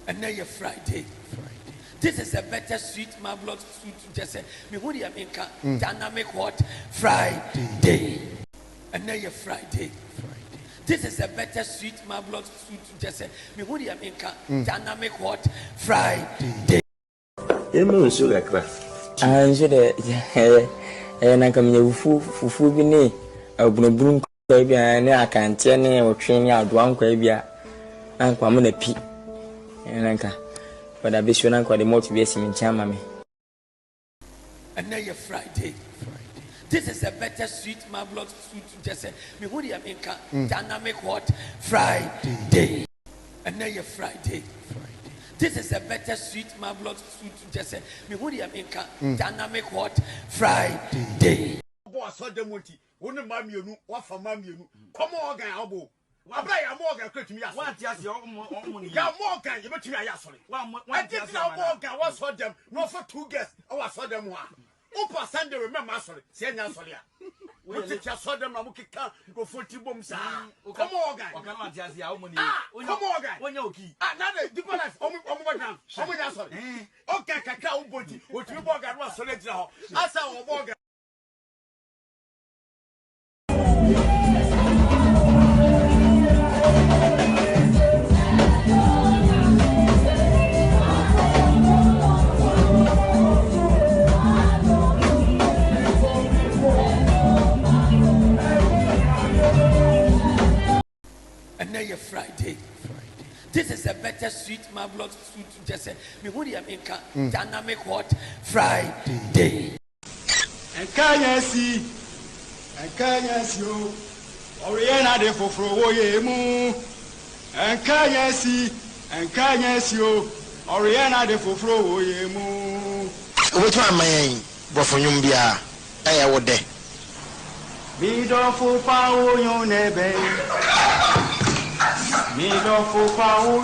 And now you're Friday. This is a better sweet marvelous sweet just say me who the America dynamic what Friday. And now you're Friday. This is a better sweet marvelous sweet just say me who the America dynamic what Friday. I'm sure that na kamye fufu bi ne abunubrun kwa bia ne akante ne otwe adoan kwa bia ankwa mo na pi nanka wada be sho nankwa de motivate me nchama me. And now you're Friday. This is a better sweet marvelous sweet just say me who the America dynamic what Friday. And now you're Friday. This is a better sweet marvelous sweet just say me who the America dynamic what Friday. Boss so dem wonti wonu mamienu wa fa mamienu come on gan abo abra ya mo gan kwetumi ya wa ti ase omo ni ya mo gan ye betumi ya sori wa ti ase mo gan wa so dem no for 2 guests wa so dem ha upa Sunday remember sori se nya sori a we ti so dem na mo kika go foti bom sa come on gan o kan ma ti ase ya omo ni come on gan wonya oki na na deep life omo ba gan omo nya sori o ka kaka o boti o tumi bo gan wa sori gira ho asa o bo gan. And now you're Friday. This is a better sweet marvelous sweet just say me who the America dynamic what Friday. And kanyasi o oriena de foforo wo ye mu and kanyasi o oriena de foforo wo ye mu which one man bofonyum bia eh wo de mi do fo pa o yon ebe mi do fo pa o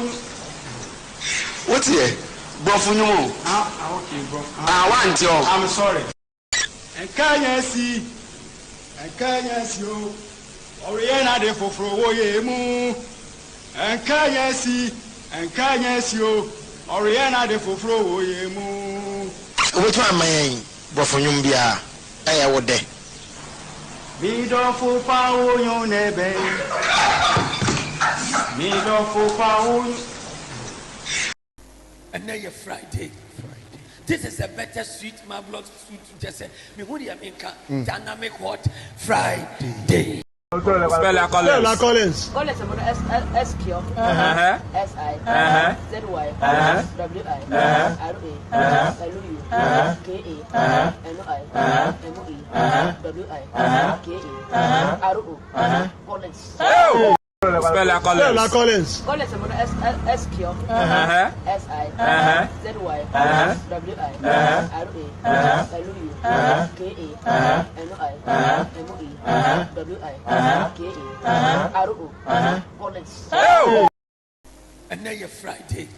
what here bofonyum okay bro want you I'm sorry and kanyasi o oriena de foforo wo ye mu and kanyasi o oriena de foforo wo ye mu which one man bofonyum bia eh wo de mi do fo pa o yon ebe And now you're Friday. This is a better sweet marvelous food to just say me who the America dynamic hot Friday. Spell Collins. Collins SQ SI ZY WI Collins. Spell Collins. Collins SQ SI ZY Collins. And now you're Friday.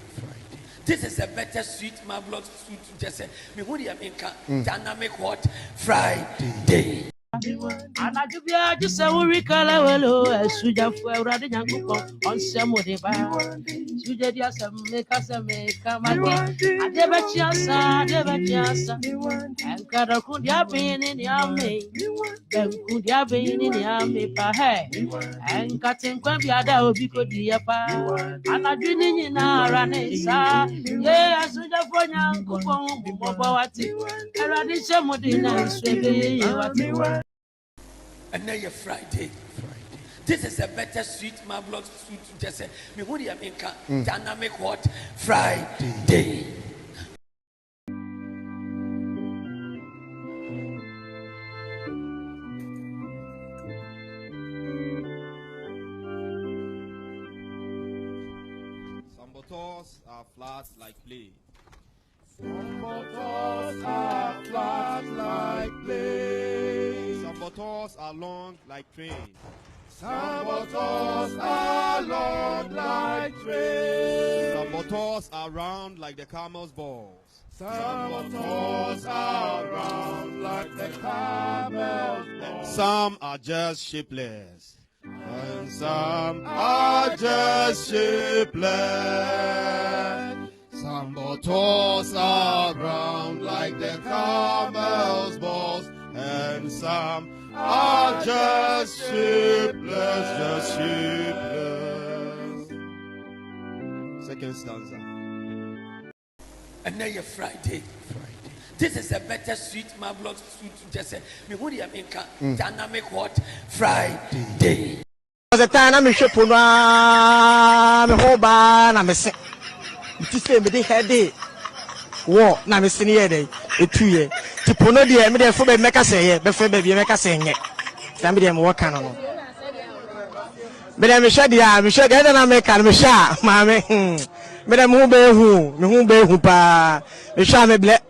This is a better sweet marvelous food to just say me who the America dynamic hot Friday. Anajubia just a worry color well, Suja for Radin on some of the bar. Suja, yes, make us a make come again. I never chance, and Kada could have been in the army. Then could have been in the army, perhaps, and cutting Quambiada because the apa. And I didn't in our running, sir. Yeah, Suja for young coupon, Bobawati, and Radin Samodina, swimming. And now you're Friday. This is a better sweet marvelous food to just say me who the America dynamic hot Friday. Some bottles are flat like play. Some bottles are flat like play. Some bottles are long like train. Some bottles are long like trains. Some bottles are round like the camel's balls. Some bottles are round like the camel's balls. Some are just shapeless. And some are just shapeless. Some bottles are round like the camel's balls. And some are just shapeless, Second stanza. And now you're Friday. This is a better sweet marvelous food to just say me who the America dynamic hot Friday. The time I'm shaping my whole bar, I'm a sick. It is the head. War, now I'm sitting here, a 2 year. To Pono, the Emily for the Mecca say, before baby Mecca saying it. Somebody am working on. But I'm sure I'm sure that I'm making a shot, mammy. But I'm who be who pa, the shame black.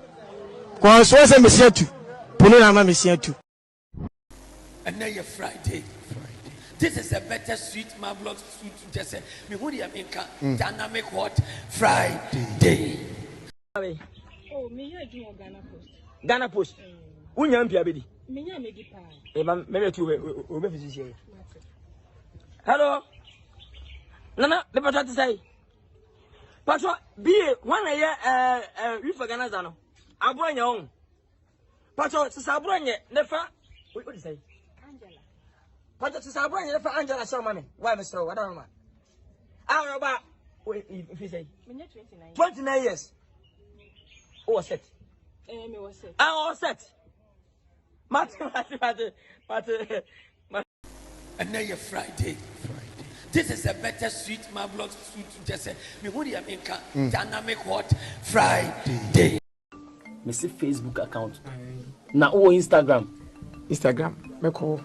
Cause was a monsieur too. Punama monsieur too. And now you're Friday. This is a better sweet marvelous food to just say me who the America dynamic hot Friday. Oh, me, I do Ghana Post. Unyam Piabedi. me, I make it. Maybe two will be here. Hello. Nana, the patrol to say. Patrol, be 1 year, reefer Ganazano. I'm going your own. Patrol, to Sabrania, never. What do you say? Angela. Patrol to Sabrania, for Angela, so money. Why, Mr. I don't know. I don't know. Wait, if you say 29 years. Oh, set. Me was set. All set. And now you're Friday. This is a better sweet marvelous food to just say me who the America dynamic hot Friday. Me see Facebook account. Na o Instagram. Me call.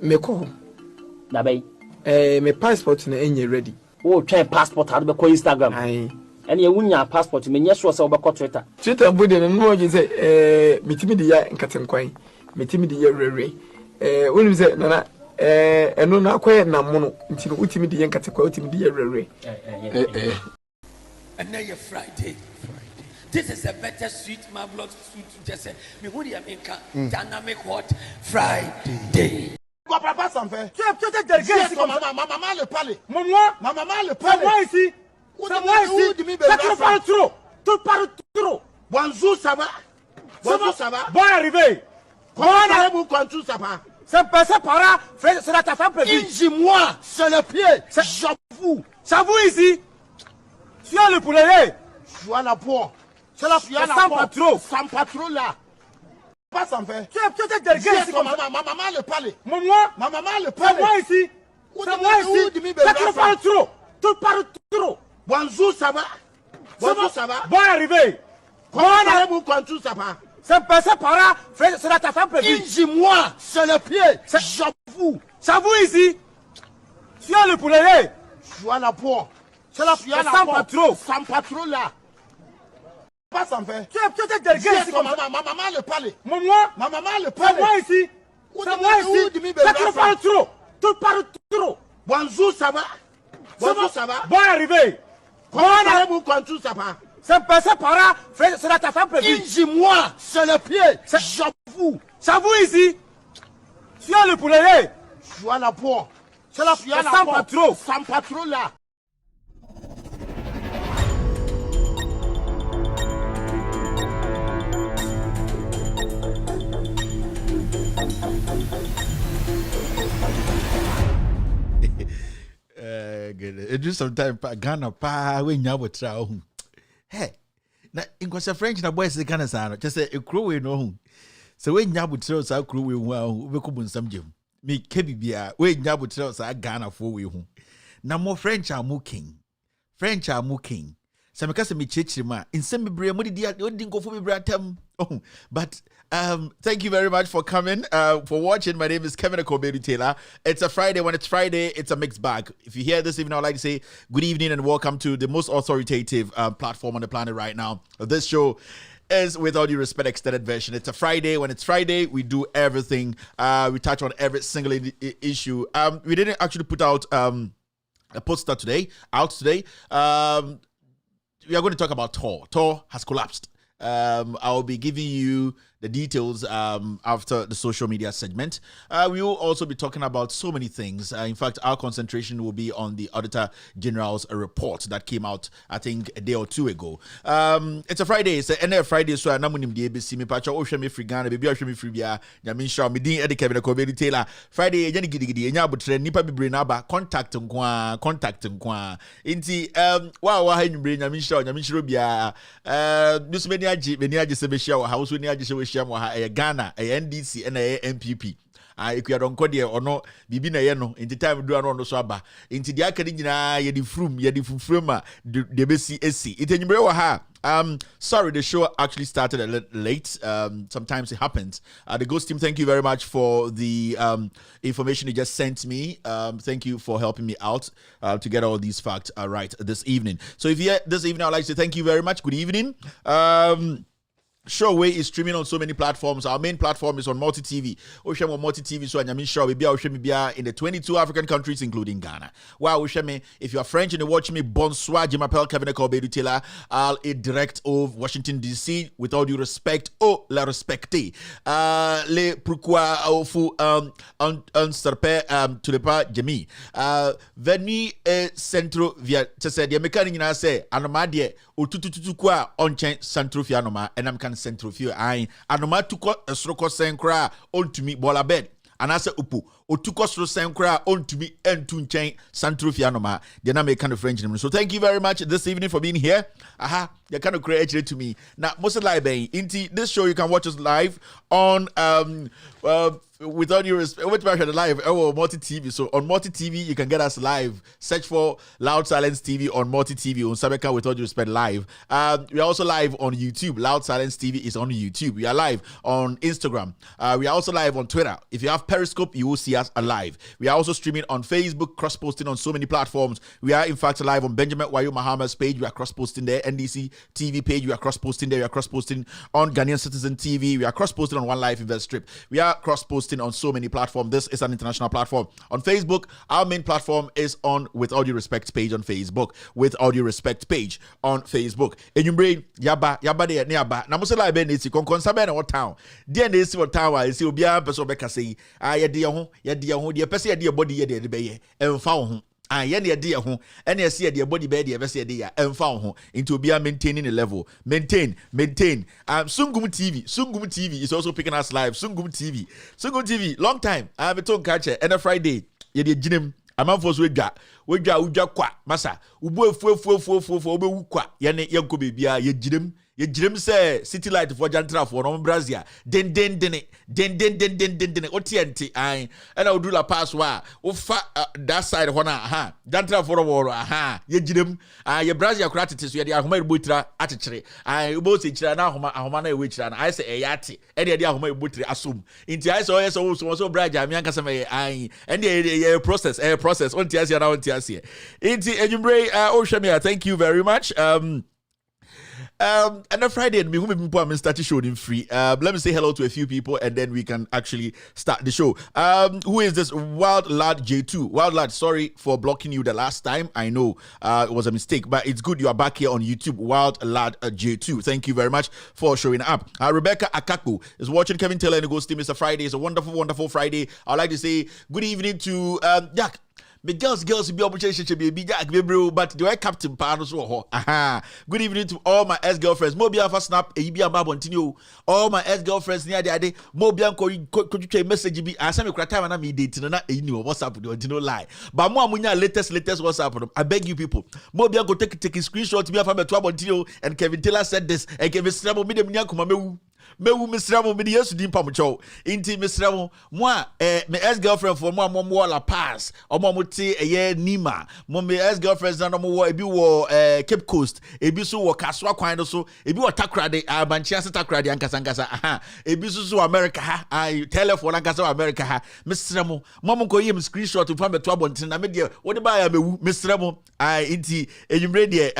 Me call. Na bay. Me passport na enye ready. O try passport had be call Instagram. Aye. Ene wunya passport me nye sure say obekọ Twitter. Twitter bude na no je say metimi de ya nkatenkwan. Metimi de ya rere. Wonim say nana eno na akoye na mono nti no utimi de ya nkatenkwan utimi de ya rere. And now you're Friday. This is a better sweet marvelous food to just say me who the America dynamic hot Friday. Quoi papa ça me fait? Tu es maman le parler. Maman le parler. Moi ici. Ça va ici. Tu parles trop. Tu parles trop. Bonjour, ça va? Bonjour, ça va? Bon arrivé. Comment allez-vous quand tout ça va? C'est passé par là, c'est la ta femme prévue. Dis-moi, c'est le pied. J'avoue. J'avoue ici. Tu as le poulet. Tu as la peau. C'est la sans patron. Sans patron là. Pas sans faire. Tu es délégué ici comme ça. Ma maman le parle. Moi. Ma maman le C'est parle. moi ici. C'est moi ici. Tu parles trop. Tu parles trop. Bonjour, ça va? Bonjour, ça va? Bon arrivé. Comment allez-vous quand tout ça va? C'est passé par là, c'est la ta femme prévue. Dis-moi, c'est le pied. J'avoue. J'avoue ici. Tu as le poulet. Tu as la peau. C'est la sans patron. Sans patron là. Pas sans faire. Tu es délégué ici comme ça. Ma maman le parle. Moi. Ma maman le C'est parle. moi ici. C'est moi ici. Tu parles trop. Tu parles trop. Bonjour, ça va? Bonjour, ça va? Bon arrivé. Comment allez-vous quand tout ça va? C'est passé par là, c'est la ta femme prévue. Dis-moi, c'est le pied. J'avoue. J'avoue ici. Tu as le poulet. Tu as la peau. C'est la sans patron. Sans patron là. It do sometimes Ghana pa when you would try. Hey, na in kwasa French na boys the Ghana sa no just say ekro we no hu. So when you would try sa ekro we hu we ko bunsam gem. Me kebi bia when you would try sa Ghana fo we hu. Na mo French are mo king. French are mo king. So me kase me chechiri ma insem bebre mo di nkofo bebre atam. Oh, but thank you very much for coming, for watching. My name is Kevin Akobedu Taylor. It's a Friday. When it's Friday, it's a mixed bag. If you're here this evening, I'd like to say good evening and welcome to the most authoritative platform on the planet right now. This show is, with all due respect, extended version. It's a Friday. When it's Friday, we do everything. We touch on every single issue. We didn't actually put out a poster today. We are going to talk about Tor. Tor has collapsed. I'll be giving you the details after the social media segment. We will also be talking about so many things. In fact, our concentration will be on the Auditor General's report that came out, I think, a day or two ago. It's a Friday. It's a Friday, so I'm going to be me patch or me free Ghana, baby, or me free Bia, Yamin Shaw, me din Eddie Kevin Akobedu Taylor. Friday, Jenny Giddy, and Yabutre, Nipa Brinaba, contact Nkwa. Inti, wow, you bring Yamin Shaw, Yamin Shrubia, this many aji sebesha house when aji sebesha Ghana, a NDC and a MPP. If you don't call there or no, bibi na yeno. In the time do around the swaba. Into the academia, yedi fruma, the besi SC. It anywhere ha. Sorry, the show actually started a little late. Sometimes it happens. The Ghost team, thank you very much for the information you just sent me. Thank you for helping me out to get all these facts right this evening. So if you're here this evening, I'd like to say thank you very much. Good evening. Showway is streaming on so many platforms. Our main platform is on Multi TV. Oshemo Multi TV. So I mean, show we be in the 22 African countries, including Ghana. Wow, Osheme, if you are French and you watch me, bonsoir, je m'appelle Kevin Akobedu Taylor. I'll direct of Washington DC. With all due respect, la respecter. Les pourquoi au fou un serpent to le pas Jimmy. Veni centro via tese de mekani na say anomadie otututu kwa onchen centro via noma enam kan centro via ai anoma tuko esroko senkra ontumi bola bed anase upu otuko sro senkra ontumi entu nchen centro via noma de na make kind of French name. So thank you very much this evening for being here. You kind of create to me now. Most live inti this show you can watch us live on without your live Multi TV. So on Multi TV you can get us live. Search for Loud Silence TV on Multi TV on Sabeka with all due respect live. We are also live on YouTube. Loud Silence TV is on YouTube. We are live on Instagram. We are also live on Twitter. If you have Periscope, you will see us alive. We are also streaming on Facebook, cross-posting on so many platforms. We are in fact live on Benjamin Wayo Mahama's page. We are cross-posting there. NDC TV page. We are cross-posting there. We are cross-posting on Ghanaian Citizen TV. We are cross-posting on One Life Invest Strip. We are cross-posting on so many platforms. This is an international platform. On Facebook, our main platform is on With All Due Respect page on Facebook. With All Due Respect page on Facebook. And you bring yaba de nearby. Now, most of the benefits you can consider in our town. Dear Nancy, what town I see, be a person back say, I had the person, your body, and found yen the idea home, and you see the body bed, you ever see the and found home into be maintaining the level. Maintain. Sungum TV is also picking us live. Sungum TV, long time. I have a tongue catcher and a Friday. You did Jim. A man for Uja kwa masa ubo fu kwa yene yanko bibia ye jirim say city light for jantra for no Brazil den otienti ai and I would do la pass wa ufa that side hona ha jantra for war aha ye jirim ye Brazil kratete so ye de ahoma butra atechire ai ubo se chira na ahoma na ewe chira na I say eyate e de ahoma butra asum inti I say so Brazil me anka say ai and the process on tiasia na on tiasia inti ejumbre Oshemia, thank you very much. And on Friday, me who start the show in free. Let me say hello to a few people, and then we can actually start the show. Who is this? Wild Lad J2. Wild Lad, sorry for blocking you the last time. I know it was a mistake, but it's good you are back here on YouTube. Wild Lad J2. Thank you very much for showing up. Rebecca Akaku is watching Kevin Taylor and the Ghost Team. It's a Friday. It's a wonderful, wonderful Friday. I'd like to say good evening to Jack. The girls be opportunity be Jack bro, but the captain part so aha. Good evening to all my ex-girlfriends. Mobia for snap e be continue. All my ex-girlfriends near the day. Mobia could you message be as me time and me date na e ni WhatsApp do no lie. But mo amunya latest WhatsApp. I beg you people. Mobia go take a screenshot be from me to continue and Kevin Taylor said this and Kevin Strabo me dem nya kuma mewu misramo me yesu di pamucho inti misramo moi me ex-girlfriend for mo la pass omo ti nima mo me ex-girlfriends na mo wo ebi wo Cape Coast ebi so wo Kaswa kwan do so ebi wo Takrade abanchi ase Takrade ankasa aha ebi so America ha I telephone ankasa America ha misramo mo ko yim screenshot to me to abontin na me de wo de ba ya mewu misramo inti enwumre de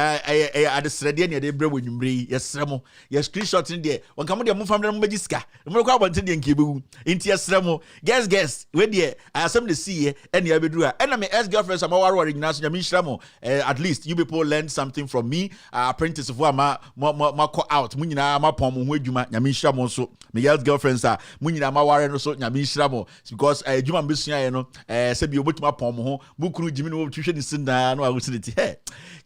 adesrede ne de bre wo nwumre yesramo ye screenshot ne de won kam de family magiska mo ko abontin de nkebewu inti yesramo guess we de asem de see and ya beduru a na me ex girlfriends am warware nyina so nyame nhyiramo at least you people learned something from me apprentice for ma call out mu nyina ma pom ho adwuma nyame nhyiramo so me ex girlfriends mu nyina ma ware no so nyame nhyiramo because adwuma mbesua ye no se bi obotuma pom ho bukuru jimi no twhwe ni sinda no awusiniti he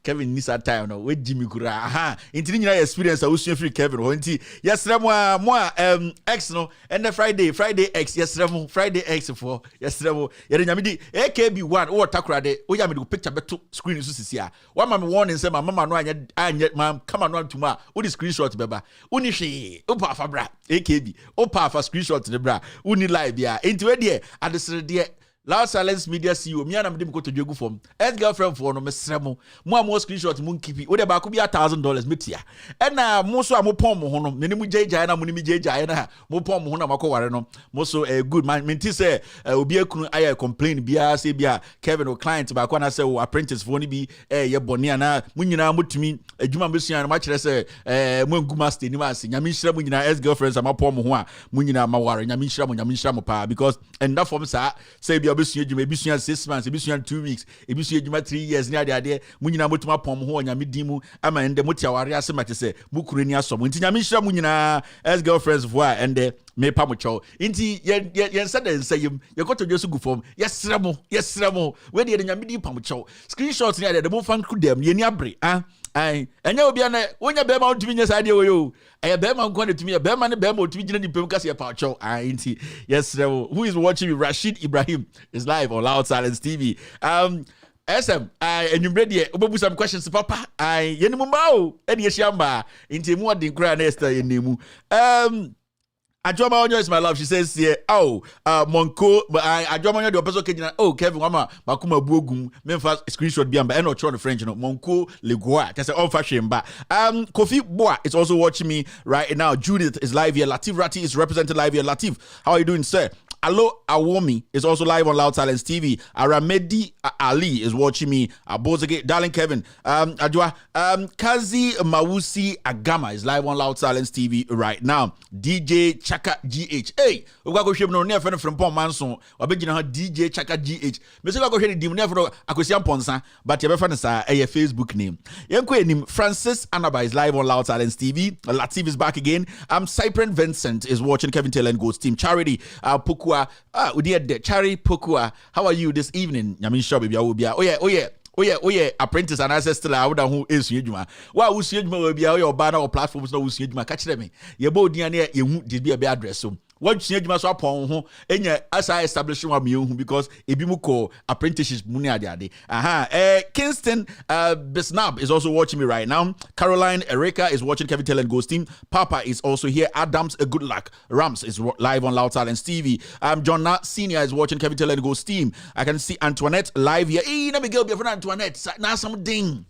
Kevin Nisa time no we jimi kura aha inti nyina experience a usua free Kevin ho inti yesramo mo X no and the Friday X yesramo Friday X for yesramo ye nyame di AKB1 o Takrade o ya me do picture beto screen so sisia one man warning say mama no anya mam come no antuma o di screenshot beba uni hwe o pa fa bra AKB o pa fa screenshot de bra uni live bia inti we de adesere de Loud Silence Media CEO, me and I'm go to Jogu form. Ex-girlfriend for no mesremo. More screenshot mun kipi. O de ba ko bi $1,000 metia. And mo so mo pom ho no. Me ni mu jeja na mo ni mi jeja na. Mo pom ho na makọ no. Mo so good man. Menti say obi akunu aye complain bia say bia Kevin o client ba ko na say o apprentice for ni bi ye boni na mo nyina motumi adwuma besua na ma kire say mo ngu master ni ma se. Nyame nhira mo nyina ex-girlfriends ama pom ho a mo nyina ma ware. Nyame nhira mo pa because and that form say bia ebisua djuma ebisua 6 months ebisua 2 weeks ebisua djuma 3 years ni ade munyina motuma pom ho nyame dimu ama ende motia ware ase mate se mukure ni aso mo nti nyame hira munyina as girlfriends for ende me pa mo chow nti yen said den sayim ye koto jesu gu form yesremo we de nyame di pa mo chow screenshot ni ade mo fan ku dem ye ni abre ai enya obi ana wonya be ma ontumi nya sade wo be ma nko na tumi be ma ne be ma otumi gina ni pem kase pa chow nti yesremo. Who is watching me? Rashid Ibrahim is live on Loud Silence TV. SM and you ready obebu some questions papa yenimu mao eni yesiamba nti mu odin kra na Esther yenimu Ajoma Onyo is my love. She says here, Monko, Ajoma Onyo the person kejina. Oh, Kevin, mama, makuma buogum. Memphis screenshot biamba. And not trying to French, you know. Monko Legoa. That's an old fashioned ba. Kofi Boa is also watching me right now. Judith is live here. Latif Rati is represented live here. Latif, how are you doing, sir? Alo Awomi is also live on Loud Silence TV. Aramedi Ali is watching me. Abozage, darling Kevin. Adwa, Kazi Mawusi Agama is live on Loud Silence TV right now. DJ Chaka GH. Hey, we go share no near friend from Pom Manson. Obegina DJ Chaka GH. Me say go share the near friend Akosiam Ponsa, but your friend is a Facebook name. Yenko name Francis Anaba is live on Loud Silence TV. Latif is back again. Cyprian Vincent is watching Kevin Taylor and Ghost Team. Charity Puku Pokua. Udia Chari Pokua. How are you this evening? Yamin Shabi Biawubia. Oh yeah, apprentice and access still out who is Yujuma. Why was Yujuma will be our banner or platforms no Yujuma catch them? Your body and you did be a bad address. So what Yujuma swap on and as I establish one because Ibimuko apprentices Muniadi. Kingston Bisnab is also watching me right now. Caroline Erika is watching Kevin Tell and Ghost Team. Papa is also here. Adams, a good luck. Rams is live on Loud Talent. Stevie. John Nat Senior is watching Kevin Tell and Ghost Team. I can see Antoinette live here. Hey, let me go before Antoinette. Now some ding.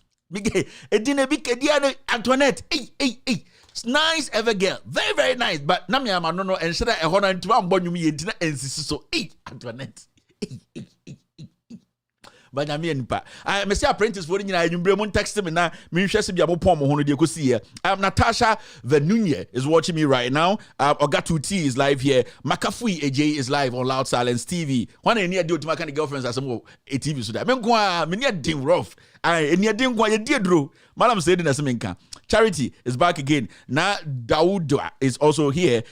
Antoinette. Hey. Nice ever girl. Very, very nice. But Nami no and should I honor to one born you me and so Antoinette. But I mean, I may say apprentice for you. I didn't text him and now me shall be able to see here. Natasha Venunye is watching me right now. Ogatu T is live here. Makafui AJ is live on Loud Silence TV. One near do to my kind of girlfriends as some TV so that. Me near dim rough. I near dim kwa dear Drew. Madam said in a seminka. Charity is back again. Na Dawood is also here.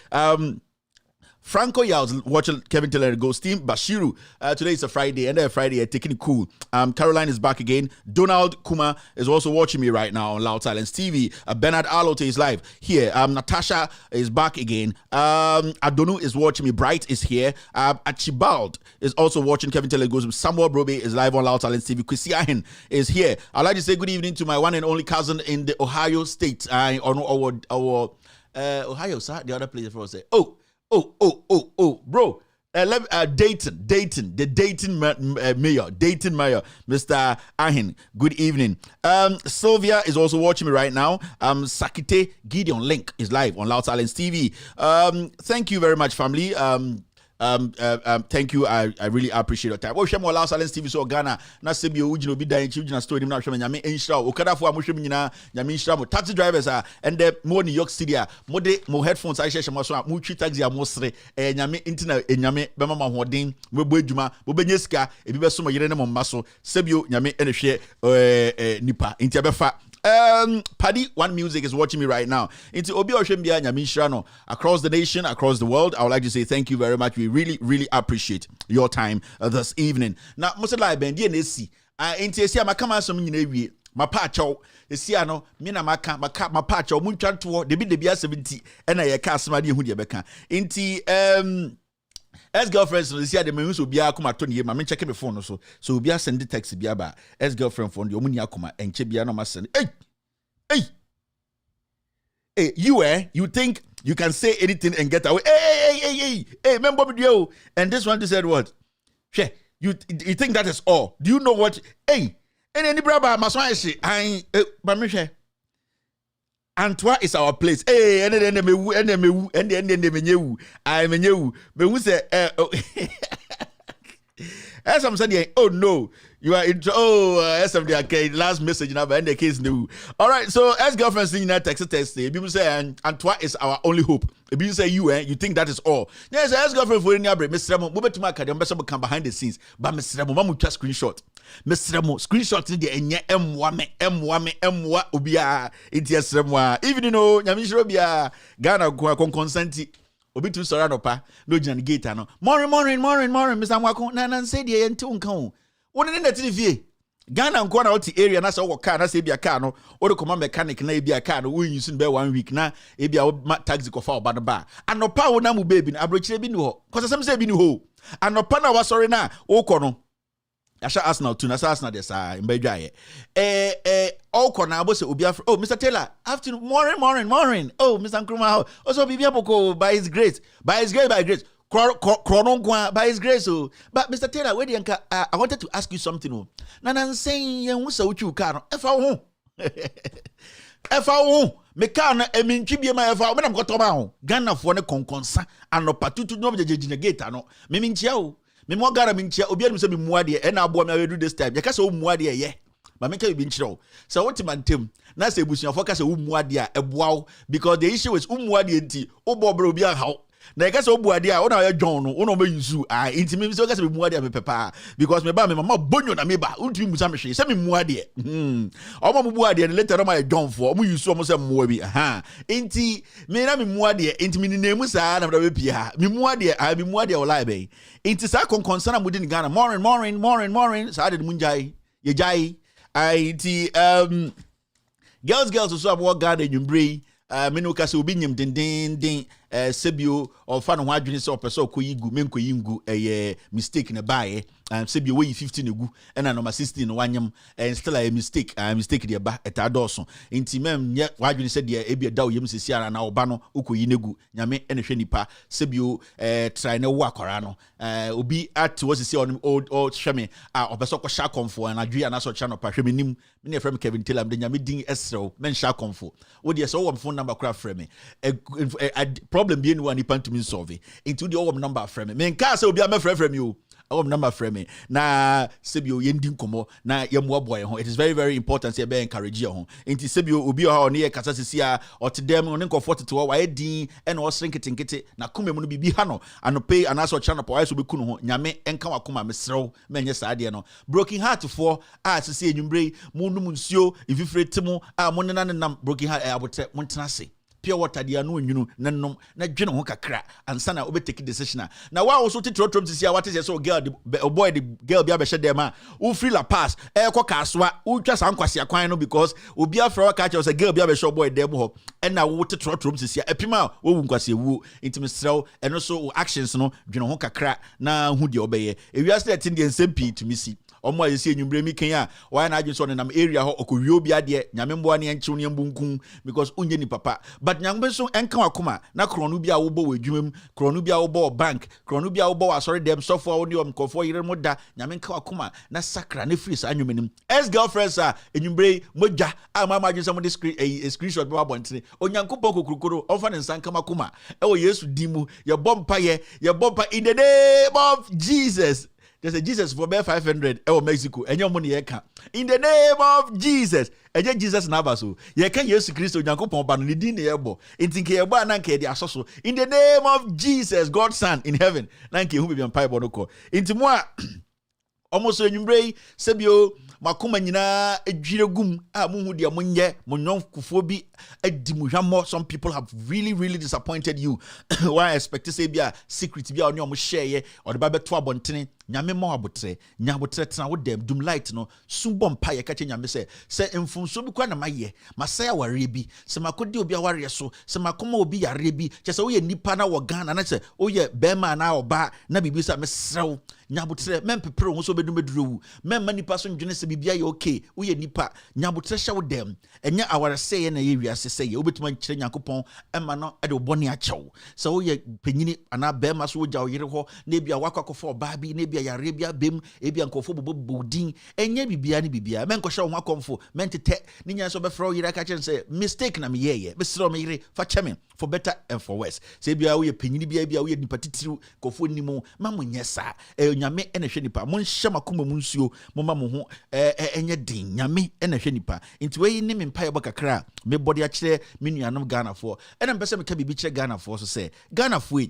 Franco Yals watching Kevin Taylor and Ghost Team. Bashiru, today is a Friday, and Friday, taking it cool. Caroline is back again. Donald Kuma is also watching me right now on Loud Silence TV. Bernard Alote is live here. Natasha is back again. Adonu is watching me. Bright is here. Archibald is also watching Kevin Taylor and Ghost Team. Samuel Brobe is live on Loud Silence TV. Kwesi Ahin is here. I'd like to say good evening to my one and only cousin in the Ohio State. Ohio, sir. The other place for us say, bro. Dayton, the Dayton mayor, Mr. Ahin. Good evening. Sylvia is also watching me right now. Sakite Gideon Link is live on Loud Silence TV. Thank you very much, family. Thank you. I really appreciate your time. Shemo Loud Silence TV so Ghana na sebi ujino bi dan chi story na hweme nyame enhira okada fo amohwem nyina nyame enhira mo taxi drivers and the mo New York City mo de mo headphones a hwehwe so mo twi taxi a mo sere nyame intina enyame be mama hoden mo bo adwuma mo benya sika ebi be so mo yere ne mo mma so sebio nyame enhwe nipa intia be fa. Paddy One Music is watching me right now. Into Obi Oshembia Nyamishano across the nation, across the world. I would like to say thank you very much. We really, really appreciate your time this evening. Now, Musala Bendi and Esi. Into Esia Makama some in my pacho, Esiano, Mina Maka, my pacho, Munchan to the Bia 70, and I cast my dear Hudia Inti, ex-girlfriend so see the men so bia akoma to ne ma me check me phone so bia send the text bia ba ex-girlfriend phone the omuni akoma enche bia no ma send hey you think you can say anything and get away hey remember me and this one said what you think that is all? Do you know what hey and any brother maswa she ba me hwe Antwa is our place. Hey, and then me who say as I'm saying, oh no, you are into SMD last message now, but in the case new. All right, so as girlfriend singing that text, people say Antwa is our only hope. If you say you think that is all. Yes, as girlfriend for any abre, Mr. Mo, move to my academy, come behind the scenes, but Mr. Mo, mamu just screenshot. Mr. Mo, screenshot in the M1 ubia it even you know Nyamishro bia Ghana kon consenti obi tu sora no pa no gina gate no morning Mr. Mwako na say the enti unka ho woni ne nati fie Ghana nko na oti area na say wo car na say bia car no wo de koma mechanic na bia car no wo use be 1 week na e bia taxi ko fa oba ba anopa wo na mu baby na abrochire bi ni ho cause some say bi ni ho anopa na wa sorry na wo ko no Asha Arsenal too, Nasa Arsenal des in Bedjaye. All corner say Ubia. Oh, Mr. Taylor, afternoon, morning. Oh, Mr. Nkrumah. Also, Bibia Boko by his grace. By his grace. Chronon by his grace. Oh, but Mr. Taylor, wait, I wanted to ask you something. Oh, Nanan saying, you so you can. F.O. Mekana eminchibie ma F.O. Menam kotoma ho. Ghana fo ne konkonsa anopatutu no be jejina gate ano. Meminchia o. Me mo gara minchia obi anu se me muade e na aboa me do this time ye ka se o muade ye ma me ka bi nchiro so what mantem na se ebusuafo ka se o muade a eboa because the issue is o muade enti o bobro obi a haw na yɛka sɛ wobu adeɛ a wona ɔyɛ John no wona ɔma yusu nti me sɛ woka sɛ memu adeɛ a mepɛ paa because meba me mama bonyo na meba wontumi musa me hwee sɛ memu adeɛ ɔma mubu adeɛ no later ɔma yɛ Johnfoɔ ɔmo yusu ɔmo sɛ mmoa bi nti me na memu adeɛ nti meninamu saa na meda bɛpie ha memu adeɛ wɔ lie bɛyi nti saa kɔnkɔnsa na mudi ne Ghana morning saa de mu ngyae yɛgyae nti girls so abo Ghana nwumbre me no ka sɛ obi nyim den sebio ɔfa no ho adwene sɛ ɔpɛ sɛ ɔkɔyi gu menkɔyi ngu ɛyɛ mistake na baeɛ sebio wɔyi 15 egu ɛna number 16 no wanyam and still a mistake deɛ ba ɛta dɔɔso nti mem nyɛ wadwene sɛ deɛ ebi da oyem sesi ara na ɔba no ukɔyi negu nyame ɛna hwɛ nipa sebio try na wo akɔra no obi at wo sesi ɔno hwɛ me a ɔpɛ sɛ ɔkɔhyɛ akɔmfo na dwi ana sɛ ɔkyɛ no pa hwɛ me nim me ne frɛ me Kevin Taylor de nyame din ɛsrɛw men hyɛ akɔmfo wo deɛ sɛ wo phone number kora frɛ me problem bi enu ani pantumi solve into the old number frame me nka se obi am frɛ me o old number frame na sebio yendi nkomo na yemwo boy ho it is very very important say be encourage you ho into sebio obi ha ne ye kasa sisi a otedem ne nkofo tete wa ye din e na osrinketenkete na komem no bibi ha no anope anaso channel power so be kunu ho nyame enka wakoma mesrew menye saade no broken heart for a sisi enwumbre munum nsuo ififre temu a monena nenam broken heart abotre montena se pure water dia no nwunu nanom na dwene ho kakra ansa na obetake decision na wa wo so titrotrom sisi a wate say so girl the boy the girl bia be hye dem a wo free la pass ekọ kasoa wo twa san kwase akwan no because obi afra ka cha say girl bia be hye boy dem ho na wo titrotrom sisi a epima wo wu nkwase wu intimi srew eno so actions no dwene ho kakra na hu de obeye ewiase de tin de nsempi to misi omo ayesi enwumbre mi kan a why na agye so ne nam area ho okowie obi ade nyame mboa ne enchew ne mbunkun because unye ni papa but nyambe so enka wakoma na kronu bia wo bo wadwumam kronu bia wo bo bank kronu bia wo bo asori dem sofo wo ne omkofo yire mo da nyame nka wakoma na sakra na free sa anwumanim ex girlfriends a enwumbre modwa a mama agye so mo de screenshot bo abontene onyankopon kokrokoro ofa ne nsanka makoma e wo Yesu dimu ye bompa in the name of Jesus. There's a Jesus for bear 500 Mexico and your money in the name of Jesus. And Jesus Nabaso. Ye can Jesus Christ Yankopon ban ni din ebo. Intinke ebo na nke dia soso. In the name of Jesus, God's Son in heaven. Na nke hu be mpa ebo no ko. Intimo a almost enwumbre sebio makoma nyina edwire gum a munhu dia monye monyonfo bi adimuhwamo. Some people have really disappointed you. Why expect to say bia secret bia oni omo share ye or the babe to abontene nyame mo abotre nyabotre tena wo dem dum light no sumbom pa ye ka che nyame se mfunso bi kwa na maye masaya ware bi se makodi obi aware so se makoma obi yare bi che se wo ye nipa na wo Ghana na se wo ye bema na oba na bibisa mesrew nyabotre mempepre ho so bedum beduru memma nipa so ndwene se bibia ye okay wo ye nipa nyabotre hye wo dem enya aware se ye na ye wiase se ye obetuma nkire nyankopon emma no de obone achew se wo ye penyini ana bema so wo gya wo yire ho na bia wakwakofo oba bi na bia yare bia bem ebia nkofo bobodin enye bibia ne bibia menkɔhye wo akomfo mentete ne nya so befra wo yire ka chen say mistake na me ye besro me yire fa cheme for better and for worse se bia wo ye penyini bia wo ye nipa titiru kofo nimu ma monye sa nyame ene hwe nipa mon hye makoma mu nsuo mo ma mo ho enye din nyame ene hwe nipa nti we ni me mpa ye bakakra me body a kire me nuanom Ghana for ena mpese me ka bibi kire Ghana for so say Ghana for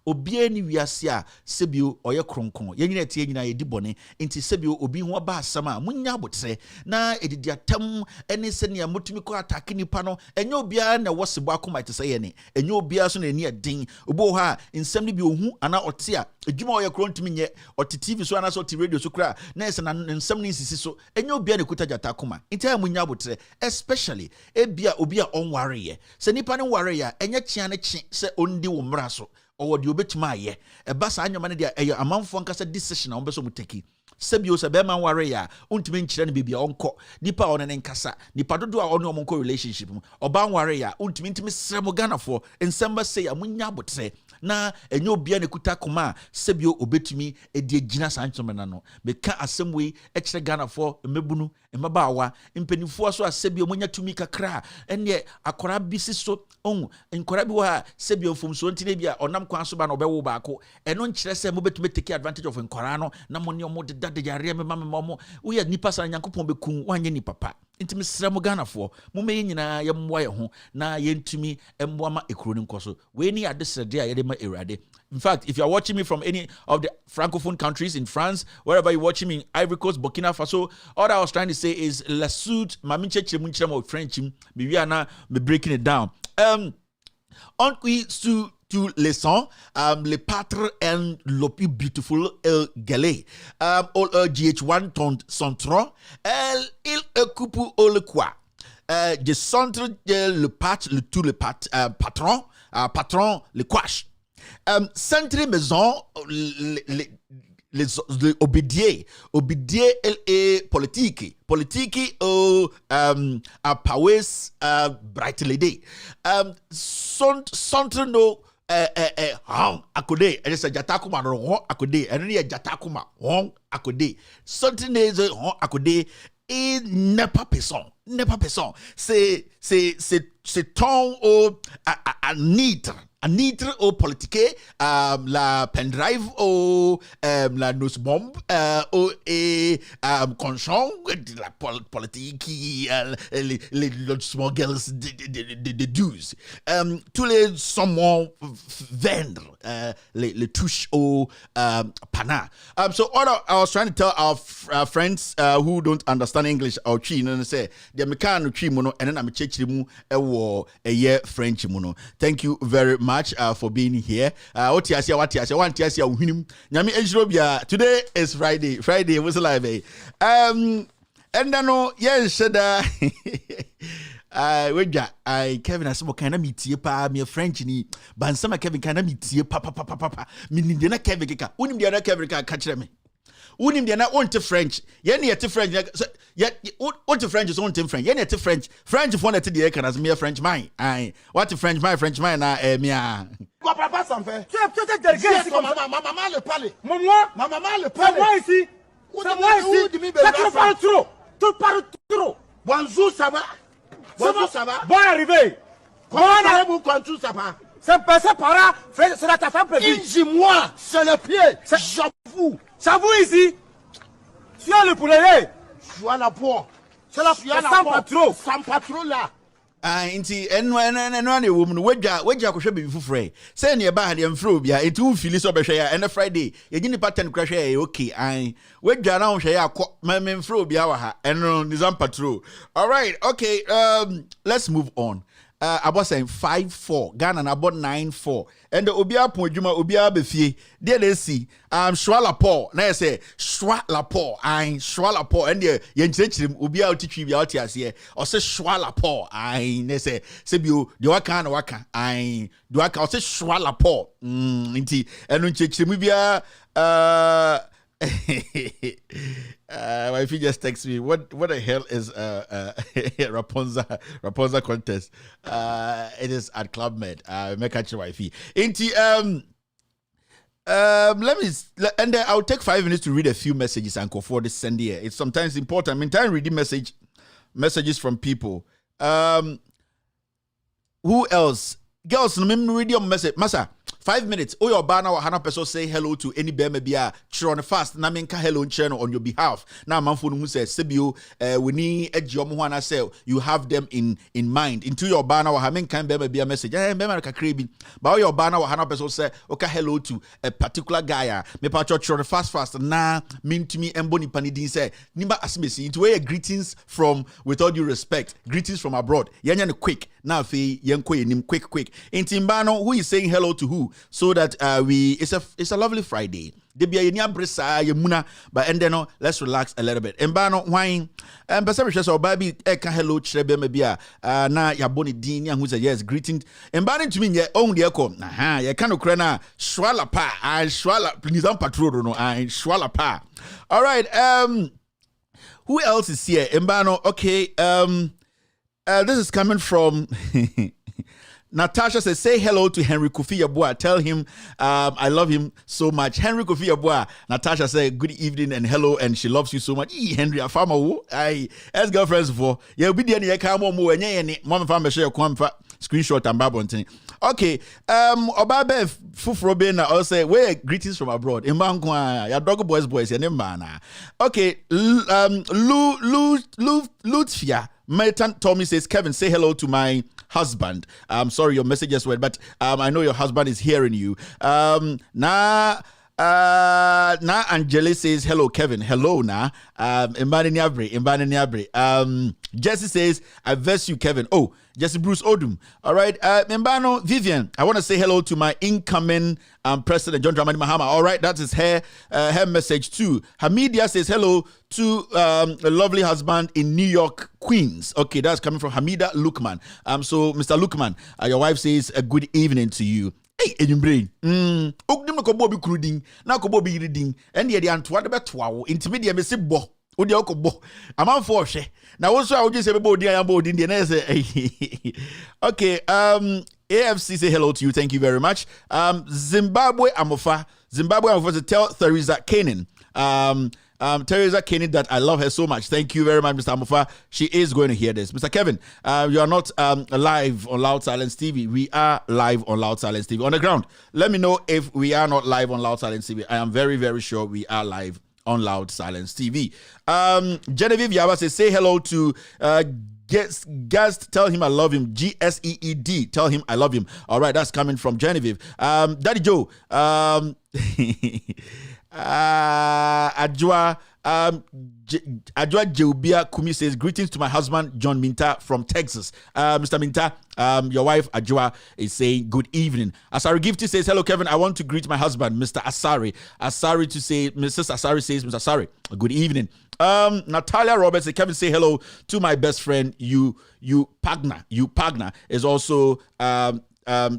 obia ni wiase a sebio oye kronkron ye nyina tie nyina ye dibone nti sebio obi ho ba asam a munya abotre na edidi atam ene se ne motumi ko attack nipa no enye obia na wosebo akoma te se ye ne enye obia so na eni adin obo ha nsem ne bi ohu ana ote a edwuma oye krontumi nye ote TV so ana so ote radio so kra na ese na nsem ne sisi so enye obia ne kuta jata akoma nti a munya abotre especially ebia obia onware ye se nipa ne ware ya enye chia ne chi se ondi wo mra so or the obetuma ye a bass annual money there a month for decision on Beso Muteki. Sebio Sabema warrior, Untimin Chen Bibi onko, Nipa on an encasa, Nipa do our own relationship, or Ban warrior, Untimin Samogana for, and Samba say a munya but say, na enyo bia ne kuta koma sebio obetumi edie gina sanchomenano beka asem we ekire Ghana for mebunu emabaawa mpanifo so asebio monya tumi kakra ene akora bisi so on nkora bi wa sebio mfumso ntine bia onam kwan so ba na obewo baako eno nkire se mobetumi take advantage of nkora no na moni omo de yare mema mo wo ya nipa san Nyankopon bekun wanye ni papa intimi sremo Ghana for mume nyina yemwa ye ho na yentumi emwa ma ekuro ni nkoso we ni ade srede a yede ma erade. In fact, if you are watching me from any of the francophone countries in France, wherever you're watching me in Ivory Coast, Burkina Faso, all I was trying to say is la suit maminche chemunchemo French me na me breaking it down. On qui to les sons, les pâtres and le plus beautiful galé. All GH1 ton centron, il coupe le quoi. De centre le patch, le tout le patron, patron le quash. Centre maison, les obédier et politique a powers bright lady centre no hong akode and it's a jatakuma hong akode and really a jatakuma hong akode centre ne hong akode et n'est pas personne c'est ton au à nitre au politique la pendrive au la nose bomb au et conchon la politique les small girls de 12 tous les saumons vendre les touches au pana. So all I was trying to tell our friends who don't understand English or Chi and say the American Chi mono and then I'm chechiri mu a year French mono. Thank you very much for being here. Today is Friday was live. And then yes, Kevin asemo kana mitie pa me French ni bansama Kevin kana mitie papa me ni na Kevin keka unim dia na Kevin ka kire me unim dia na onte French ye na yete French ye onte French is onte French ye na yete French for na te dia kana as me French mine ai what French mine na me a quoi papa ça fait tu es dégueulasse comme maman le parle maman le parle moi ici tu parles trop bonjour ça va. Bonjour, ça va? Bon arrivé. Comment allez-vous quand tout ça va? C'est passé par là, c'est la ta femme prévue. Dis-moi, c'est le pied. J'avoue. J'avoue ici. Tu as le poulet. Tu as la peau. C'est la sans patron. Sans patron là. Inti ene woman wagya kohwe be fufure say ne ba de mfro bia etu fili so behwe ya ene Friday yegini pattern krahwe ya okay wagya na hwe ya akọ me mfro bia wa ha eno nizam patrol. All right, okay, let's move on. About saying 5-4 Ghana na about 9-4 and the obia pon adwuma obia be fie there they see shwala paul na say shwala paul shwala paul and the yenchirim obia otitwi bia otiase o say shwala paul na say bio de waka na waka do waka o say shwala paul nti enu nchirim bia my wife just texts me, what the hell is Rapunzel contest? It is at Club Med. Make catch your wifey. Let me and then I'll take 5 minutes to read a few messages and go for this send here. It's sometimes important. I mean, time reading messages from people. Who else? Girls, let me read your message. Masa, 5 minutes. Oh, your banner or 100% say hello to any bear maybe on fast. Na menka hello channel on your behalf. Now, Manfon who says Sebio, we need a Jomuana say you have them in mind. Into your banner or Hamenka bear maybe a message. America craving. But your banner or 100% say okay hello to a particular guy. Me patch on fast. Na mean to me emboni panidin say Nimba asmesi into a greetings from with all due respect. Greetings from abroad. Yanyan quick. Now fe yanko nim quick. Intimbano, who is saying hello to who? So that it's a lovely Friday. Debia yenia bresa yemuna, but and then let's relax a little bit. Embano wine and perception so baby eka hello chrebe mebia na yaboni din ya who's a yes greeting. Embano to me ye own the echo. Aha, ye kano krena swala pa and swala nizam patrol no and swala pa. All right, who else is here? Embano, okay, this is coming from Natasha says, say hello to Henry Kofi Yabua. Tell him I love him so much. Henry Kofi Yabua. Natasha said, good evening and hello, and she loves you so much. Henry, a farmer who I as girlfriends for. Yeah, be the come on more and mom farmer share screenshot and babonting. Okay. Obabe Fufrobe na also where greetings from abroad. Imbankwa ya dog boys ya mana. Okay. Lutfia Merton Tommy says, Kevin, say hello to my husband. I'm sorry your messages were, but I know your husband is hearing you. Na Angeli says, hello, Kevin. Hello, na. Mbani Niabre. Jesse says, I verse you, Kevin. Oh, Jesse Bruce Odum. All right. Mbano Vivian, I want to say hello to my incoming President, John Mahama. All right. That is her message too. Hamidia says, hello to a lovely husband in New York, Queens. Okay. That's coming from Hamida Lukman. So Mr. Lukman, your wife says a good evening to you. Hey, enyumbre. Okdim no kobo bi krudin, na kobo bi reading, and ye de antoa de betwa intermediate me se bo. Odi okobo. Amanfo ohwe. Na wo so a woje se bebo odi ayamba odi de na say. Okay, AFC say hello to you. Thank you very much. Zimbabwe Amofa to tell Theresa Kanin. Teresa Kenny that I love her so much. Thank you very much, Mr. Amufa. She is going to hear this. Mr. Kevin, you are not live on Loud Silence TV. We are live on Loud Silence TV. On the ground, let me know if we are not live on Loud Silence TV. I am very, very sure we are live on Loud Silence TV. Genevieve Yaba says, say hello to guest, tell him I love him. GSEED, tell him I love him. All right, that's coming from Genevieve. Daddy Joe, Adjoa Jeubia Kumi says, greetings to my husband John Minta from Texas. Mr. Minta, your wife Adjoa is saying good evening. Asari Gifty says, hello Kevin, I want to greet my husband Mr. Asari. Mrs. Asari says, Mr. Asari, good evening. Natalia Roberts says, Kevin, say hello to my best friend you Pagna is also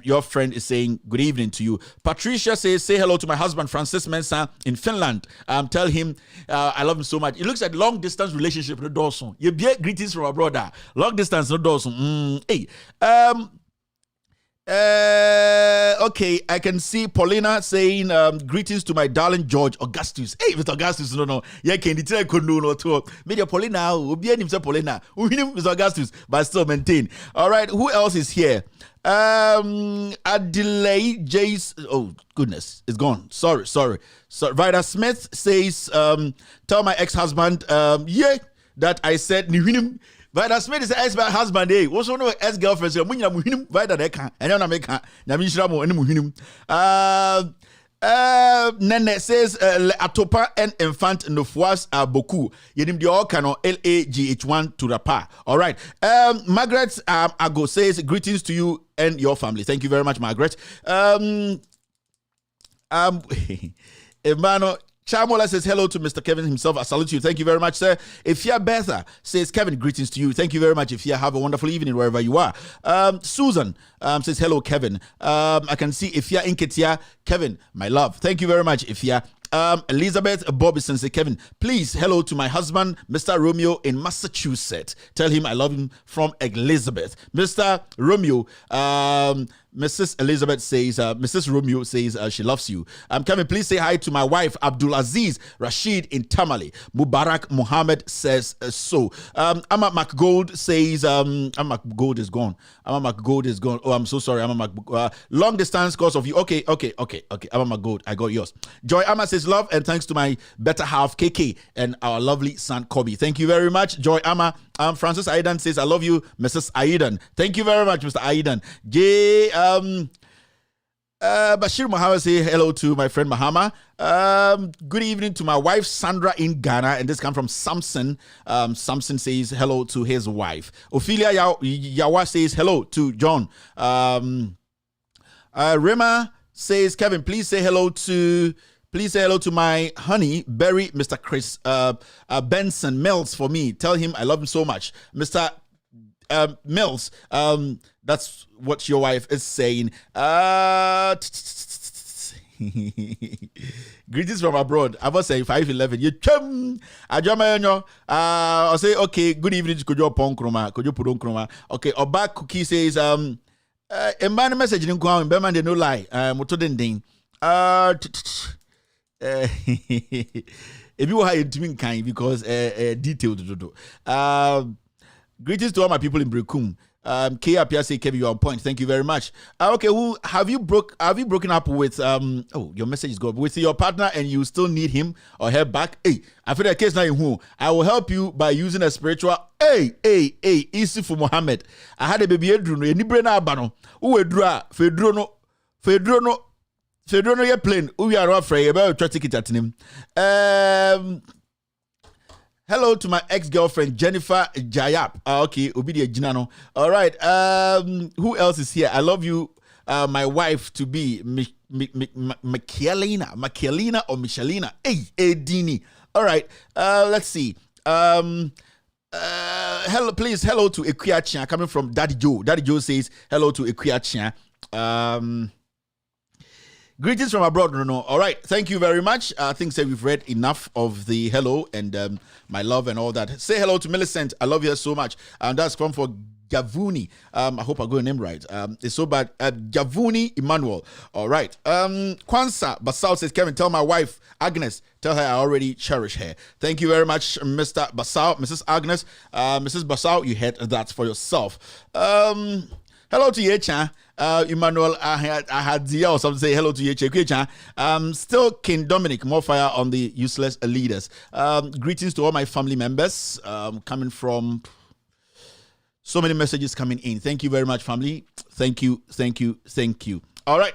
your friend is saying good evening to you. Patricia says, say hello to my husband Francis Mensah in Finland. Tell him I love him so much. It looks like long distance relationship no Dawson. You be greetings from abroad. Long distance no Dawson. Hey. Okay, I can see Paulina saying greetings to my darling George Augustus. Hey, Mr. Augustus, no. Yeah, can you tell no to media Paulina, Paulina, Mr. Augustus, but still maintain. All right, who else is here? Adelaide Jace. Oh goodness, it's gone. Sorry. So Vida Smith says, tell my ex-husband, that I said Nihinim. Vida Smith is ex-husband. Also no ex-girlfriend. So Vida Deka, and then I make her. Namishramo and Muhinim. Nene says atopa and infant no fois beaucoup. Yedim di okano LAGH1 to rapa. All right. Margaret Ago says greetings to you and your family. Thank you very much, Margaret. Emmanuel Chamola says hello to Mr. Kevin himself. I salute you. Thank you very much, sir. Ifya Betha says, Kevin, greetings to you. Thank you very much. Ifya, have a wonderful evening wherever you are. Susan says, hello, Kevin. I can see Ifya Inketia. Kevin, my love. Thank you very much, Ifya. Elizabeth Bobison says, Kevin, please hello to my husband, Mr. Romeo in Massachusetts. Tell him I love him from Elizabeth. Mr. Romeo, Mrs. Elizabeth says, Mrs. Romeo says she loves you. Kevin, please say hi to my wife, Abdul Aziz Rashid in Tamale. Mubarak Muhammad says so. Amma McGold says, Amma McGold is gone. Amma McGold is gone. Oh, I'm so sorry. Amma long distance cause of you. Okay. Amma McGold, I got yours. Joy Amma says, love and thanks to my better half, KK, and our lovely son, Kobe. Thank you very much, Joy Amma. Francis Aidan says, I love you, Mrs. Aidan. Thank you very much, Mr. Aidan. Bashir Mahama say hello to my friend Mahama. Good evening to my wife Sandra in Ghana, and this comes from Samson. Samson says hello to his wife. Ophelia Yawa says hello to John. Rema says, Kevin, please say hello to my honey, Barry, Mr. Chris Benson Mills for me. Tell him I love him so much. Mr. Mills, that's what your wife is saying. Greetings from abroad. I was saying 511. You chum. I'll say, okay, good evening to Kojo Ponkroma. Kojo Pudonkroma. Okay, Oba Cookie says, Emban message in Kwam, Beman de no lie. Moto den ding. If you are doing kind because detailed to do. Greetings to all my people in Brekum. K appears say Kevin, you're on point. Thank you very much. Okay, who have you broken up with? Oh, your message is good. With your partner, and you still need him or her back. Hey, I feel the case now. Who I will help you by using a spiritual. Hey, easy for Mohammed. I had a baby Edruno. Any brain abano. Who edra Fedrono. You're playing. We are afraid about try to ticket at him. Hello to my ex-girlfriend Jennifer Jayap. Okay, Obidia Jinano. All right. Who else is here? I love you. My wife to be Michelina or Michelina. Hey, Dini. All right. Let's see. Hello to Ekuachia coming from Daddy Joe. Daddy Joe says hello to Ekuachia. Greetings from abroad, no. All right, thank you very much. I think we've read enough of the hello and my love and all that. Say hello to Millicent. I love you so much. And that's come for Gavuni. I hope I got your name right. It's so bad. Gavuni Emmanuel. All right. Kwanzaa Basal says, Kevin, tell my wife, Agnes, tell her I already cherish her. Thank you very much, Mr. Basal. Mrs. Agnes. Mrs. Basal, you heard that for yourself. Hello to Yecha. Emmanuel, I had the or something say hello to Yecha. Still King Dominic, more fire on the useless leaders. Greetings to all my family members. Coming from so many messages coming in. Thank you very much, family. Thank you. All right.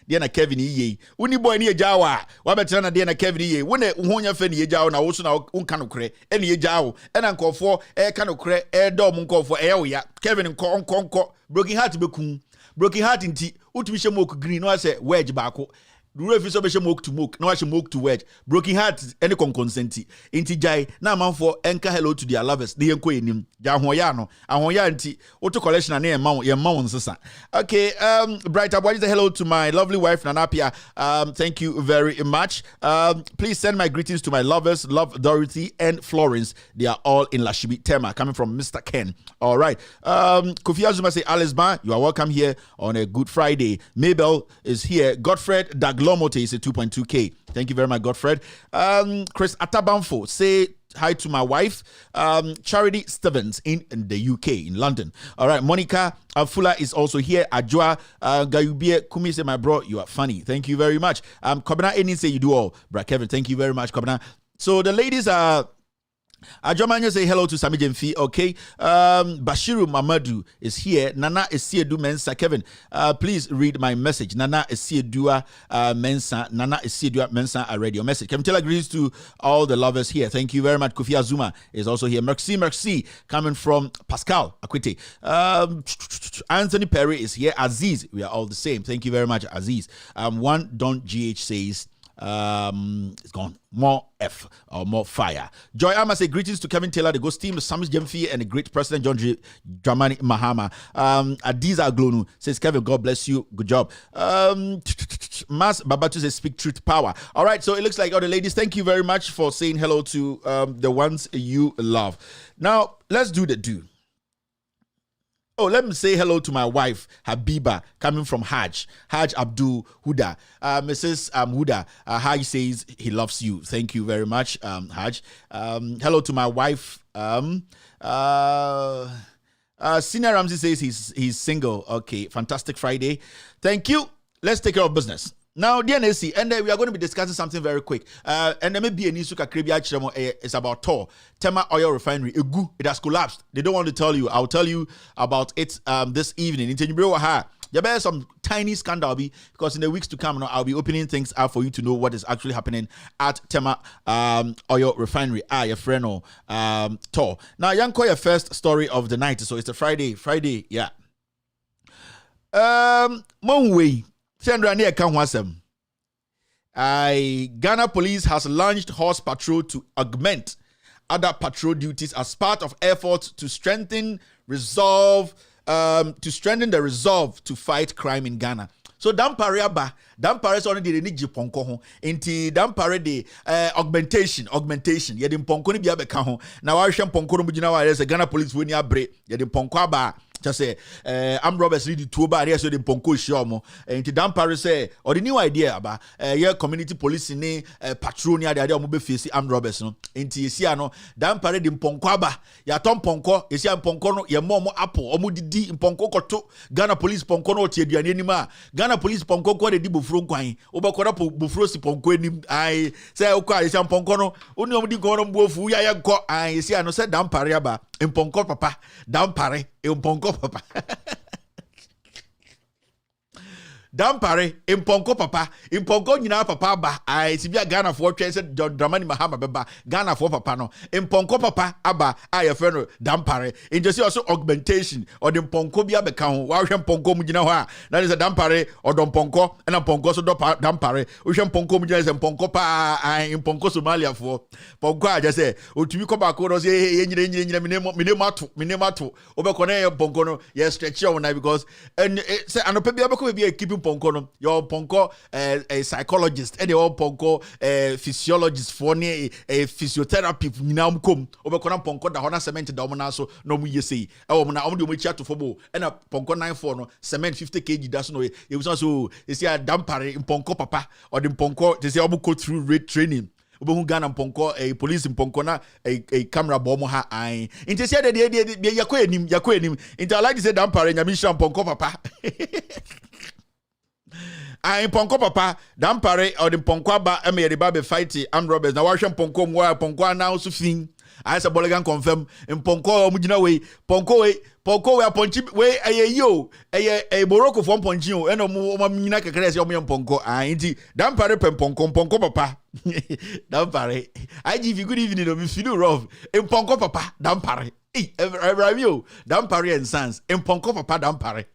Diana Kevin ye. Uni boy ni jawa. Wa betra na Diana Kevin ye. Wone uhonya fe ni jawa na wo so na unkanokre. Eni ye jawo. Ena nkofo kanokre do mu nkofo wo ya. Kevin nko broken heart bekun. Broken heart nti utumi hye moku green no ase wedge baako. Duro fi so be hye moku to moke. No hye moku to wedge. Broken heart any consenti. Nti jai na manfo enka hello to their lovers. De yenko enim. Ja hoya no. Ahoya nti auto collection na ye ma nsesa. Okay, Brighter boy, hello to my lovely wife Nanapia. Thank you very much. Please send my greetings to my lovers, Love Dorothy and Florence. They are all in Lashibi Tema, coming from Mr. Ken. All right. Kofi Azuma say, Alice Ba, you are welcome here on a Good Friday. Mabel is here. Godfred Daglomote is a 2.2K. Thank you very much, Godfred. Chris Atabanfo say hi to my wife, Charity Stevens in the UK, in London. All right, Monica Fuller is also here. Ajwa Gayubie Kumi say, my bro, you are funny. Thank you very much. Kobana Eni say you do all. Bra Kevin, thank you very much, Kobana. So the ladies are. Ajomanya say hello to Sami Jemfi. Okay. Bashiru Mamadou is here. Nana Esiedu Mensa. Kevin, please read my message. Nana Esiedua Mensa. Nana Esiedua Mensa. I read your message. Kevin Taylor agrees to all the lovers here. Thank you very much. Kofi Azuma is also here. Merci. Coming from Pascal Akwete. Anthony Perry is here. Aziz, we are all the same. Thank you very much, Aziz. One Don GH says, it's gone. More F or more fire. Joy Ama say greetings to Kevin Taylor, the Ghost team, the Samis Jemfi, and the great President John Mahama. Adiza Glonu says, Kevin, God bless you. Good job. Mas Babatu says, speak truth power. All right, so it looks like all the ladies, thank you very much for saying hello to the ones you love. Now, let's do the do. Oh, let me say hello to my wife, Habiba, coming from Hajj Abdul Huda. Mrs. Huda, Hajj says he loves you. Thank you very much, Hajj. Hello to my wife. Senior Ramsey says he's single. Okay, fantastic Friday. Thank you. Let's take care of business. Now, DNSC, and we are going to be discussing something very quick. And there may be an issue it's about Tema Oil Refinery. It has collapsed. They don't want to tell you. I'll tell you about it this evening. There be some tiny scandal because in the weeks to come, I'll be opening things up for you to know what is actually happening at Tema Oil Refinery. Your friend or Tor. Now, Yanko, your first story of the night. So it's a Friday, yeah. Monway. Ghana police has launched horse patrol to augment other patrol duties as part of efforts to strengthen the resolve to fight crime in Ghana. So dampare is already the niji ponko ho. Inti dampare de augmentation. Yedi ponko ni biya beka ho. Na wa hwe ponko no mujina wa Ghana police woni abre. Yedi ponko aba just say armed robbers lead to ba there so the ponko shomo enti dampare say or the new idea aba yeah community police ni patrol ni ade omo be face armed robbers no enti yesia no dampare the ponko aba ya tom ponko yesia ponko no ye mo apple omo didi ponko koto Ghana police ponko no tie aduane ni ma Ghana police ponko ko de di bofuro kwan obekora bofuro si ponko enim ai say okwa yesia ponko no oni omo di ko no mbuofu ya ye go ai yesia no say dampare aba ponko papa dampare ponko papa dampare imponko papa imponko nyina papa ba ai sibia Ghana for twen se John Mahama beba Ghana for papa no imponko papa aba ai fe no dampare injesi also augmentation or the imponko bia beka ho wa hwe imponko mu nyina ho a na is dampare or don ponko na ponko so do dampare wo hwe imponko mu nyina se imponko pa ai imponko Somalia for ponko a je se otumi ko ba ko no se ye nyina minemo ato obekọ na imponko no ye stretch on na because and say anopa bia beko bia keep ponko no your ponko a psychologist and your ponko physiologist for ne a physiotherapy nyina mkom obekona ponko da hona cement da omna so no mu yesei e wo na omde omachi ato fobo and a ponko 94 no cement 50 kg da so no e wusa so e see a dampare ponko papa or the ponko they say obo go through rate training obo Ghana ponko a police ponko na a camera bomb ha ai inte say de yakọ enim inte I like to say dampare nyami sham ponko papa I ponko papa dampare or the ponko aba e me de ba be fight armed robbers na wa hwe ponko mu wa ponko na so fin I say Boligan confirm ponko mu gina we ponko we aponchi we ayeyo eye boroko fo ponchi o eno mu nyina kekere se o mu ponko inti dampare ponko papa dampare I give you good evening no me feel rough ponko papa dampare Ramio, dampare and sons, ponko papa dampare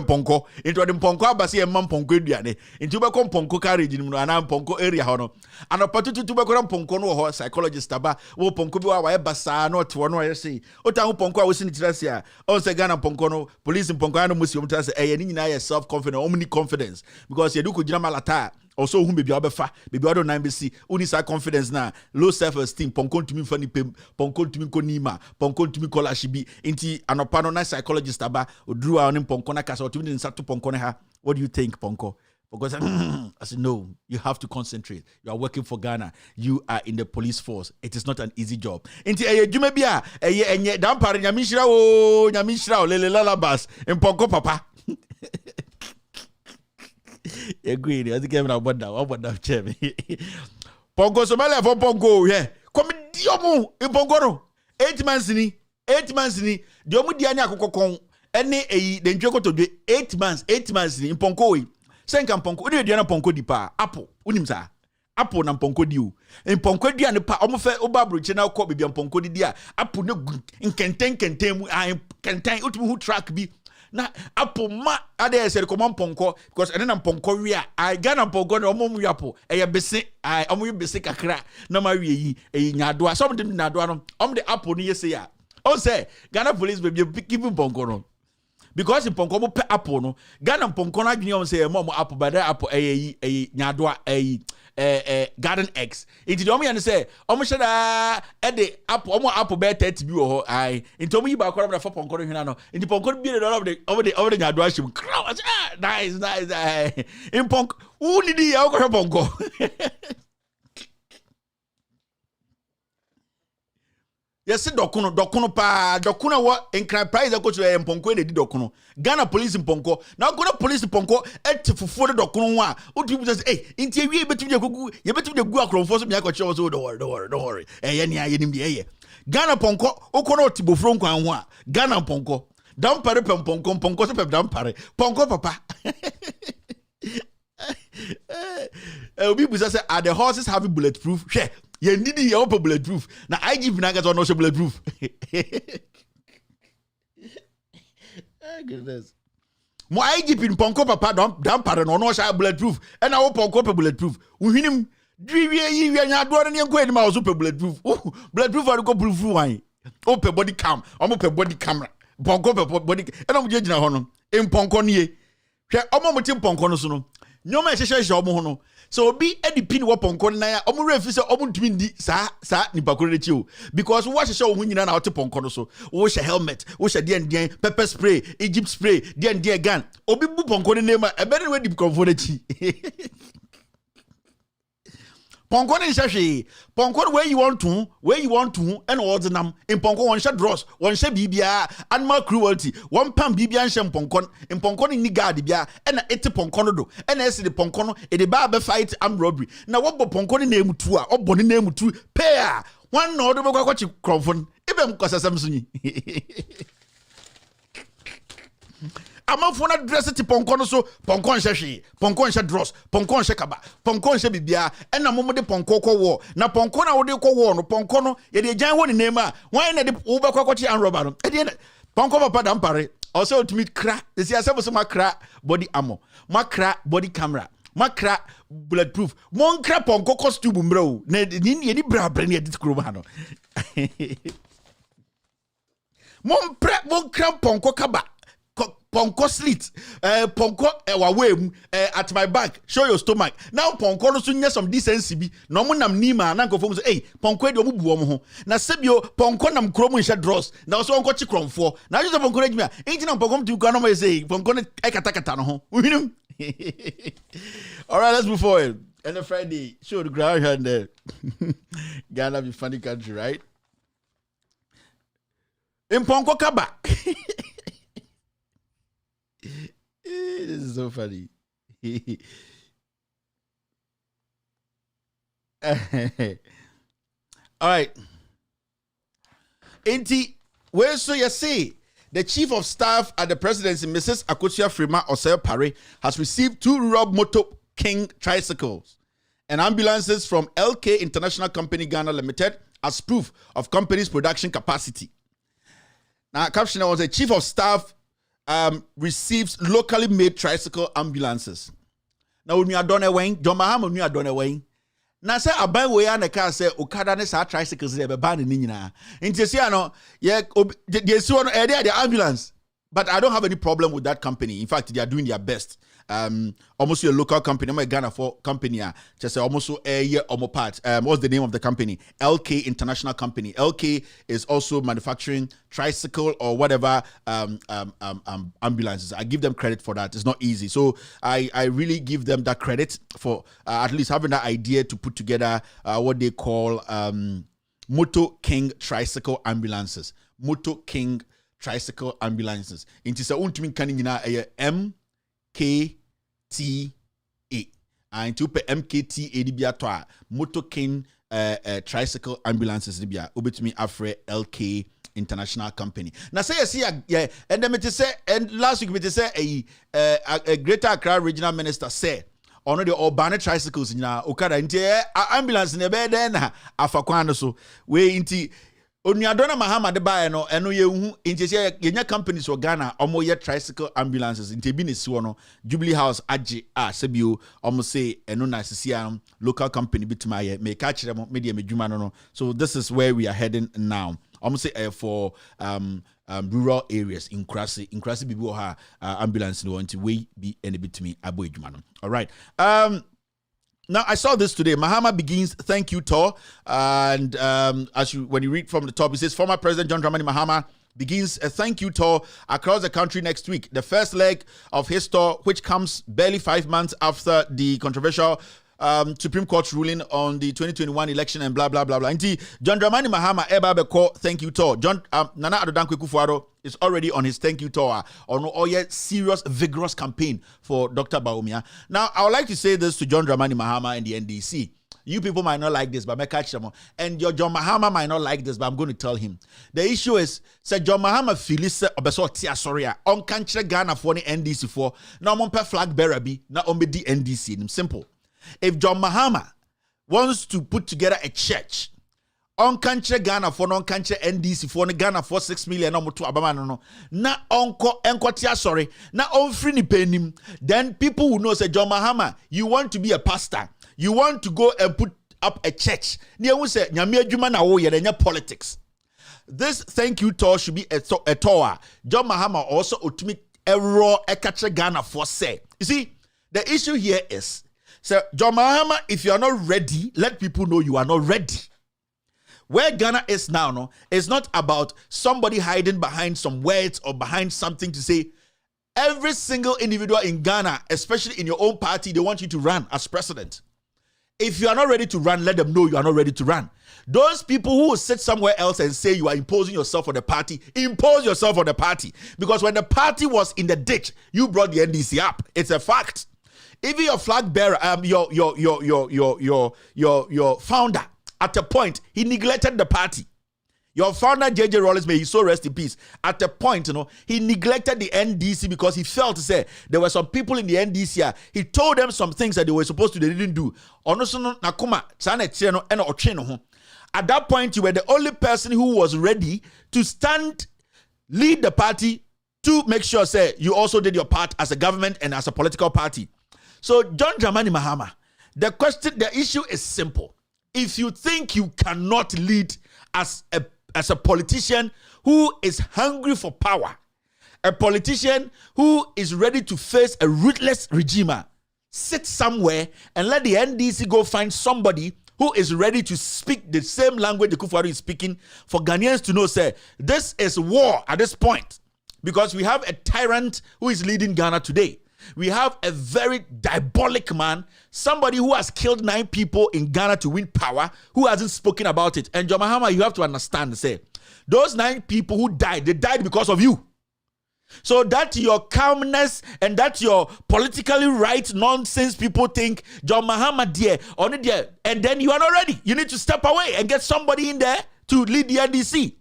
ponko, into the ponko abasi and man ponko diane, into become ponko carriage in an ponko area hono, and a potato to become ponko no psychologist aba, wo ponko wa basa not one way say, o town ponko was in Tracia, on Ghana ponko no, police in ponko museum trust a self confidence, omni confidence, because you do could jamalata. Also whom baby obefa baby odo na mbesi uni sa confidence na low self esteem ponko ntumi fani pem ponko ntumi konima ponko ntumi kola shibi inti anopa no na psychologist aba odru a oni ponko na kasa otumi nsa to ponko ne ha. What do you think, ponko? Because I said, no, you have to concentrate. You are working for Ghana. You are in the police force. It is not an easy job. Inti jume bia enye dampare nyamishira o lele lalabas ponko papa. Agree. I think I'm about that chairman. Pongo Somalia for Pongo, yeah. Come diomu in Pongo no. 8 months ni. Diomu dianya kokokon. Ene the njoko to do 8 months ni in Pongo we. Senka Pongo. Udi diana Pongo di pa. Apple. Unimsa. Apple na Pongo diu. In Pongo dia ne pa omofe obabru chena ko bibi Pongo di dia. Apple no kenten mu kenten utumu hu track bi. Na Apple ma ade se recommend ponko because ene na ponko wi a Ghana ponko na omom wi Apple eye bese omo wi bese kakra na ma wi yi nyadoa some dem nyadoa no de Apple ni yese ya o say Ghana police be keep ponko no because in ponko mo pe Apple no Ghana ponko na adwene o say mo Apple but that Apple eye nyadoa Garden X. It is only say, Omoshada Ede Apple bear 30 bi ho ai. Into me ba kwara for ponko hina no. Into ponko bi over the nyadwashim. Nice. In ponko, who did he go ponko? Yes, dokuno pa dokuno what in crime price go to ponko de dokuno. Ghana police in ponko. Now Ghana police in ponko et fufu de dokuno wa. O people say, "Hey, inti we betu de gugu, ye betu de gu akronfo so me akọche so don't worry. Ye ni ayenim de ye. Ghana ponko okono tibofro nkwan ho a. Ghana ponko. Dampare ponko so pep dampare. Ponko papa. Obi busa say are the horses having bulletproof? Share. You need your bulletproof. Now I give Nagas or no bulletproof. Goodness. Mo I give in Ponko papa dampare no no bulletproof. And I Ponko bulletproof. We him you are doing any quite mouse bulletproof. Bulletproof are go proof wine. Open body cam. I'm open body camera. Ponko body and I'm judging a honor. In Ponko nie. Omo mutim Ponko no so no. nyoma ehyehyehye omo ho no so obi edi pin wo ponko na ya omo refi se omo ntumi ndi sa nipa koro rechi o because wo hyehyɛ wo ho nyina na wo te ponko no so wo hye helmet wo hye den pepper spray Egypt spray den gun obi bu ponko ne nema ebe ne we di konfo rechi ponko ne hyehyɛ ponko where you want to and ordinam in ponko one shot dross one share bibia animal cruelty one pam bibia nhye ponko ni guard bia and ete ponko no do and ese de ponko no e de ba fight armed robbery na wo bo ponko ne name tu a obo ne name tu pay a one no do go kwachi krofon ebe mkosasam so nyi amafo na dress ti ponko no so ponko nhye ponko nhye dross ponko nhye kaba ponko nhye bibia ena momo de ponko kɔ wo na ponko na wo de kɔ wo no ponko no ye de gyan wo ne name a wan na de wo be kwachi an robber no e de ponko papa dan pare also to meet cra they say asem so makra body armor makra body camera makra bulletproof mon kra ponko costume mbra na ni bra bra ne de kuro ma no mon kra ponko kaba ponko slit ponko wawem at my back show your stomach now ponko no so nya some decency bi no mo nam nima na nkofo so ponko de omubu omo ho na sebio ponko nam krom nhye dross na so onko chi kromfo na ju ponko na gima enti na ponko mtu kwa no ma say ponko ne kata no ho uhinum all right let's move forward and the Friday show the ground hand there Ghana be funny country right in ponko kaba this is so funny. All right. Enti, where so you say the chief of staff at the presidency, Mrs. Akosua Frima Osei Pare, has received 2 rural Motor King tricycles and ambulances from LK International Company Ghana Limited as proof of company's production capacity. Now, caption was the chief of staff receives locally made tricycle ambulances. Now, when we are done away, John Mahama, when we are done away. Now, say, I buy way and a car say, Okada ne sa tricycles, they have a ban in Nina. And you see, I know, yeah, there's one idea, the ambulance. But I don't have any problem with that company. In fact, they are doing their best. Almost a local company, I'm a Ghana for company. Just almost a year or more part. What's the name of the company? LK International Company. LK is also manufacturing tricycle or whatever ambulances. I give them credit for that. It's not easy. So I really give them that credit for at least having that idea to put together what they call Motor King tricycle ambulances. Motor King tricycle ambulances. It is a ultimate MKTA. And to pay MKTA dibia toa Motor King tricycle ambulances dibia obetumi afre LK International Company. Now say you see yeah and then me say and last week me say a Greater Accra Regional Minister say ono the urban tricycles nyina okada nti ambulance ne be den na afakwan so we nti Onyadona Mahama de bae no eno ye hu intese yenya companies o Ghana omo ye tricycle ambulances inte bi ne si no Jubilee House age sebio omo say eno na sisia local company bitima ye me ka kire mo media medwuma no so this is where we are heading now. Omo say for rural areas in Krasi bibi o ha ambulance no until we be any bitimi abo edwuma no. All right. Now, I saw this today. Mahama begins thank you tour. And when you read from the top, it says, former President John Mahama begins a thank you tour across the country next week. The first leg of his tour, which comes barely 5 months after the controversial Supreme Court ruling on the 2021 election and blah, blah, blah, blah. Indeed, John Dramani Mahama, Eba thank you tour. John Nana Adodankwe Kufuor is already on his thank you tour on a serious, vigorous campaign for Dr. Bawumia. Now, I would like to say this to John Dramani Mahama and the NDC. You people might not like this, but I catch them. And your John Mahama might not like this, but I'm going to tell him. The issue is, say John Mahama feels obeso tia sorry on country Ghana for the NDC for now on per flag bearer be now on the NDC. Simple. If John Mahama wants to put together a church on country Ghana for non country NDC for Ghana for 6 million no to abama no na onko enkotia sorry na on free ni penim, then people will know say John Mahama, you want to be a pastor, you want to go and put up a church. Near we say nyame adwuma na wo ye na politics. This thank you tour should be a tour. John Mahama also ultimate error e catch Ghana for say. You see, The issue here is, so John Mahama, if you are not ready, let people know you are not ready. Where Ghana is now, no, it's not about somebody hiding behind some words or behind something to say. Every single individual in Ghana, especially in your own party, they want you to run as president. If you are not ready to run, let them know you are not ready to run. Those people who will sit somewhere else and say you are imposing yourself on the party, impose yourself on the party. Because when the party was in the ditch, you brought the NDC up. It's a fact. Even your flag bearer, your founder, at a point, he neglected the party. Your founder, J.J. Rollins, may he so rest in peace. At a point, he neglected the NDC because he felt to say there were some people in the NDC. He told them some things that they were supposed to, they didn't do. At that point, you were the only person who was ready to lead the party to make sure, say, you also did your part as a government and as a political party. So, John Mahama, the issue is simple. If you think you cannot lead as a politician who is hungry for power, a politician who is ready to face a ruthless regime, sit somewhere and let the NDC go find somebody who is ready to speak the same language the Kufuor is speaking for Ghanaians to know, say, this is war at this point. Because we have a tyrant who is leading Ghana today. We have a very diabolic man, somebody who has killed 9 people in Ghana to win power, who hasn't spoken about it. And John Mahama, you have to understand, say, those 9 people who died, they died because of you. So that your calmness and that your politically right nonsense people think John Mahama dear, only dear, and then you are not ready. You need to step away and get somebody in there to lead the NDC.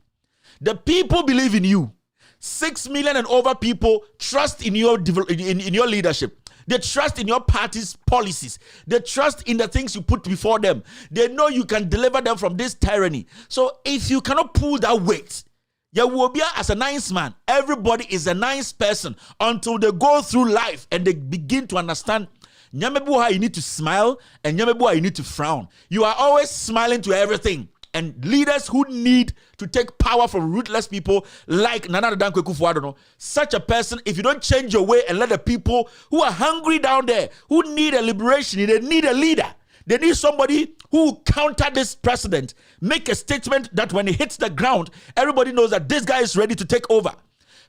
The people believe in you. 6 million and over people trust in your leadership. They trust in your party's policies. They trust in the things you put before them. They know you can deliver them from this tyranny. So if you cannot pull that weight, you will be as a nice man. Everybody is a nice person until they go through life and they begin to understand. Nyamebuha, you need to smile, and Nyamebuha, you need to frown. You are always smiling to everything. And leaders who need to take power from ruthless people like Nana Dankwe Kufuor, such a person, if you don't change your way and let the people who are hungry down there, who need a liberation, they need a leader. They need somebody who will counter this president, make a statement that when he hits the ground, everybody knows that this guy is ready to take over.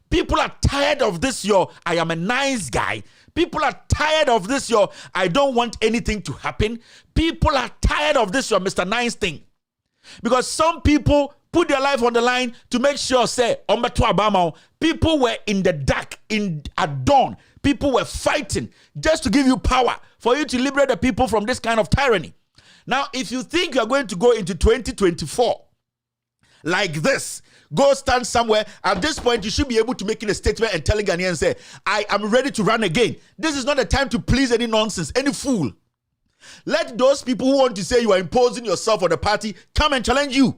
People are tired of this, I am a nice guy. People are tired of this, I don't want anything to happen. People are tired of this, Mr. Nice thing. Because some people put their life on the line to make sure, say, people were in the dark, at dawn. People were fighting just to give you power, for you to liberate the people from this kind of tyranny. Now, if you think you're going to go into 2024 like this, go stand somewhere. At this point, you should be able to make a statement and telling Ghanaians, say, I am ready to run again. This is not the time to please any nonsense, any fool. Let those people who want to say you are imposing yourself on the party come and challenge you.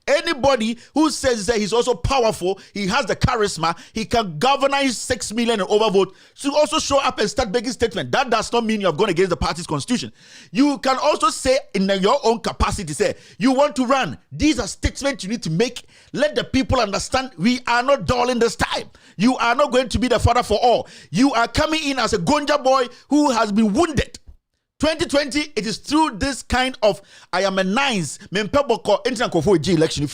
Anybody who says that he's also powerful, he has the charisma, he can galvanize 6 million and overvote, should also show up and start making statement. That does not mean you have gone against the party's constitution. You can also say in your own capacity, say, you want to run. These are statements you need to make. Let the people understand we are not dull in this time. You are not going to be the father for all. You are coming in as a Gonja boy who has been wounded. 2020, it is through this kind of I am a nice election.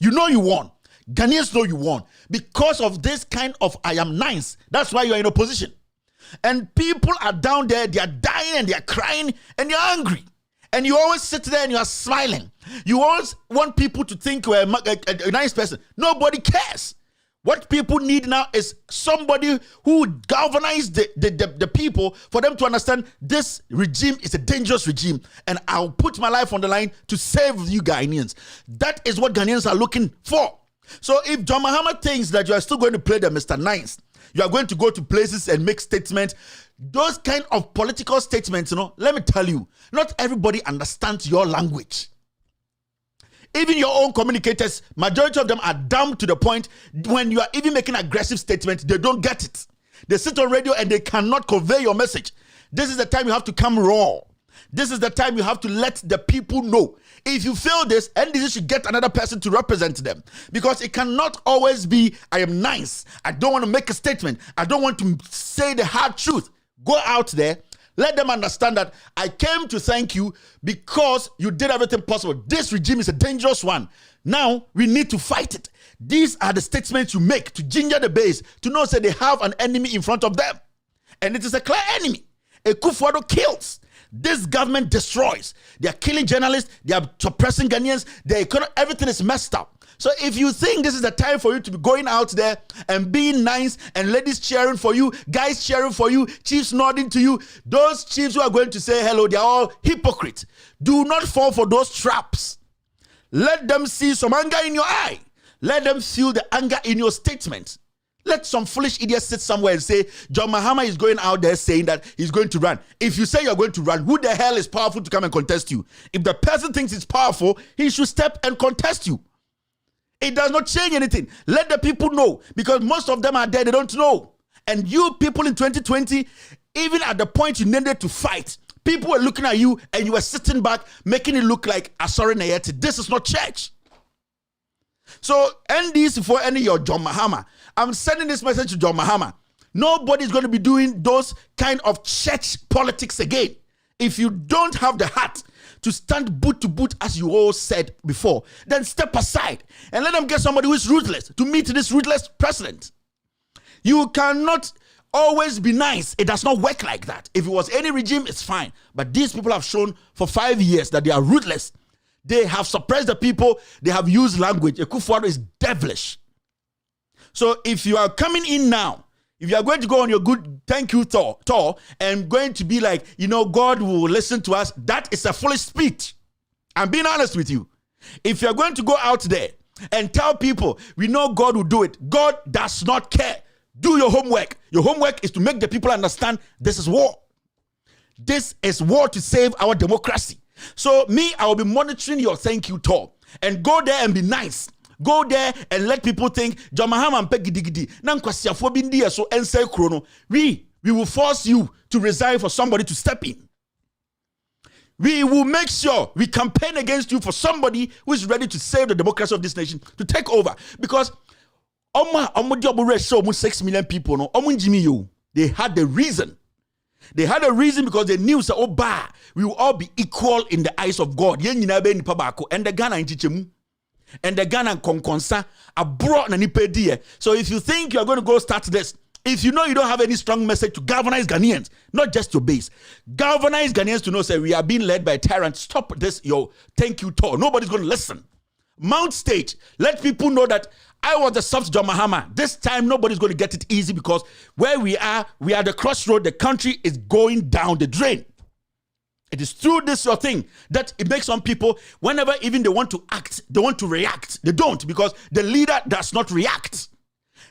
You know you won. Ghanaians know you won. Because of this kind of I am nice, that's why you are in opposition. And people are down there, they are dying and they are crying and they are angry. And you always sit there and you are smiling. You always want people to think you're a nice person. Nobody cares. What people need now is somebody who would galvanize the people for them to understand this regime is a dangerous regime and I'll put my life on the line to save you Ghanaians. That is what Ghanaians are looking for. So if John Mahama thinks that you are still going to play the Mr. Nice, you are going to go to places and make statements, those kind of political statements, let me tell you, not everybody understands your language. Even your own communicators, majority of them are dumb to the point when you are even making aggressive statements, they don't get it. They sit on radio and they cannot convey your message. This is the time you have to come raw. This is the time you have to let the people know. If you fail this, NDC should get another person to represent them. Because it cannot always be, I am nice. I don't want to make a statement. I don't want to say the hard truth. Go out there. Let them understand that I came to thank you because you did everything possible. This regime is a dangerous one. Now we need to fight it. These are the statements you make to ginger the base, to know that they have an enemy in front of them. And it is a clear enemy. Akufo-Addo kills. This government destroys. They are killing journalists. They are suppressing Ghanaians. Everything is messed up. So if you think this is the time for you to be going out there and being nice and ladies cheering for you, guys cheering for you, chiefs nodding to you, those chiefs who are going to say hello, they are all hypocrites. Do not fall for those traps. Let them see some anger in your eye. Let them feel the anger in your statement. Let some foolish idiot sit somewhere and say, John Mahama is going out there saying that he's going to run. If you say you're going to run, who the hell is powerful to come and contest you? If the person thinks he's powerful, he should step and contest you. It does not change anything. Let the people know, because most of them are there, they don't know. And you people in 2020, even at the point you needed to fight, people were looking at you and you were sitting back, making it look like Asori Nayeti. This is not church. So, end this for any your John Mahama. I'm sending this message to John Mahama. Nobody's going to be doing those kind of church politics again. If you don't have the heart to stand boot to boot, as you all said before, then step aside and let them get somebody who is ruthless to meet this ruthless president. You cannot always be nice. It does not work like that. If it was any regime, it's fine. But these people have shown for 5 years that they are ruthless. They have suppressed the people. They have used language. Akufo-Addo is devilish. So if you are coming in now, if you are going to go on your good thank you tour and going to be like, God will listen to us, that is a foolish speech. I'm being honest with you. If you are going to go out there and tell people, we know God will do it, God does not care. Do your homework. Your homework is to make the people understand this is war. This is war to save our democracy. So I will be monitoring your thank you tour and go there and be nice. Go there and let people think John Mahama and Peggy so and say chrono. We will force you to resign for somebody to step in. We will make sure we campaign against you for somebody who is ready to save the democracy of this nation, to take over. Because 6 million people, they had the reason. They had a reason because they knew we will all be equal in the eyes of God. And the Ghana in and the Ghana konkonsa abroad na nipedie. So if you think you are going to go start this, if you know you don't have any strong message to galvanize Ghanaians, not just your base, galvanize Ghanaians to know, say, we are being led by a tyrant. Stop this, your thank you tour. Nobody's going to listen. Mount stage. Let people know that I was the soft John Mahama. This time, nobody's going to get it easy, because where we are the crossroad. The country is going down the drain. It is through this your thing that it makes some people, whenever even they want to act, they want to react. They don't, because the leader does not react.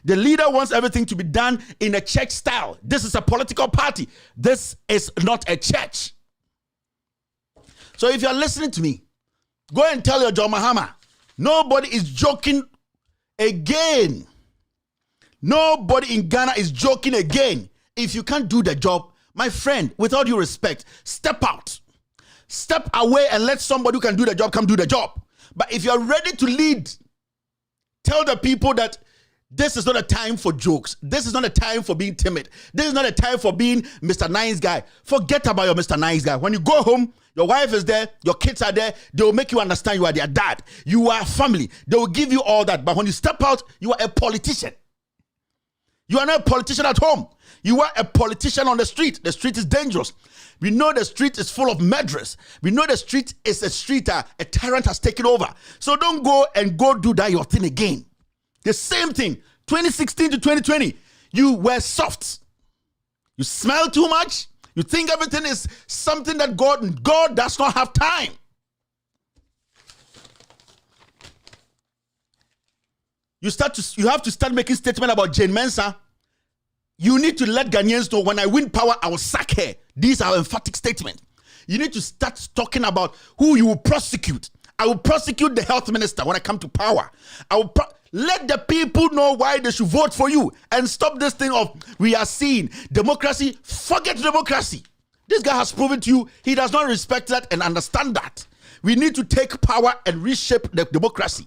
The leader wants everything to be done in a church style. This is a political party. This is not a church. So if you're listening to me, go and tell your John Mahama, nobody is joking again. Nobody in Ghana is joking again. If you can't do the job, my friend, with all due respect, step out. Step away and let somebody who can do the job come do the job. But if you're ready to lead, tell the people that this is not a time for jokes. This is not a time for being timid. This is not a time for being Mr. Nice Guy. Forget about your Mr. Nice Guy. When you go home, your wife is there, your kids are there, they will make you understand you are their dad. You are family. They will give you all that. But when you step out, you are a politician. You are not a politician at home. You are a politician on the street. The street is dangerous. We know the street is full of murderers. We know the street is a street a tyrant has taken over. So don't go do that your thing again. The same thing, 2016 to 2020, you were soft. You smell too much. You think everything is something that God does not have time. You have to start making statements about Jane Mensah. You need to let Ghanaians know, when I win power, I will sack her. These are emphatic statements. You need to start talking about who you will prosecute. I will prosecute the health minister when I come to power. Let the people know why they should vote for you, and stop this thing of we are seeing democracy. Forget democracy. This guy has proven to you he does not respect that and understand that. We need to take power and reshape the democracy.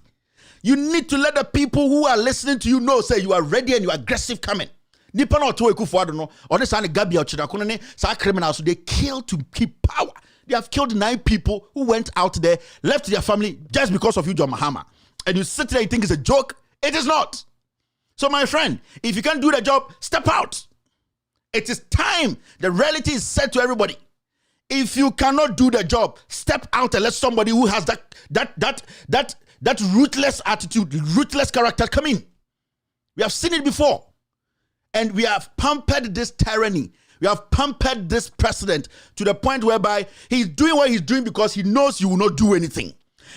You need to let the people who are listening to you know, say you are ready and you are aggressive coming. Nipa no to Ekufuado no, or the son Gabriel Chidakune, sa criminals, they kill to keep power. They have killed 9 people who went out there, left their family just because of you, John Mahama. And you sit there and think it's a joke. It is not. So, my friend, if you can't do the job, step out. It is time. The reality is said to everybody. If you cannot do the job, step out and let somebody who has that ruthless attitude, ruthless character come in. We have seen it before. And we have pampered this tyranny. We have pampered this president to the point whereby he's doing what he's doing because he knows you will not do anything.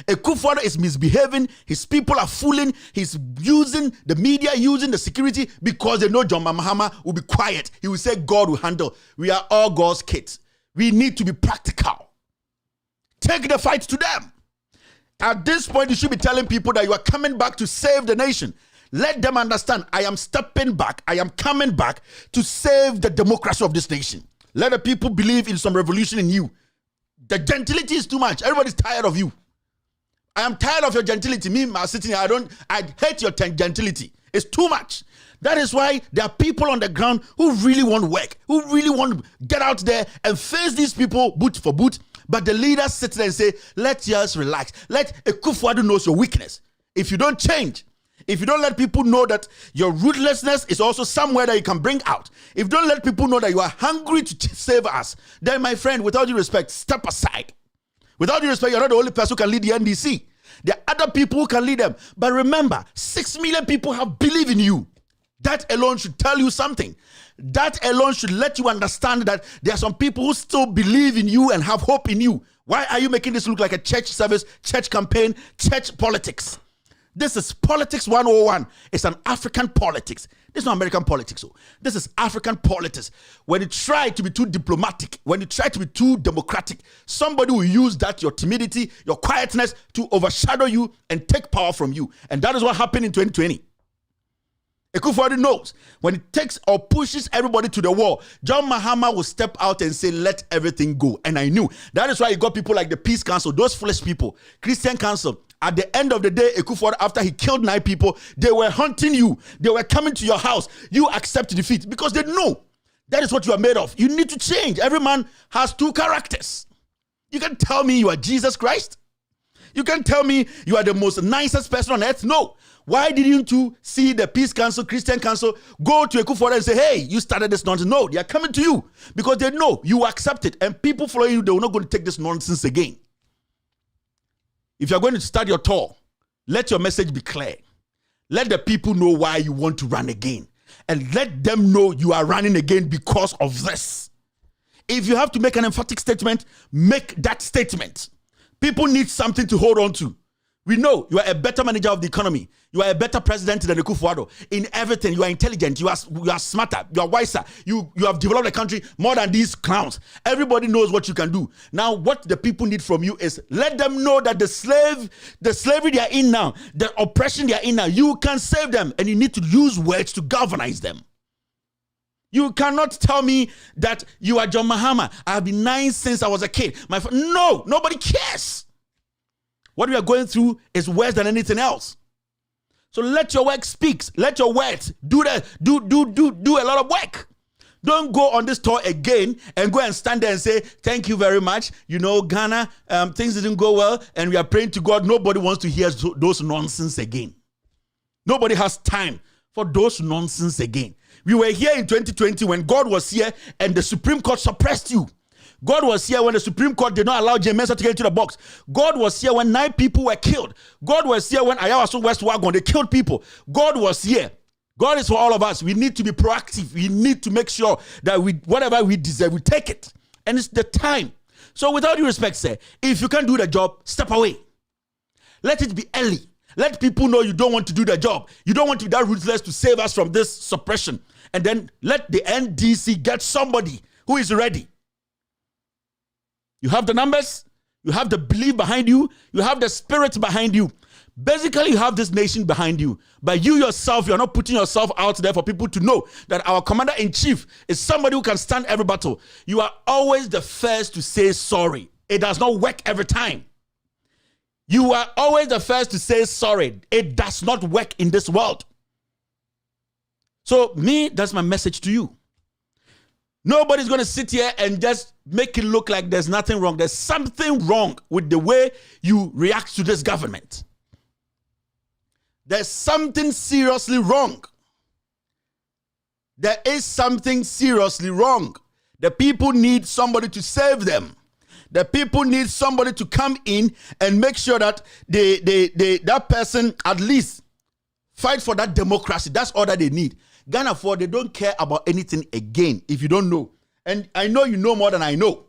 Ekufuado is misbehaving. His people are fooling. He's using the media, using the security because they know John Mahama will be quiet. He will say God will handle. We are all God's kids. We need to be practical. Take the fight to them. At this point, you should be telling people that you are coming back to save the nation. Let them understand, I am stepping back. I am coming back to save the democracy of this nation. Let the people believe in some revolution in you. The gentility is too much. Everybody's tired of you. I am tired of your gentility. Me, my sitting here, I hate your gentility. It's too much. That is why there are people on the ground who really want to work, who really want to get out there and face these people boot for boot. But the leaders sit there and say, let's just relax. Let Ekufuado knows your weakness. If you don't change, if you don't let people know that your ruthlessness is also somewhere that you can bring out, if you don't let people know that you are hungry to save us, then, my friend, without due respect, step aside. Without due respect, you're not the only person who can lead the NDC. There are other people who can lead them. But remember, 6 million people have believed in you. That alone should tell you something. That alone should let you understand that there are some people who still believe in you and have hope in you. Why are you making this look like a church service, church campaign, church politics? This is politics 101. It's an African politics. This is not American politics. So this is African politics. When you try to be too diplomatic, when you try to be too democratic, somebody will use that, your timidity, your quietness, to overshadow you and take power from you. And that is what happened in 2020. Ekufuado knows when it takes or pushes everybody to the wall, John Mahama will step out and say, let everything go. And I knew. That is why you got people like the Peace Council, those foolish people, Christian Council. At the end of the day, Ekufuado, after he killed 9 people, they were hunting you. They were coming to your house. You accept defeat because they know that is what you are made of. You need to change. Every man has 2 characters. You can tell me you are Jesus Christ. You can tell me you are the most nicest person on earth. No. Why didn't you see the Peace Council, Christian Council, go to Ekufuado and say, hey, you started this nonsense? No, they are coming to you because they know you accept it. And people following you, they are not going to take this nonsense again. If you're going to start your tour, let your message be clear. Let the people know why you want to run again. And let them know you are running again because of this. If you have to make an emphatic statement, make that statement. People need something to hold on to. We know you are a better manager of the economy. You are a better president than Ekufuado. In everything, you are intelligent. You are smarter. You are wiser. You have developed the country more than these clowns. Everybody knows what you can do. Now, what the people need from you is let them know that the slavery they are in now, the oppression they are in now, you can save them. And you need to use words to galvanize them. You cannot tell me that you are John Mahama. I have been 9 since I was a kid. No, nobody cares. What we are going through is worse than anything else. So let your work speak. Let your words do a lot of work. Don't go on this tour again and go and stand there and say, thank you very much. You know, Ghana, things didn't go well and we are praying to God. Nobody wants to hear those nonsense again. Nobody has time for those nonsense again. We were here in 2020 when God was here and the Supreme Court suppressed you. God was here when the Supreme Court did not allow James to get into the box. God was here when 9 people were killed. God was here when Ayawaso West Wagon, they killed people. God was here. God is for all of us. We need to be proactive. We need to make sure that whatever we deserve, we take it. And it's the time. So without due respect, sir, if you can't do the job, step away. Let it be early. Let people know you don't want to do the job. You don't want to be that ruthless to save us from this suppression. And then let the NDC get somebody who is ready. You have the numbers, you have the belief behind you, you have the spirit behind you. Basically, you have this nation behind you. But you yourself, you're not putting yourself out there for people to know that our commander-in-chief is somebody who can stand every battle. You are always the first to say sorry. It does not work every time. You are always the first to say sorry. It does not work in this world. So that's my message to you. Nobody's going to sit here and just make it look like there's nothing wrong. There's something wrong with the way you react to this government. There's something seriously wrong. There is something seriously wrong. The people need somebody to save them. The people need somebody to come in and make sure that that person at least fight for that democracy. That's all that they need. Ghana they don't care about anything again, if you don't know. And I know you know more than I know.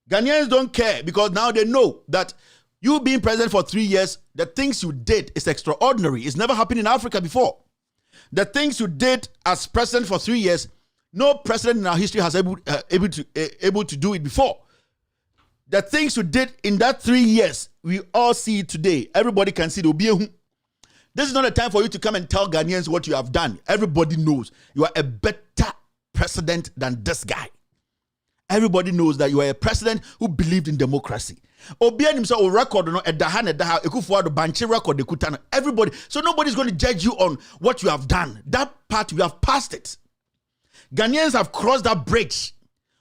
Ghanaians don't care because now they know that you being president for 3 years, the things you did is extraordinary. It's never happened in Africa before. The things you did as president for 3 years, no president in our history has able to do it before. The things you did in that 3 years, we all see it today. Everybody can see the. This is not a time for you to come and tell Ghanaians what you have done. Everybody knows you are a better president than this guy. Everybody knows that you are a president who believed in democracy. Everybody. So nobody's going to judge you on what you have done. That part, we have passed it. Ghanaians have crossed that bridge.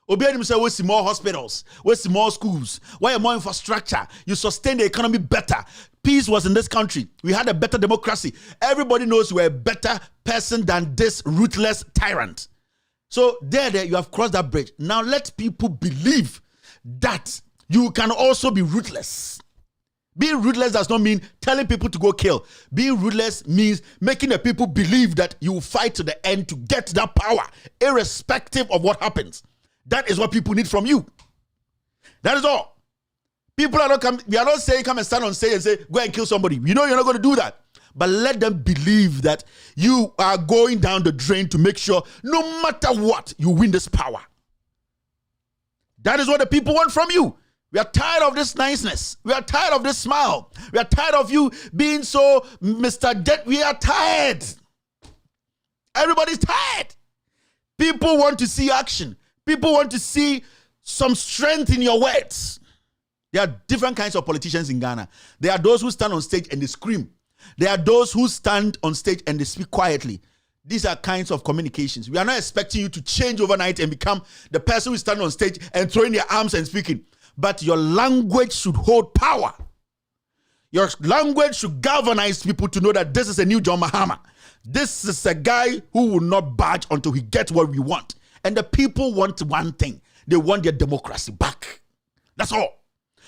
Obianim say we see more hospitals, we see more schools, we have more infrastructure, you sustain the economy better. Peace was in this country. We had a better democracy. Everybody knows you are a better person than this ruthless tyrant. So there you have crossed that bridge. Now let people believe that you can also be ruthless. Being ruthless does not mean telling people to go kill. Being ruthless means making the people believe that you will fight to the end to get that power, irrespective of what happens. That is what people need from you. That is all. People are not coming. We are not saying come and stand on stage and say go and kill somebody. You know you're not going to do that. But let them believe that you are going down the drain to make sure no matter what you win this power. That is what the people want from you. We are tired of this niceness. We are tired of this smile. We are tired of you being so Mr. Jet. We are tired. Everybody's tired. People want to see action. People want to see some strength in your words. There are different kinds of politicians in Ghana. There are those who stand on stage and they scream. There are those who stand on stage and they speak quietly. These are kinds of communications. We are not expecting you to change overnight and become the person who stands on stage and throwing their arms and speaking. But your language should hold power. Your language should galvanize people to know that this is a new John Mahama. This is a guy who will not budge until he gets what we want. And the people want one thing. They want their democracy back. That's all.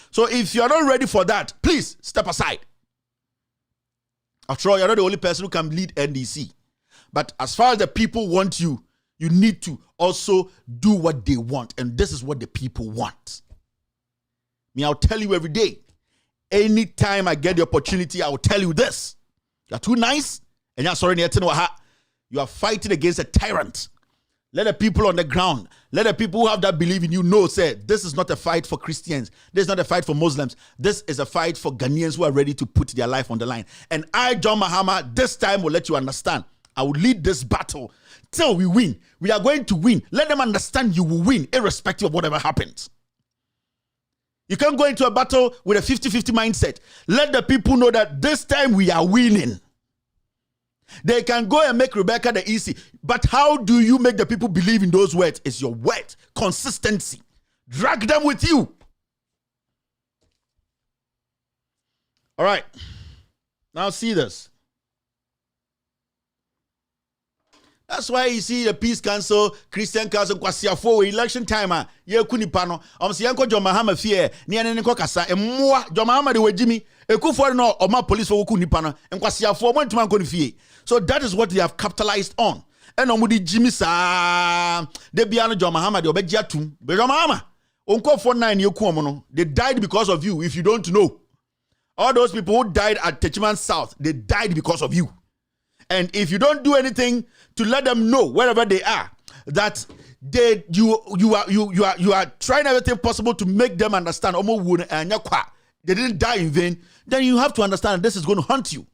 So if you're not ready for that, please step aside. After all, you're not the only person who can lead NDC. But as far as the people want you, you need to also do what they want. And this is what the people want. I'll tell you every day. Anytime I get the opportunity, I will tell you this. You're too nice. And you're sorry, you are fighting against a tyrant. Let the people on the ground, let the people who have that belief in you know, say, this is not a fight for Christians. This is not a fight for Muslims. This is a fight for Ghanaians who are ready to put their life on the line. And I, John Mahama, this time will let you understand. I will lead this battle till we win. We are going to win. Let them understand you will win, irrespective of whatever happens. You can't go into a battle with a 50-50 mindset. Let the people know that this time we are winning. They can go and make Rebecca the easy. But how do you make the people believe in those words? It's your word. Consistency. Drag them with you. All right. Now see this. That's why you see the Peace Council, Christian Council, for election time. Ye kunipano. See Uncle John Mahama fear. Ni anenko kasa. Emwa John Mahama de wejimi. Ekufor no oma police for kunipano. Enkwasiya for mo ntuma nkoni fie. So that is what they have capitalized on. And omudi Jimmy sa de biano John Mahama de obejia tum. Be John Mahama. Onko 49 yeku omono. They died because of you. If you don't know, all those people who died at Techiman South, they died because of you. And if you don't do anything to let them know wherever they are that you are trying everything possible to make them understand they didn't die in vain, then you have to understand this is going to haunt you.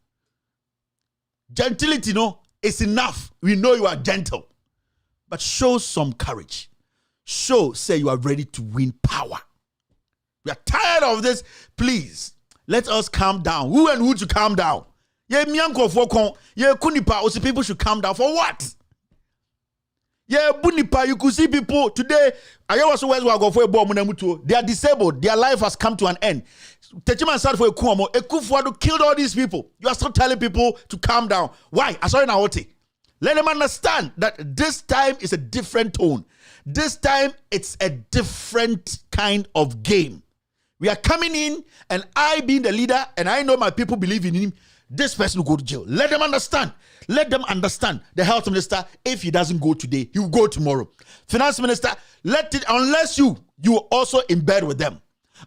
Gentility, is enough. We know you are gentle, but show some courage. Say you are ready to win power. We are tired of this. Please let us calm down. Who and who to calm down? People should calm down for what? Yeah, Bunipa, you could see people today. I also was go for a bomb. They are disabled. Their life has come to an end. Techiman started for a Kuamo. Ekufuado killed all these people. You are still telling people to calm down. Why? I saw in Aote. Let them understand that this time is a different tone. This time it's a different kind of game. We are coming in, and I being the leader, and I know my people believe in him. This person will go to jail. Let them understand. Let them understand. The health minister, if he doesn't go today, he will go tomorrow. Finance minister, let it, unless you are also in bed with them.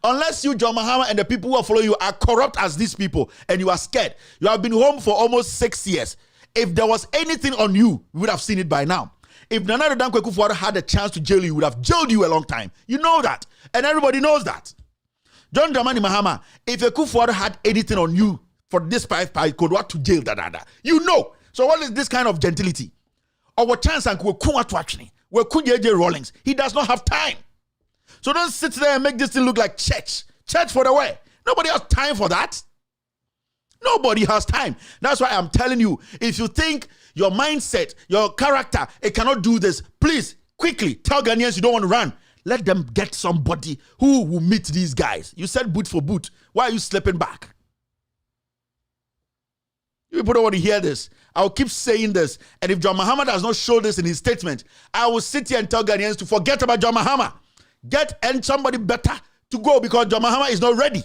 Unless you, John Mahama, and the people who are following you are corrupt as these people, and you are scared. You have been home for almost 6 years. If there was anything on you, we would have seen it by now. If Nana Addo Dankwa Akufo-Addo had a chance to jail you, he would have jailed you a long time. You know that. And everybody knows that. John Dramani Mahama, if Akufo-Addo had anything on you for this pipe, could what to jail, you know. So what is this kind of gentility? Our chance and to actually, we're JJ Rawlings. He does not have time. So don't sit there and make this thing look like church. Church for the way. Nobody has time for that. Nobody has time. That's why I'm telling you, if you think your mindset, your character, it cannot do this, please, quickly tell Ghanaians you don't want to run. Let them get somebody who will meet these guys. You said boot for boot. Why are you slipping back? You people don't want to hear this. I'll keep saying this. And if John Mahama does not show this in his statement, I will sit here and tell Ghanaians to forget about John Mahama. Get and somebody better to go because John Mahama is not ready.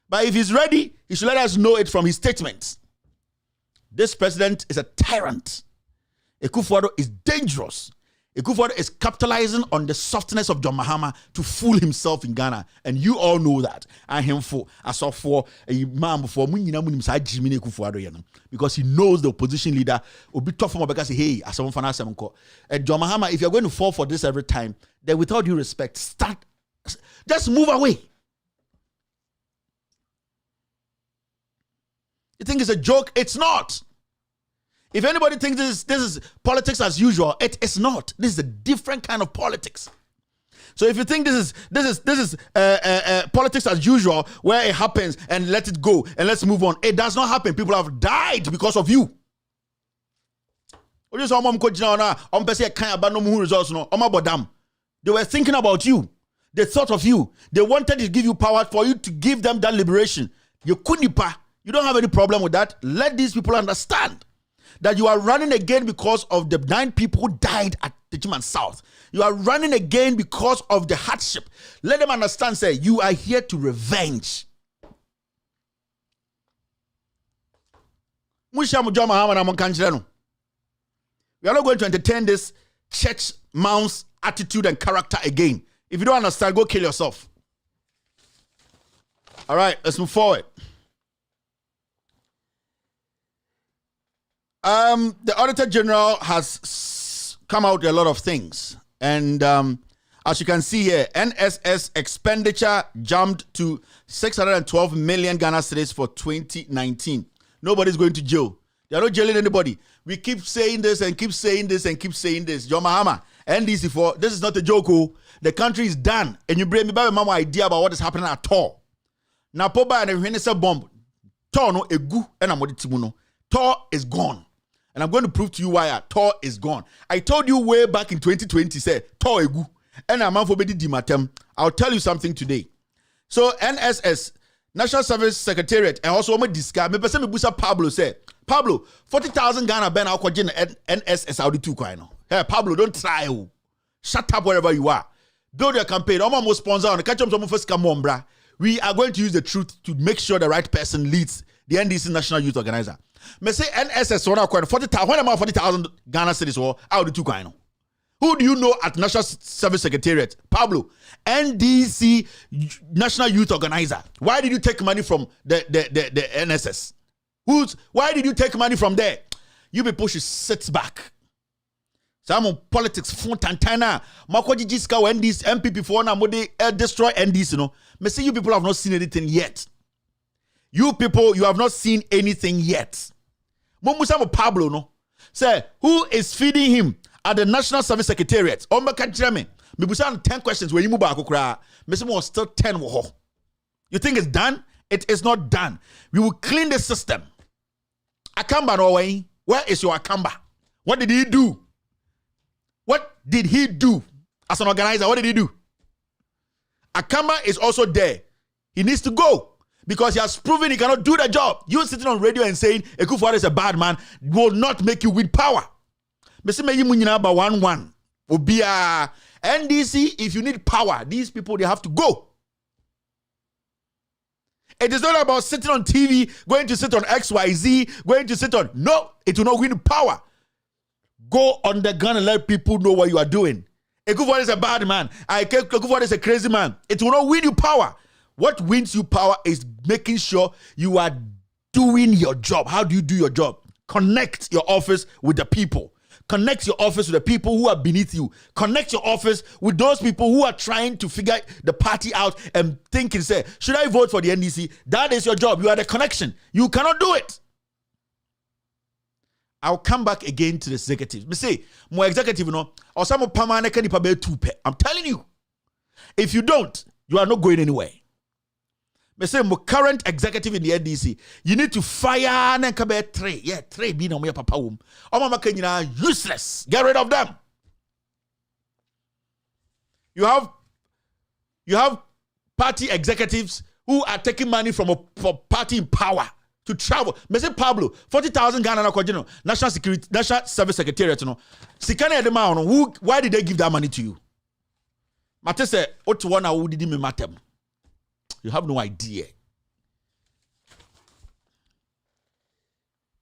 But if he's ready, he should let us know it from his statements. This president is a tyrant. Akufo-Addo is dangerous. Akufo-Addo is capitalizing on the softness of John Mahama to fool himself in Ghana. And you all know that. I him for I saw for a man before because he knows the opposition leader will be tough for him because hey, as someone fan and John Mahama, if you're going to fall for this every time, then with all due respect, just move away. You think it's a joke? It's not. If anybody thinks this is politics as usual, it is not. This is a different kind of politics. So if you think this is politics as usual, where it happens and let it go and let's move on, it does not happen. People have died because of you. They were thinking about you. They thought of you. They wanted to give you power for you to give them that liberation. You don't have any problem with that. Let these people understand that you are running again because of the 9 people who died at Techiman South. You are running again because of the hardship. Let them understand, say, you are here to revenge. We are not going to entertain this church mouse attitude and character again. If you don't understand, go kill yourself. All right, let's move forward. The Auditor General has come out with a lot of things. And as you can see here, NSS expenditure jumped to 612 million Ghana cedis for 2019. Nobody's going to jail. They are not jailing anybody. We keep saying this and keep saying this and keep saying this. John Mahama, NDC4, this is not a joke. The country is done. And you bring me back my idea about what is happening at all. Now, Poba and when it's a bomb, Tor no egu and I'm Tor is gone. And I'm going to prove to you why Tor is gone. I told you way back in 2020, say Tor egu. And I'm for di matem. I'll tell you something today. So NSS, National Service Secretariat, and also me discuss. Me person me busa Pablo say, Pablo, 40,000 Ghana ben I'll NSS Audi 2 coin. Hey Pablo, don't try. Shut up wherever you are. Build your campaign. I'm almost sponsor on the catch up some first come on, bruh. We are going to use the truth to make sure the right person leads the NDC National Youth Organizer. Me say NSS one coin 40,000. When am I 40,000 Ghana cedis or Audi 2 coin? Who do you know at National Service Secretariat? Pablo, NDC National Youth Organizer. Why did you take money from the NSS? Why did you take money from there? You people should sit back. Some politics Fontantana, Makoji Jiska when these MPP for now destroy NDC, you know. Me say you people have not seen anything yet. You people, you have not seen anything yet. Momusamo Pablo, no. Say, who is feeding him at the National Service Secretariat? Ombaka Jeremy. Me busan 10 questions where you move back okra. Me say still 10 wo. You think it's done? It is not done. We will clean the system. Akamba no way. Where is your Akamba? What did he do? What did he do as an organizer? What did he do? Akama is also there. He needs to go because he has proven he cannot do the job. You sitting on radio and saying Ekufuor is a bad man will not make you with power. NDC, if you need power, these people, they have to go. It is not about sitting on TV, going to sit on XYZ, going to sit on... No, it will not win power. Go on the ground and let people know what you are doing. Ekufuor is a bad man. Ekufuor is a crazy man. It will not win you power. What wins you power is making sure you are doing your job. How do you do your job? Connect your office with the people. Connect your office with the people who are beneath you. Connect your office with those people who are trying to figure the party out and thinking, say, should I vote for the NDC? That is your job. You are the connection. You cannot do it. I'll come back again to the executive. Me say, more executive, or some permanent can be tupe. I'm telling you, if you don't, you are not going anywhere. Me say, more current executive in the NDC, you need to fire and kabe three. Yeah, three be no me papa wom. Mama Kenya useless. Get rid of them. You have party executives who are taking money from a party in power to travel. Me say Pablo, 40,000 Ghana na National Security, National Service Secretariat, Sikane Edema, why did they give that money to you? Mate say, what one who did me matem? You have no idea.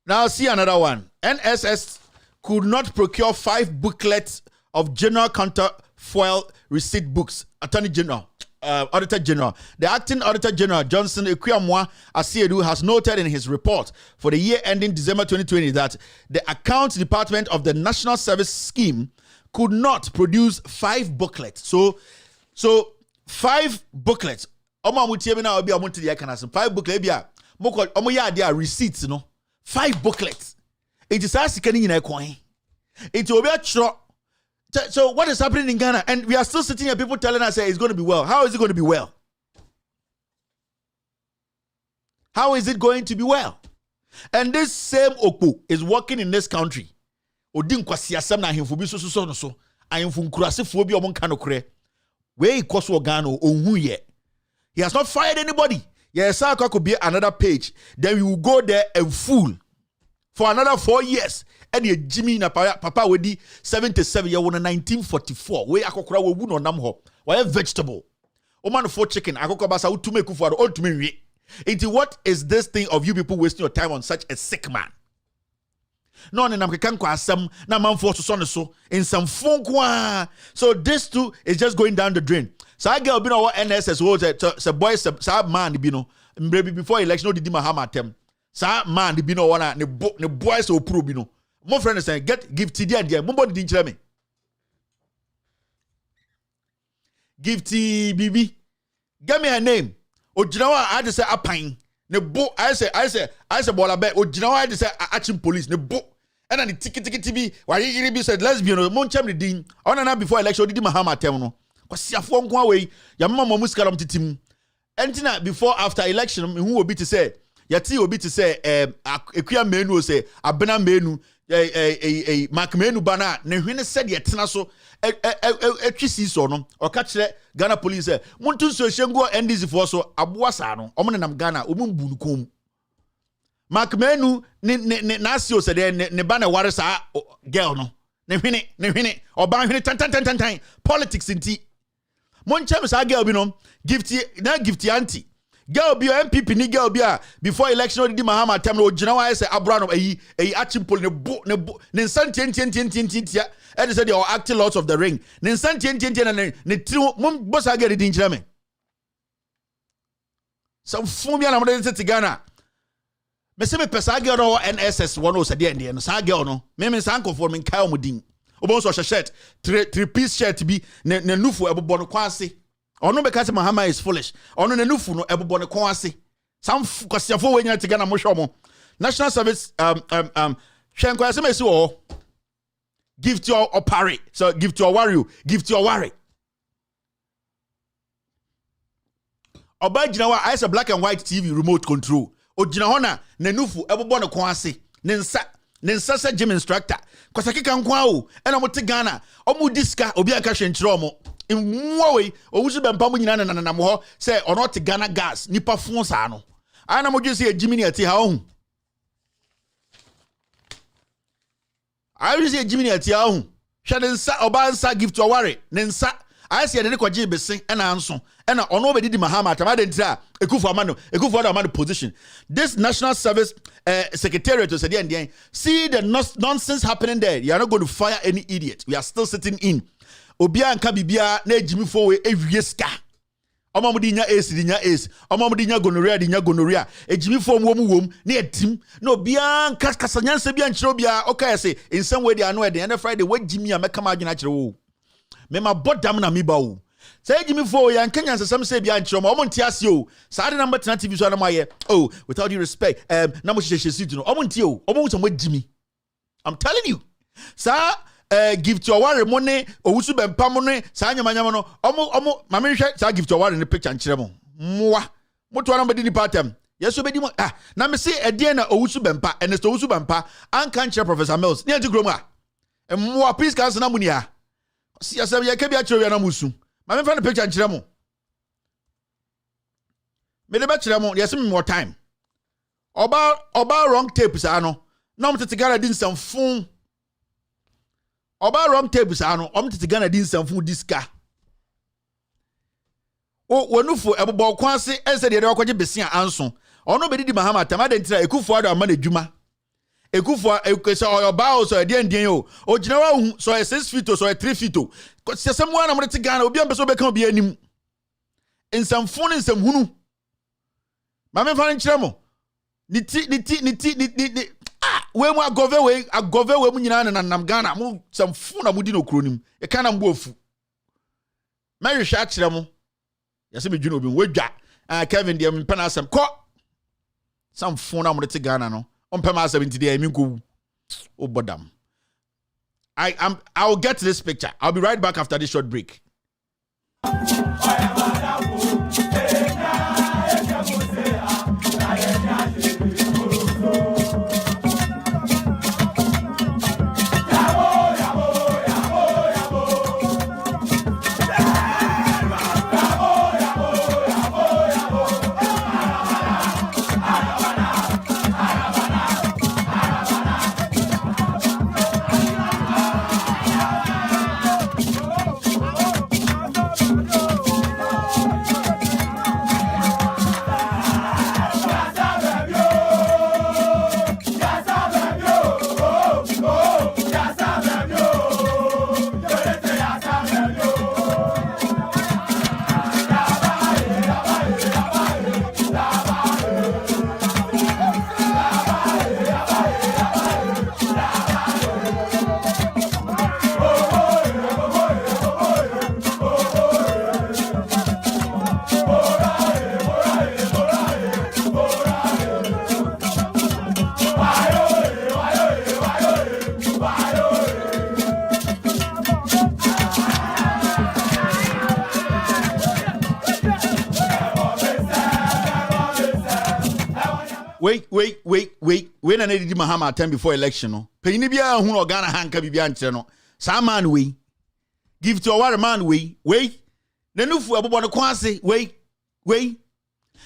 Now see another one. NSS could not procure 5 booklets of general counterfoil receipt books. Attorney General, Auditor General. The acting Auditor General, Johnson Ekwuamwa Asiedu, has noted in his report for the year ending December 2020 that the Accounts Department of the National Service Scheme could not produce 5 booklets. So 5 booklets. Oma mutie na obi amonte de kana some 5 booklets bia moko omo ya dia receipts no 5 booklets. It is as can nyina ekwan. It will be a tro. So what is happening in Ghana? And we are still sitting here, people telling us it's going to be well. How is it going to be well? How is it going to be well? And this same Okpo is working in this country. Odin kwasi asem na ahemfo bi so no so. Ahemfo nkurasefo bi omon kanokre. We ikoso Ghana onhu ye. He has not fired anybody. Yes, sir, could be another page. Then we will go there and fool for another 4 years. And ye Jimmy na papa wedi 77 year one 1944. We akokora we wu no nam ho. Why vegetable? Oman for chicken. Akokora basa utume kufuado ultume we. Into what is this thing of you people wasting your time on such a sick man? No, and I'm asem na man for so in some phone. So this too is just going down the drain. So I get been our NSS was a boy sa man bino before election no did Mahama tem. Sa man bino one ne boys o pro bino. My friend is saying get give TD there. Mumbo didn't tell me. Give T BB. Give me her name. Ojinawa I just say apine. Ne bo I say bola be Ojinawa I just say achim police ne bo. And then the ticket TV why you be said lesbian no mon cham the din. On na before election did Mahama tem no. Kwasiafo nko away ya mama muskaram titim. Entina before after election who will be to say yati obi to say ekua menu say abena menu Mark menu bana ne hwene said yetena so etwisi so no o ka kire Ghana police say muntu so hyengo NDC for so aboasa no omne nam Ghana omumbu nukom Mark menu na asio say ne bana ware sa girl no ne hwene oban hwene tan politics inti mon chem sa girl bi no gifty auntie girl bi MPP ni girl bi before election odi Mahama tem no ogina wa say abra no achimpol ne nsantien and they said they are acting lots of the ring ne nsantien ne tiri mum boss agere din kira me some fumia na mo de Ghana me se me pesa girl no NSS one o say de no sa girl no me san ko for me kai o din obo so shirt three-piece shirt bi ne nufu ebobo no kwase ono be ka say Mahama is foolish ono ne nufu no ebobo ne kwase sam kwasiafo we nya tigana mo hwo mo National Service hwenko ase mesi wo gift your opare so gift your worry obagina wa I say black and white TV remote control ogina ho na ne nufu ebobo ne kwase ne nsa ne nsa gym instructor kwasakeka nkwa o ena mo te Ghana omo diska obi aka hwenkyere omo mwowe owusu bempa mo nyina na mo ho say ono te Ghana gas nipa fon sa no ana mo dwe say gym ni ati ha ohun ayi say gym ni ati ha ohun hwe ne nsa oba nsa gift to worry ne nsa I see the kwaji besen ena anso ena ono obedi Mahama tamade ntira ekufu amano position. This national service secretariat said the see the nonsense happening there. You are not going to fire any idiot. We are still sitting in. Obia nka bibia na ejimi fo we ewie ska. Omo mudi nya ace. Omo mudi nya gonorrhea. Ejimi fo wom na etim. Na obia nka kasanyanse bia nkyere obia okay say in some way they are no dey and Friday we jimi ameka ma adwena kyere wo. Me ma bodam na me ba wo say Jimmy for yan Kenyan some say bia nchiro ma omo ntiase o sa de number 10 TV so na maye oh without due respect na mo hyehyɛ suit no omo ntie o omo so mo Jimmy I'm telling you sa gift your worry money owusu bempa mo ne sa nyamanyama no omo ma me hwɛ sa gift your worry ne picture nkyere mo moa moto na mbedi ni patam yeso bedi mo na me say edie na owusu bempa Ernest owusu bempa an kan kyere Professor Mills ne anti krom moa please cancel na muni ha si asem ye kebia kyerɛ na musu ma me fa no picture nkyerɛ mo me le ba kyerɛ mo yes me more time oba wrong tape sa no na mo tete Ghana din samfun oba wrong tape sa no om tete Ghana din samfun diska o wonufu ebobo kwa ase ense de wakɔgye besia anso ono bedi di Mahama tamade ntira ekufu ado ama na dwuma Ekufo ekesa oyoba so edien o ogina wa hu so 6 feet so 3 feet o sesem wa na mo te Ghana obi ambe so be kan obi anim ensamfo ne ensamhunu ma me fa nkyere mo ni we mu agove we mu nyina na nam Ghana mo samfo na mo di no kronim e kana mbo afu ma hwehwe a kyere mo yase me dwuna obi wadwa Kevin de me pana asem ko samfo na mo te Ghana no on Pema 70 day, I mean, go bodam. I'll get to this picture. I'll be right back after this short break. Wait. When I did Mahama time before election, no. Penny bia hu no Ghana hanka bibia nkyere no. Sa man we. Give to our man we. Wait. Na nufu abobo no kwase. Wait.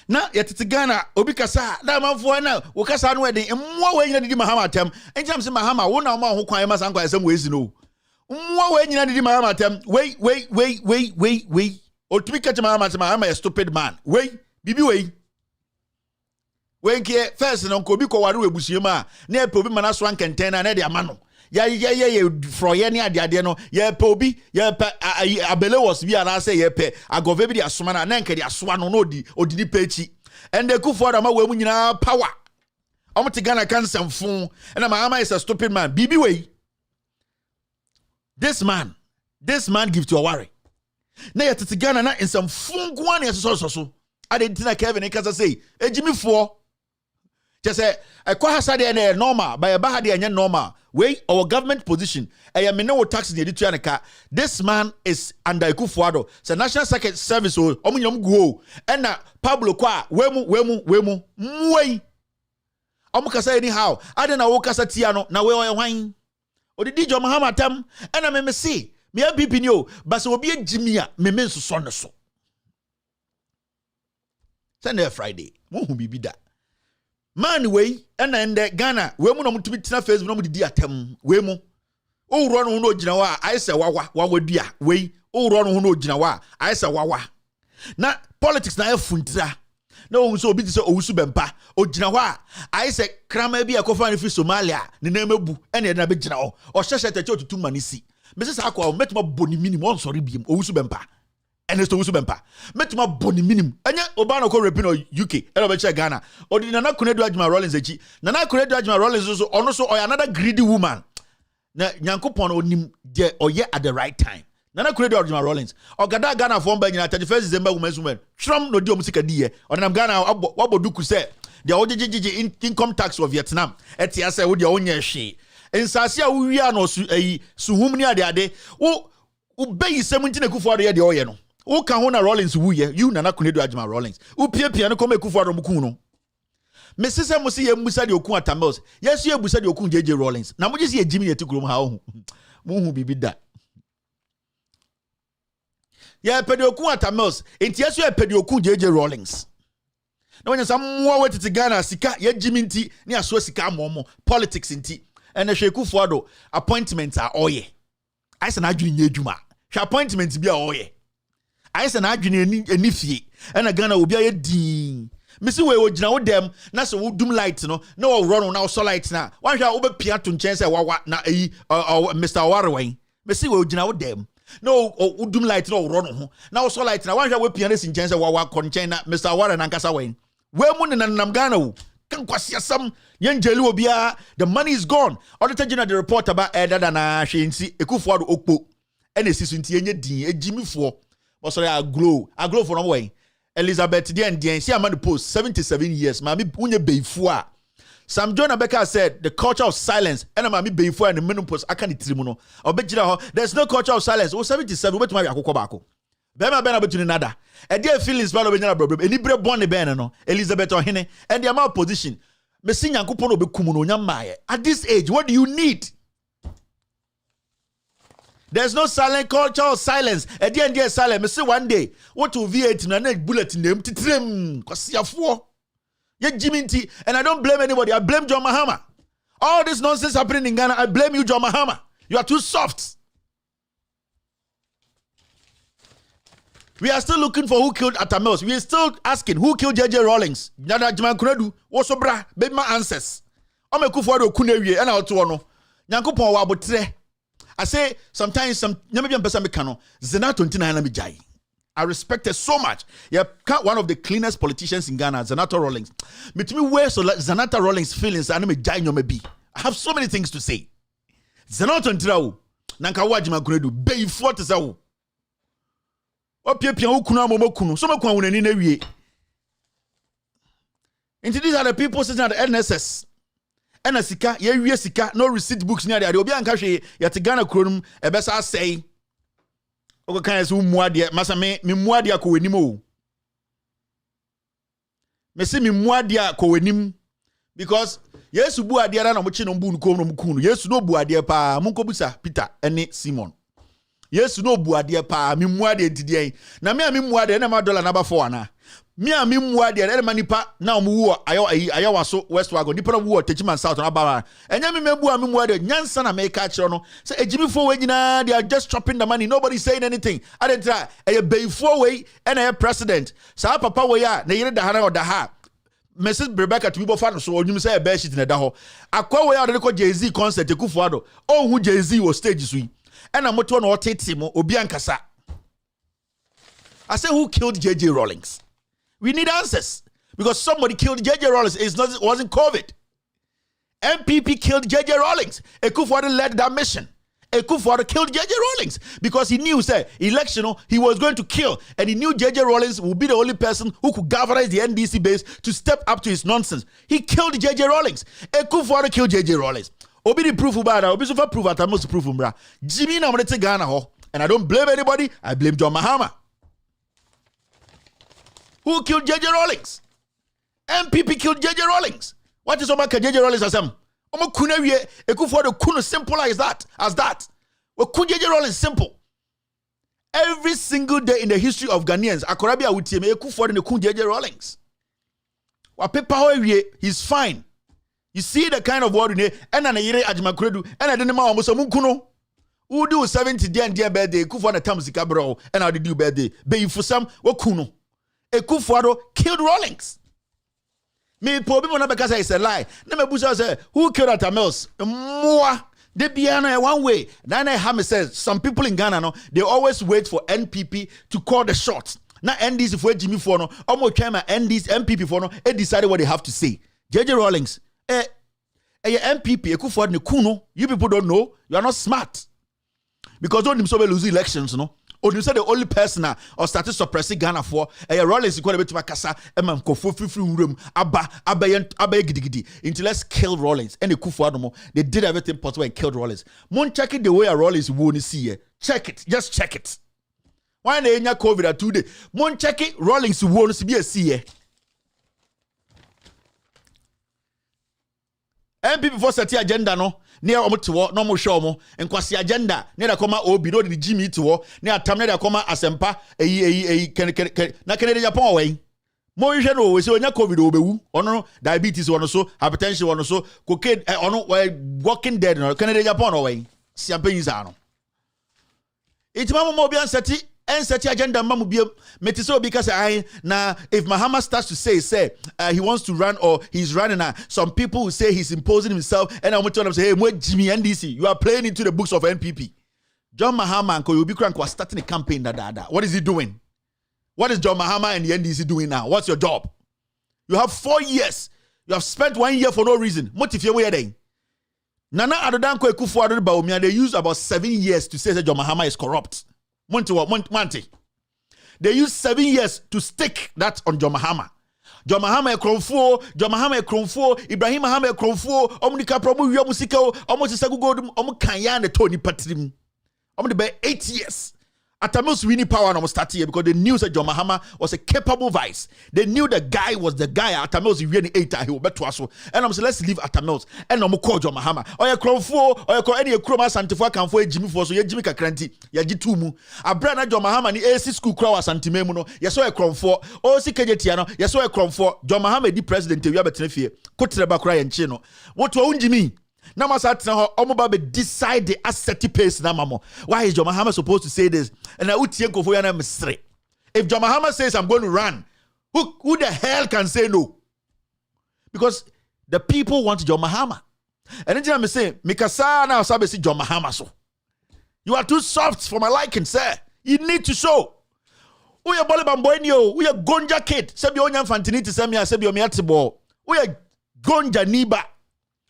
Na yetete Ghana obi kasa da manfo na wo kasa no eden mwa we nyina didi Mahama tam. Enjam se Mahama wo na ma ho kwan ma san kwan asem we esi no. Mwa we nyina didi Mahama tam. Wait. Otumi catch Mahama a stupid man. Wait. Bibi wait. When ke first no ko bi ko ware webusie ma na e pe obi mana so ankenten na de amano ya froye ne ade no ya pe obi ya pe abele was bi ana say ya pe agove bi de asoma na nke de asoa no odi ni pechi and the kufu da ma we mu nyina power omo Ghana kan samfun and Mahama is a stupid man bibi we this man give to a worry na ya tete Ghana na in samfun gwan ya so ade tina Kevin e kasa say ejimi fo just say ekwa hasade na normal by a bahade anya normal we our government position e me no tax ne editua ne ka this man is under Ekufuado so national secret service o omunyam guo na Pablo kwa wemu kasa anyhow. I don't know kasa tiano na we oye wine. Odidi John Mahama tam ena me see. Me MPP ni o, but so obi ejimi a me nso so ne so. Sunday Friday. Mo hu bibi da. Man we ena ende Ghana we mu no mutumi tina Facebook no mu di atam we mu. O wuro no ho no gina wa ayese wawa dua we. O wuro no ho no gina wa ayese wawa. Na politics na afuntira. Na o so obi ti se owusu bempa. O gina hɔ a ayese krama bi akofa ne fi Somalia ne na mebu ena na be gina hɔ. O hyehye tete otutu manisi. Mrs. Akwa metuma boni minimum on sorry biem owusu bempa. Ernest owusu bempa. Metuma boni minimum. Enya obana ko repin UK. Ela be che Ghana. Odi Nana Kunedu Adjuma Rollins echi. Nana Kunedu Adjuma Rollins so ono so or another greedy woman. Na Nyankopon onim de oye at the right time. Nana Kunedu Adjuma Rollins. Ogada Ghana for mba nyina 31st December women's women. Trum no di omusika die. Onam Ghana waboduku se de ojejeje income tax of Vietnam. Etia se wo de onye hwe. Ensase a wo wia no suhum ni ade wo beyi 17 Akufo-Addo ye de oye no wo ka ho na Rollins wu ye you Nana Kunedu Adjuma Rollins wo piepie no kom Akufo-Addo mukun no mesese mo se ye musa de okun atamels yesu ye busa de okun JJ Rollins na mo je se ye jimi ye tikurom ha ho mo hu bibi da ye pede okun atamels enti yesu ye pede okun JJ Rollins na wonya sam mo wetiti Ghana sika ye jimi nti ne aso sika amomo politics nti ene Akufo-Addo appointments are oye I say na adwene nya adwuma hwe appointment bi a oye I say na adwene ani fie ena Ghana obi aye din misi we ogina wo dem na so wo dum light no na wo run na wo so light na wan hwa wo be pia to nchen say wawa na Mr. Warwen misi we ogina wo dem na wo dum light na wo run ho na wo so light na wan hwa wo pia na si nchen say wawa kon nchen na Mr. Warwen na nkasa wen we mu ne nam Ghana wo kan kwasiasam yenjeli obia the money is gone. Auditor General the report about dada na hwensi Akufo-Addo okpo ene sisunti enye din ejimifo bo sorry aglow for no way Elizabeth den see am the post 77 years mami unye beifo a Sam John Abeka said the culture of silence ena mami beifo and the menopause aka ni tirimu no obejira ho there's no culture of silence o 77 betuma bi akokọ baako bema bena betuni nada e dey feelings ba no be nyana problem eni bre born ben no Elizabeth ohene and the amount position Messi Nyankopon obekum no nyamaye at this age what do you need? There's no silent culture of silence at the end there silent me say one day what to V8 na bullet name titrem kwasiafo ye jiminti and I don't blame anybody I blame John Mahama. All this nonsense happening in Ghana I blame you John Mahama. You are too soft. We are still looking for who killed Atamels. We are still asking who killed JJ Rawlings. Nana Kunedu, Wosobra, Bedma answers. Ome Akufo-Addo kunewie and out no. Nyankopon wa botre. I say sometimes some nyame person me kano. Zena 29 na me jai. I respect her so much. Yeah, one of the cleanest politicians in Ghana, Zenata Rawlings. Me to me where so Zenata Rawlings feelings and me jai nyome bi. I have so many things to say. Zenata 29 nanka wajima Kunedu be forte sa wo. Opiepia ukunu amomokunu so mekwan wonani na wie. Into these are the people sitting at the NSS ena sika ye wie sika no receipt books ni ade obi anka hwe yete Ghana kronum ebesa asei okokan yesu muade masa me muade akowanim o me se me muade akowanim because yesu bu ade na mo chi no bu nkom no mkunu yesu no bu ade pa munkobusa Peter ene Simon Yesu no buade pa me muade entidie na me muade na ma dollar na ba for ana me muade na ma nipa na omu wo ayo waso West Wagon nipa na wo Techiman South na ba enya me bu me muade nyansa na me ka kire no say ejimifo we nyina they are just chopping the money nobody saying anything adentra eye beifo we na eye president sa papa we ya na yire da ha na oda ha Mrs. Rebecca to be fan so onyum say e be shit na da ho akwa we ya de ko Jay-Z concert Akufo-Addo oh hu Jay-Z wo stage sui and I'm not going to Obiankasa. I say, who killed JJ Rawlings? We need answers because somebody killed JJ Rawlings. It wasn't COVID. MPP killed JJ Rawlings. Akufo-Addo led that mission. Akufo-Addo killed JJ Rawlings because he knew, say, election he was going to kill, and he knew JJ Rawlings would be the only person who could galvanize the NDC base to step up to his nonsense. He killed JJ Rawlings. Akufo-Addo killed JJ Rawlings. Obi the proof about that. Obi so far proof at most proof umbra. Jimmy na mrete Ghana ho. And I don't blame anybody. I blame John Mahama. Who killed JJ Rawlings? MPP killed JJ Rawlings. What is Omar JJ Rollins as him? Omo kunewie ekufu the kuno simple as that. We kun JJ Rollins simple. Every single day in the history of Ghanaians, Akorabia wutie me ekufu the kun JJ Rollins. Wa paper hoe he's fine. You see the kind of word in and na yire adjumakredu and I didn't ma omo so munkuno. Who do 70 dear birthday, ekufu na tamsika bro and how did do birthday. Be you for some we kuno. Ekufu killed Rollins. Me problem na because it's a lie. Na me busa say who killed Atta Mills? Moi. They be one way. Then Hammer says some people in Ghana no, they always wait for NPP to call the shots. Now NDC for Jimmy for no, almost try my NDC MPP for no, they decided what they have to say. JJ Rollins, MPP, Ekufuor ne kuno. You people don't know. You are not smart because don't so lose elections, no. Or you say the only person or started suppressing Ghana for Rollins is going to be Makasa and Kofo free room Abba Gidi until let's kill Rollins and the Kufuor. They did everything possible and killed Rollins. Mon check it the way a Rollins won't see it. Check it, just check it. Why they in your COVID at 2 days? Mon check it, Rollins won't be a see. MPP for set agenda no. Near omotiwo no mo show mo enkwasi agenda near koma obi no the Jimmy to near atam near koma asempa na Kennedy Japan way mo hwe no we say onya covid obewu ono diabetes ono so hypertension ono so cocaine ono walking dead no Kennedy Japan way siampanyi sa no itima mo obi anseti agenda mamu biem metise obi ka say na if Mahama starts to say he wants to run or he's running some people will say he's imposing himself and I'm telling them say hey mo Jimmy NDC you are playing into the books of NPP. John Mahama and Koyobi Krank was starting a campaign what is he doing? What is John Mahama and the NDC doing now? What's your job? You have 4 years. You have spent 1 year for no reason. Motive we are Nana Adodanko Ekufuor Bawumia they use about 7 years to say that John Mahama is corrupt. Monty. They used 7 years to stick that on John Mahama. John Mahama Kronfo, Ibrahim Mahama Kronfo, Omnika Promu Yomusiko, almost a good Kanya and Tony Patrim. The 8 years. Atta Mills winning power almost start here because they knew that John Mahama was a capable vice. They knew the guy was the guy. Atta Mills really ate he will bet to us. And I'm saying let's leave Atta Mills and I'm call John Mahama. Or you Kronfo, or you call any Kroma Santifua can for Jimmy for so you Jimmy Kakranti, ya Jitumu. A brand John Mahama ni AC school crowd Santimemuno, you saw a Kronfo, or Sikajetiano, you saw a Kronfo, John Mahama the president, you have a Tenefie, Kotreba Cry and Chino. What to Jimmy? Namasat Omobabe decide the asset pace namamo. Why is John Mahama supposed to say this? And I would think of straight. If John Mahama says I'm going to run, who the hell can say no? Because the people want John Mahama. And then I'm saying, Mikasa now sabe si John Mahama so. You are too soft for my liking, sir. You need to show. We are Bole Bamboinio, we are Gonja kid. Sebi Onyam Fantini to send me a Sebi Omiatibo. We are Gonja Niba.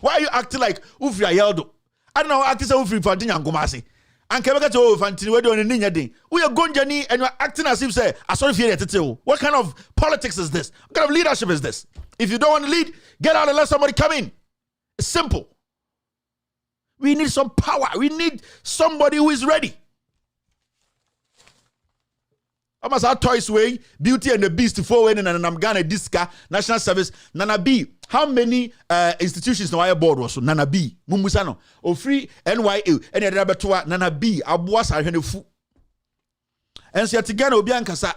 Why are you acting like Ufri Ayeldo? I don't know, acting like Ufri Fantini and Gomasi. And Kebeka to Fantini, we're doing a ninja day. We are Gonjani and you're acting as if say, I saw you here. What kind of politics is this? What kind of leadership is this? If you don't want to lead, get out and let somebody come in. It's simple. We need some power. We need somebody who is ready. I must have Toys Way, Beauty and the Beast, 4 and Namgana Disca, National Service, Nana B. How many institutions no I board was Nana B, Mumusano, or free NYU, and a laboratory, Nana B, Abuas are fu. And so Tigano Biancasa.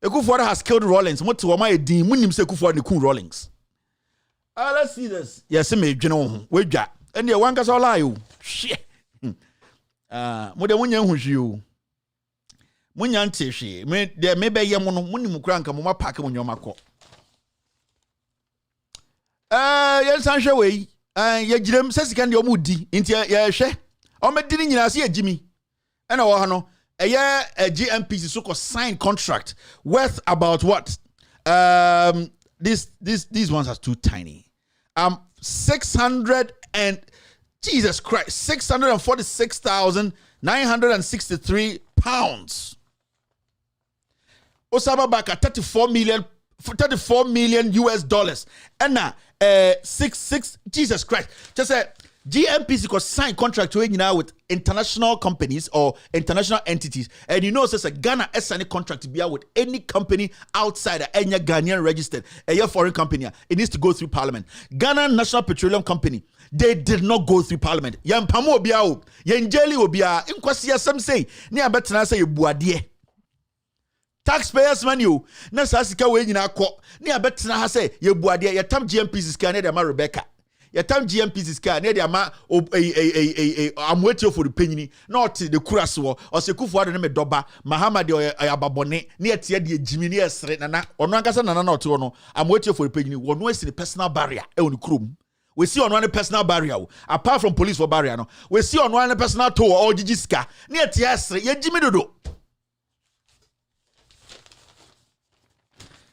Ekufuor has killed Rollins. What to my dean, Munim Sekufuor and the cool Rollins. Let's see this. Yes, me, General, wait, Jack. And the one all lie you. Shit. What the one who's you. Munyanti she there may be yamono munimu kranka mo mapake mo nyoma ko yensan we ye girem sesika de omudi nti ye hwe o medini nyina se agimi ena wo ha no GMPC so signed contract worth about what these ones are too tiny 600 and Jesus Christ 646,963 pounds. Osama Baka 34 million US dollars. And now 6 Jesus Christ. Just say GMPC could sign contract with international companies or international entities. And you know, says a Ghana SNA contract to be out with any company outside any Ghanaian registered, a foreign company. It needs to go through Parliament. Ghana National Petroleum Company, they did not go through Parliament. Yan Pamo Biao, Yan Jelly Obia, Inquasia, some say, near better say Boadier. Taxpayers money, Nasasika way in our court, near better say, you Boadier, your time GMPC is Canada, Rebecca. Your time GMPC is near the ama I'm waiting for the penny, not the Kuraswo, or Sekufu and Doba, Mahama or Ababone, near Tia de Jimmy Nana, or Nankasa Nana or Tono. I'm waiting for the penny, one way the personal barrier, on Krum. We see on one personal barrier, apart from police for barrier. No, we see on one personal tour or Gigiska, near Tiasre, yet Jimmy Dodo.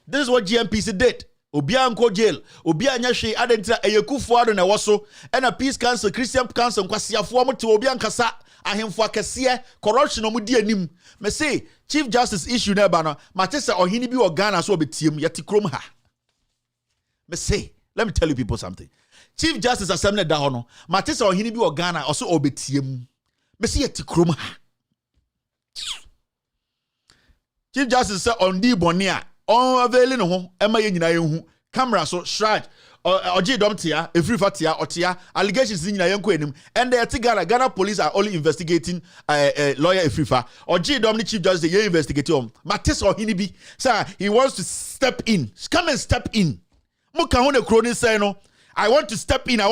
This is what GMPC did. Obia Uncle Jail, Obia Nyashi, Adenta, a Yakufuado na Waso, and a Peace Council, Christian Council, Kwasia Form to Obian Kasa, a him for Cassia, corruption of Mudia Nim. Me say, Chief Justice issue Nebana, Matessa or Hinibi or Ghana so be team, Yatikrum ha. Me say, let me tell you people something. Chief Justice Assembly Dahono, Matessa or Hinibi or Ghana also obetium. Me say Yatikrum ha. Chief Justice said on D Bonia. On availing home, Emma Yin camera so shraj or G Domtia, a free fatia or tia, allegations in Yanquenim, and the Ghana police are only investigating a lawyer Afrifa or G Domini Chief Justice, the investigator. Matis or Hinibi, sir, he wants to step in. Come and step in. Mukahone Crony say no. I want to step in, and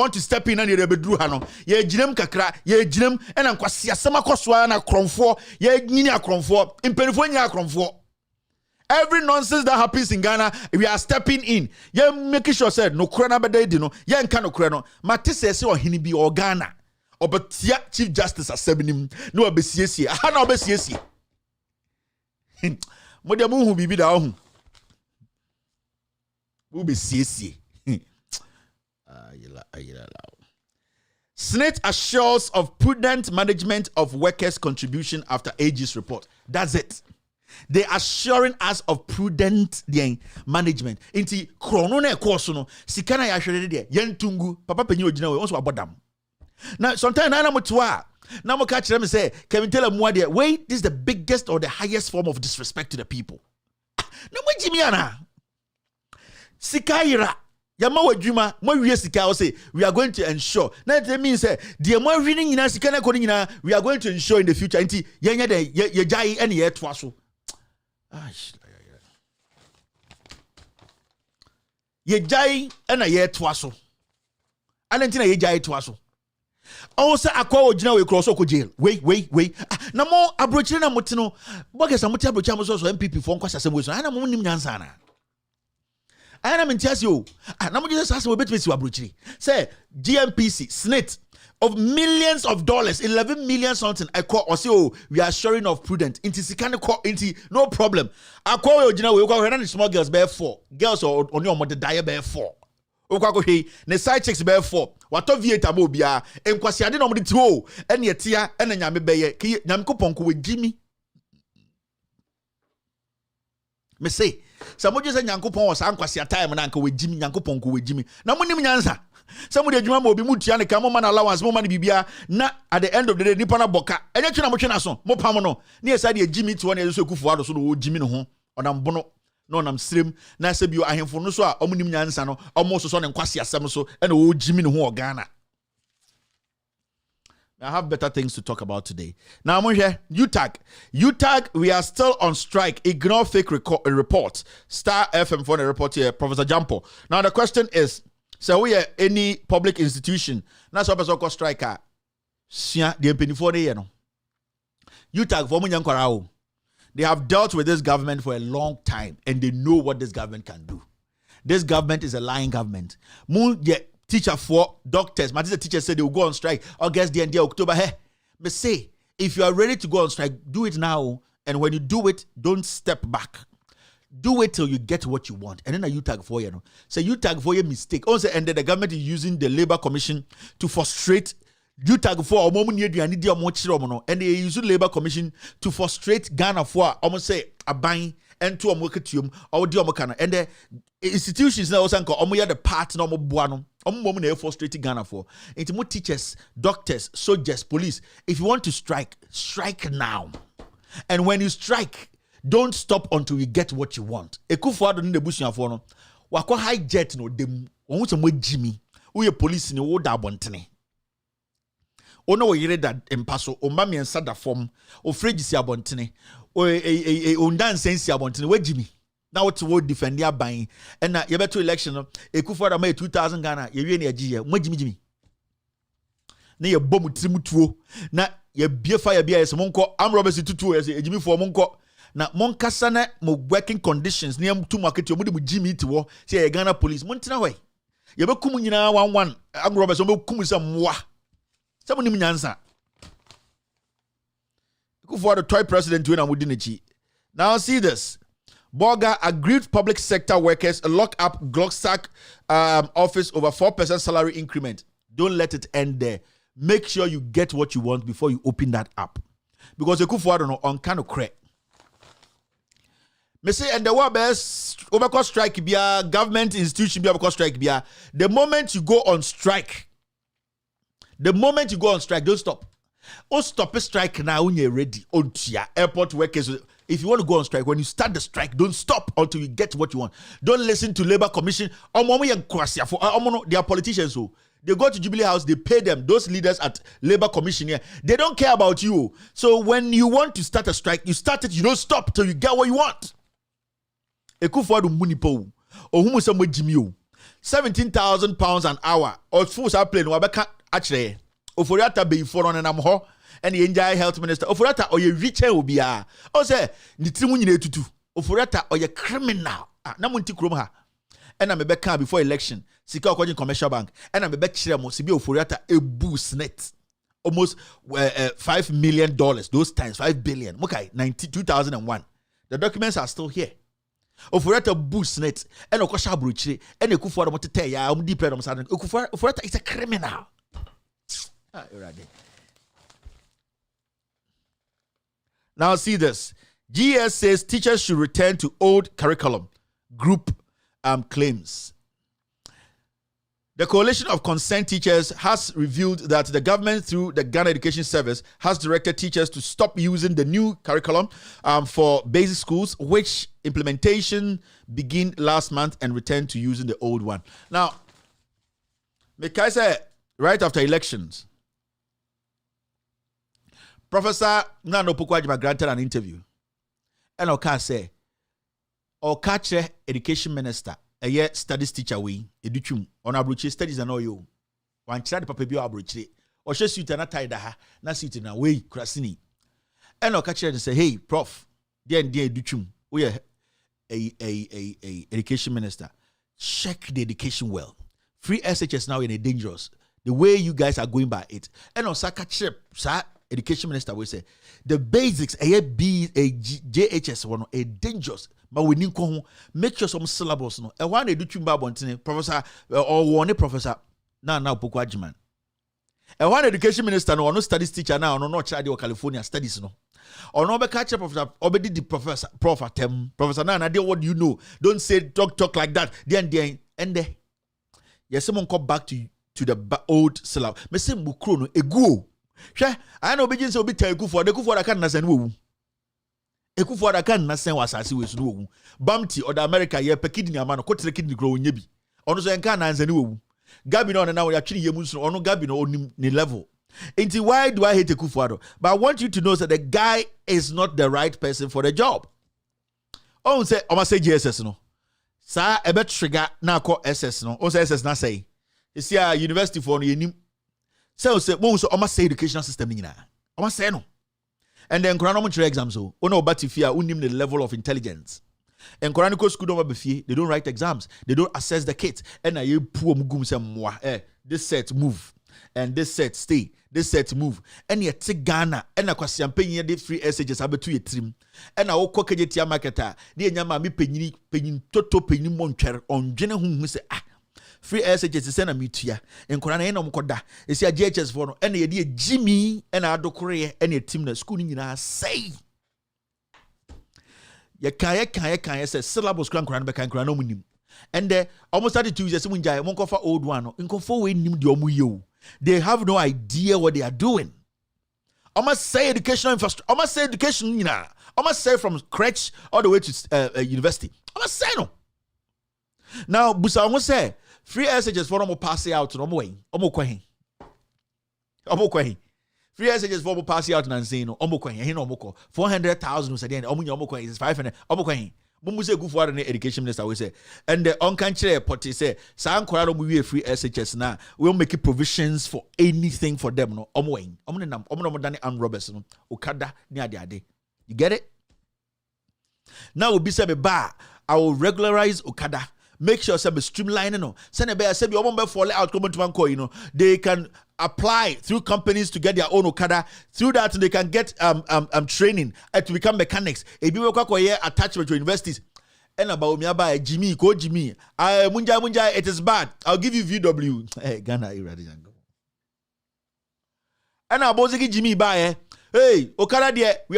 you're a bedruhano. Ye jinem kakra, ye jinem, and I'm quasia sama coswana cronfor, ye ninia cronfor, in Penfonia cronfor. Every nonsense that happens in Ghana, we are stepping in. Yeah, making sure said no krana bede no. Yeah, nkano krano. Matisse se or hinibi or Ghana. Or but Chief Justice assembly no obesiesi. Aha na obesiesi. Modiamu hu bibi da hu. Obesiesi. Senate assures of prudent management of workers' contribution after AG's report. That's it. They assuring us of prudent management. Inti krono na ekoso no sikana ya hwere de yentungu papa panyi ogina we onso abodam. Now sometimes na mutwa na mo ka kire me say can tell them what wait, this is the biggest or the highest form of disrespect to the people. Na mo jimi ana sikaira yama wadwuma mo wie sika o say we are going to ensure. Na it means say the mo winning nyina sika na ko nyina we are going to ensure in the future. Inti yenya de ye jai ene ye toa so. Ye jai ena ye toaso. Alentina ye jai toaso. Also akwa ogina we cross oko jail. Wait. Na mo abrochire na motino. Boge sa moti abrochire mo so MPP for nkwasa semwe so. Ana mo nim nyansa na. Ana mentiasi o. Na mo just asa we betwesi abrochire. Say GMPC SNIT of millions of dollars, 11 million something. I call or say, oh, we are assuring of prudent. Into sikane call into no problem. I call you know we call small girls bear 4. Girls or only on the die bear 4. Okako he ne side chicks bear 4. Wato vieta mo bia enkwasi ade no mo de ti ene yetia ene nyame beye ki nyame koponko we Jimmy. Me say, samoje se nyankopon wo sa nkwasi time na nka we Jimmy nyankopon ko we Jimmy. Na mo nim nyansa. Somebody adwuma ma obi mutua ne ka mo man allowance mo man bibia na at the end of the day nipa na boka enye twa na mo twa na so mo pam no na yesa de Jimmy to na yeso kufu ado so no Jimmy no ho onam bono na onam srem na se bio ahemfo no so a omunim nyansa no omo so ne nkwase asem so na o Jimmy no ho Ghana. I have better things to talk about today. Now, I'm here. UTAG, we are still on strike. Ignore fake reports. Star FM for the report here, Professor Jampo. Now, the question is, so we are any public institution. That's what person called striker. The MP4 UTAG for Munyankorao. They have dealt with this government for a long time, and they know what this government can do. This government is a lying government. Teacher for doctors. My teacher said they will go on strike August the end of October. Hey, but say if you are ready to go on strike, do it now. And when you do it, don't step back. Do it till you get what you want. And then you tag for you know. So you tag for your mistake. Also, and then the government is using the Labour Commission to frustrate you tag for a moment near and they use the Labour Commission to frustrate Ghana for almost say a buying and to a marketium or the Omokana. And the institutions now also the part no buano. Women are frustrated Ghana for. It's more teachers, doctors, soldiers, police. If you want to strike, strike now. And when you strike, don't stop until you get what you want. Ekufuado ni debusi ya fono. Wako high jet no dem. Onwuche mwe Jimmy. Uye police ni woda abontene. Ono wo yire da empaso. Omba miensa da form. O fregi si abontene. Ondan sensi abontene. We Jimmy. Now what to defend ya buying. And na yebeto election no. Ekufuado may 2,000 Ghana. Yewe ni ajiye. Mwe Jimmy. Na ye bomu trimutuo. Na ye biefa ye bia yese monko. Am Robert tutuo yese. Jimmy for monko. Na monkasa na mo working conditions near to market yo mudi Jimmy to wo say Ghana police montina way ye be kum nyina 11 agro so be kum say moa say mo nim nyansa go for the toy president when amudi nechi. Now see this. Boga agreed public sector workers lock up Glocksack office over 4% salary increment. Don't let it end there. Make sure you get what you want before you open that up, because Ekufuado no on kind of crack. Me say, and the war best overcall strike bia government institution bia overcall strike bia. The moment you go on strike, don't stop. Oh, stop a strike now when you're ready. On airport workers. If you want to go on strike, when you start the strike, don't stop until you get what you want. Don't listen to Labor Commission. They are politicians who they go to Jubilee House, they pay them, those leaders at Labor Commission here. They don't care about you. So when you want to start a strike, you start it, you don't stop till you get what you want. Ekufuado munipo ohumu se mo Jimmy o 17,000 pounds an hour or full plane wa beka akire oforiata be for na nam ho and the NGI health minister oforiata oye riche obia o say ni trimu nyina etutu oforiata oye criminal na monti krom ha and me beka before election sika okoje commercial bank and me be kire mo sibi oforiata e boost net almost $5 million those times 5 billion okay 2001. The documents are still here. Ofurata boost net and okosha abrochire and Ekufuado motete ya umdi pre no sadan Ofurata is a criminal. Now see this. GS says teachers should return to old curriculum. Group claims. The Coalition of Concerned Teachers has revealed that the government, through the Ghana Education Service, has directed teachers to stop using the new curriculum for basic schools, which implementation began last month, and return to using the old one. Now, Mekai said, right after elections, Professor Nano Pokwajima granted an interview. And Oka say, Okache Education Minister, a year studies teacher we educhum on abrochi studies and all you one child papa bi abrochi or she suit na tie da ha na suit na we krasini and o catch say hey prof there educhum we a education minister, check the education well. Free SHS now in a dangerous the way you guys are going by it. And on Saka chip sa education minister will say the basics JHS one a dangerous. But we need to make sure some syllables no. And one they do chumba bontine professor or one professor now Pokwajiman. And one education minister no studies teacher now no child or California studies no. Or no be catch up professor obedi the professor prof atem professor now what do you know? Don't say talk like that. Then and there. Yes, someone come back to the old syllabus. Me say mukro no egu. Hwe I know begin say obi tell Ekufuado that kan na sen wo. Ekufuado kan na sen wasase we so wo. Bamti or the America ye pekidini amano kotre kidini grow nya bi. Ono so en kan na sen wo. Gabi no na ya twiri yemu so ono Gabi no onim ni level. Inti why do I hate Ekufuado? But I want you to know that the guy is not the right person for the job. Oh say o ma say GSS no. Sa ebe trigger na call SS no. O say SS na say. You see a university for no yenim. So mo so o ma say educational system ni na. O ma say no. And then Quran no exams so. O no batifia unim the level of intelligence. And Quran ko school no befie, they don't write exams. They don't assess the kids. And na you poor mugum say moi. This set move. And this set stay. This set move. And you take Ghana. And na kwasi ampenye de free SHS abetu ye trim. And na wo kokeje tia marketer. De nyama mi penyin toto penyin montwer ondwene hu se free SHS se na mitua. Enkora na eno mkoda. Esi a GHS for no. And ye de Jimmy and adokore and ye team na school ni nyina say. Ye kan say syllabus kran be kan no munim. And almost 32 years, when Jai won't offer old one, in conform with him, the they have no idea what they are doing. I must say educational infrastructure. I must say education, you know. I must say from crèche all the way to university. I must say no. Now, Busa, I must say free SHS for them pass out no more. Free SHS for them pass out and say no. He no more. 400,000 was again. Is 500. Mumu say go for the education minister we say, and the uncountry party say, "San Korado we free SHS now. We'll make provisions for anything for them." No, Dani and Robertson, Okada near the day. You get it? Now we'll be said bar. I will regularize Okada. Make sure say streamline no. Send a bear say your mobile fall out come to one coin. You know they can apply through companies to get their own Okada. Through that they can get training to become mechanics. If you work attachment to universities. And about me about Jimmy, go Jimmy. Munja, it is bad. I'll give you VW. Hey, Ghana, and about Jimmy buy. Hey, Okada there, we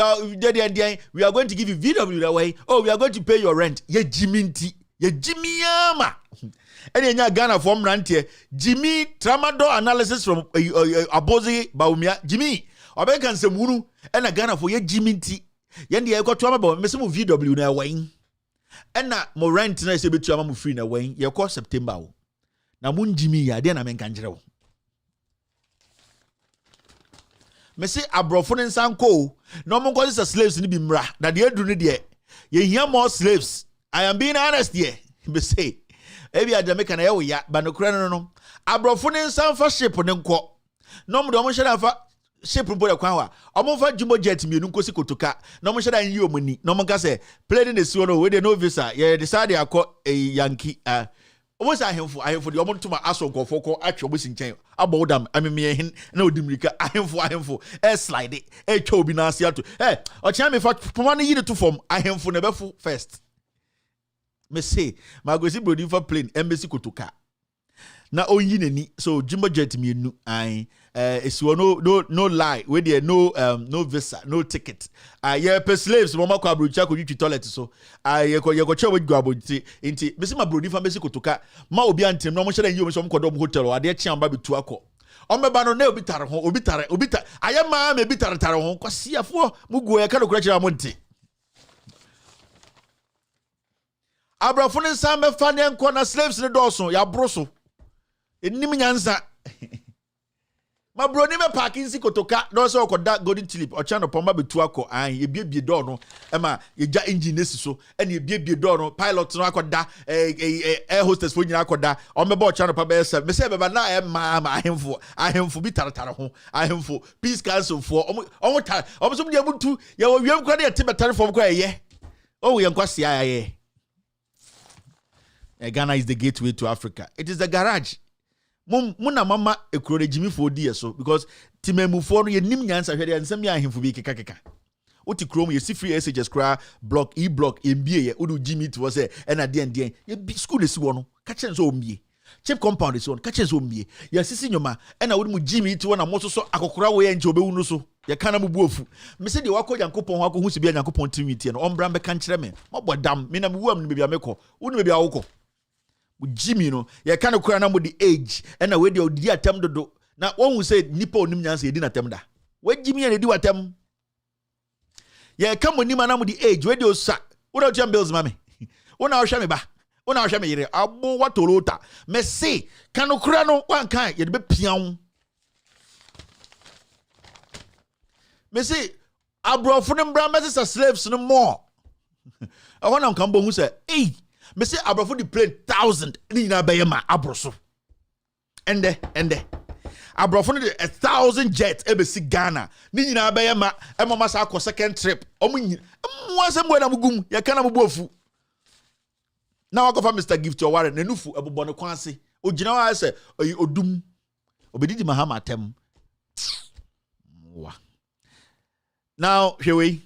are going to give you VW that way. Oh, we are going to pay your rent. Ye Jimmy. Ye Jimmy Yama. And in Ghana from Rantier, Jimmy Tramadol analysis from Abozi Baumia, Jimmy. Obekan Semunu, and a Ghana for ye Jimmy T. Yendi, I got to about Messamo VW now, Wayne. And na mo rent na se betu ama mo free na wen ye ko September wo. Na mun Jimmy ya de na men kanjere wo. Me se abrofo ne nsanko no mo ko se slaves ni bi mra. Na de aduru ne de ye hia more slaves. I am being honest here. Me say e bi adameka na ye wo ya ba no kura no. Abrofo ne nsanfa ship ne nko. No mo do mo hye na fa ship mpo de kwan wa omo fa jumbo jet mienu nkosi kotoka na omo sheda yi omani na omo ka say plane ne suo no we de no visa ye decide akọ Yankee omo say ahemfo de omo ntoma aso nkofo ko atwe omo sinchen abodam ameme hin na odimirika ahemfo slide twa obi na ase ato o chia me fa poma no yi to form ahemfo ne befo first me say magosi brodi for plane embassy kotoka na onyi nani so jumbo jet mienu it's no lie we there no visa no ticket yeah per slaves mama kwa brocha ko yutu toilet so ye ko chewe go aboti nti me se ma brodi fa me se kotoka ma obi antem no mo hye dan yi o so mo kodo mo hotel o ade chia mba betu akọ o meba no na obi tare ho obi aye ma me bi tare ho kwasiafo mugu ye ka no kura kira mo nti abrafo ne sam be fa ne enko na slaves ne doso ya broso enim nyanza ma bro ni me parking si kotoka no so okoda golden tulip o chano pomba betu akọ ye biebie door no e ma ye ja engine nesi so e na ye biebie door no pilot no akoda air hostess fo nyina akoda o meba o chano pa be se me se beba na e ma ahemfo bi taratare ho ahemfo peace council fo o tar o so dem tu ye wo wiem kwa na ye tibetare fo kwa ye o ye nkwa sia ye Ghana is the gateway to Africa. It is the garage. Muna mama ekuro Jimmy for die so because timemufo no ye nim nyansa hwede nsem ya ahemfo bi keka oti krom ye si free SHS kra block MBA ye odu Jimmy to say na den ye school esi wo no ka chen so ombie chip compound esi wo ka chen so ombie ye sisi nyoma na wodu mu Jimmy to na moso so akokora wo ye nche obewu no so ye kana mu buofu me se de wakọ Yankopon ho akọ hu si bia Yankopon trimiti no ombra be kan kire me mobodam me na mu wuam no bia mekọ wonu bia wokọ Jimmy no ye kind of kura na mo the age and we dey odi atem dodo na won hu say nipa onim nyansa edi na tem da we Jimmy and edi watem ye ka mo nima na mo the age we dey osa wo do jam bills mami wo na hwa me ba wo na hwa me yire abo watolota me say kan kura no wan kan ye de be pian me say abrofo ne mbra message slaves no more I want am kan bo hu say me say abrofo the plane 1,000 ni na be ma abroso ende abrofo the 1,000 jets e be si Ghana ni na be ma e mama sa akọ second trip omunyi mwasem gwe na mugum ye kana mubuofu na wakofa Mr Gift Oware na nufu ebobọ ne kwanse ogina wa se odum obedidi Mahama tem wa now hwewe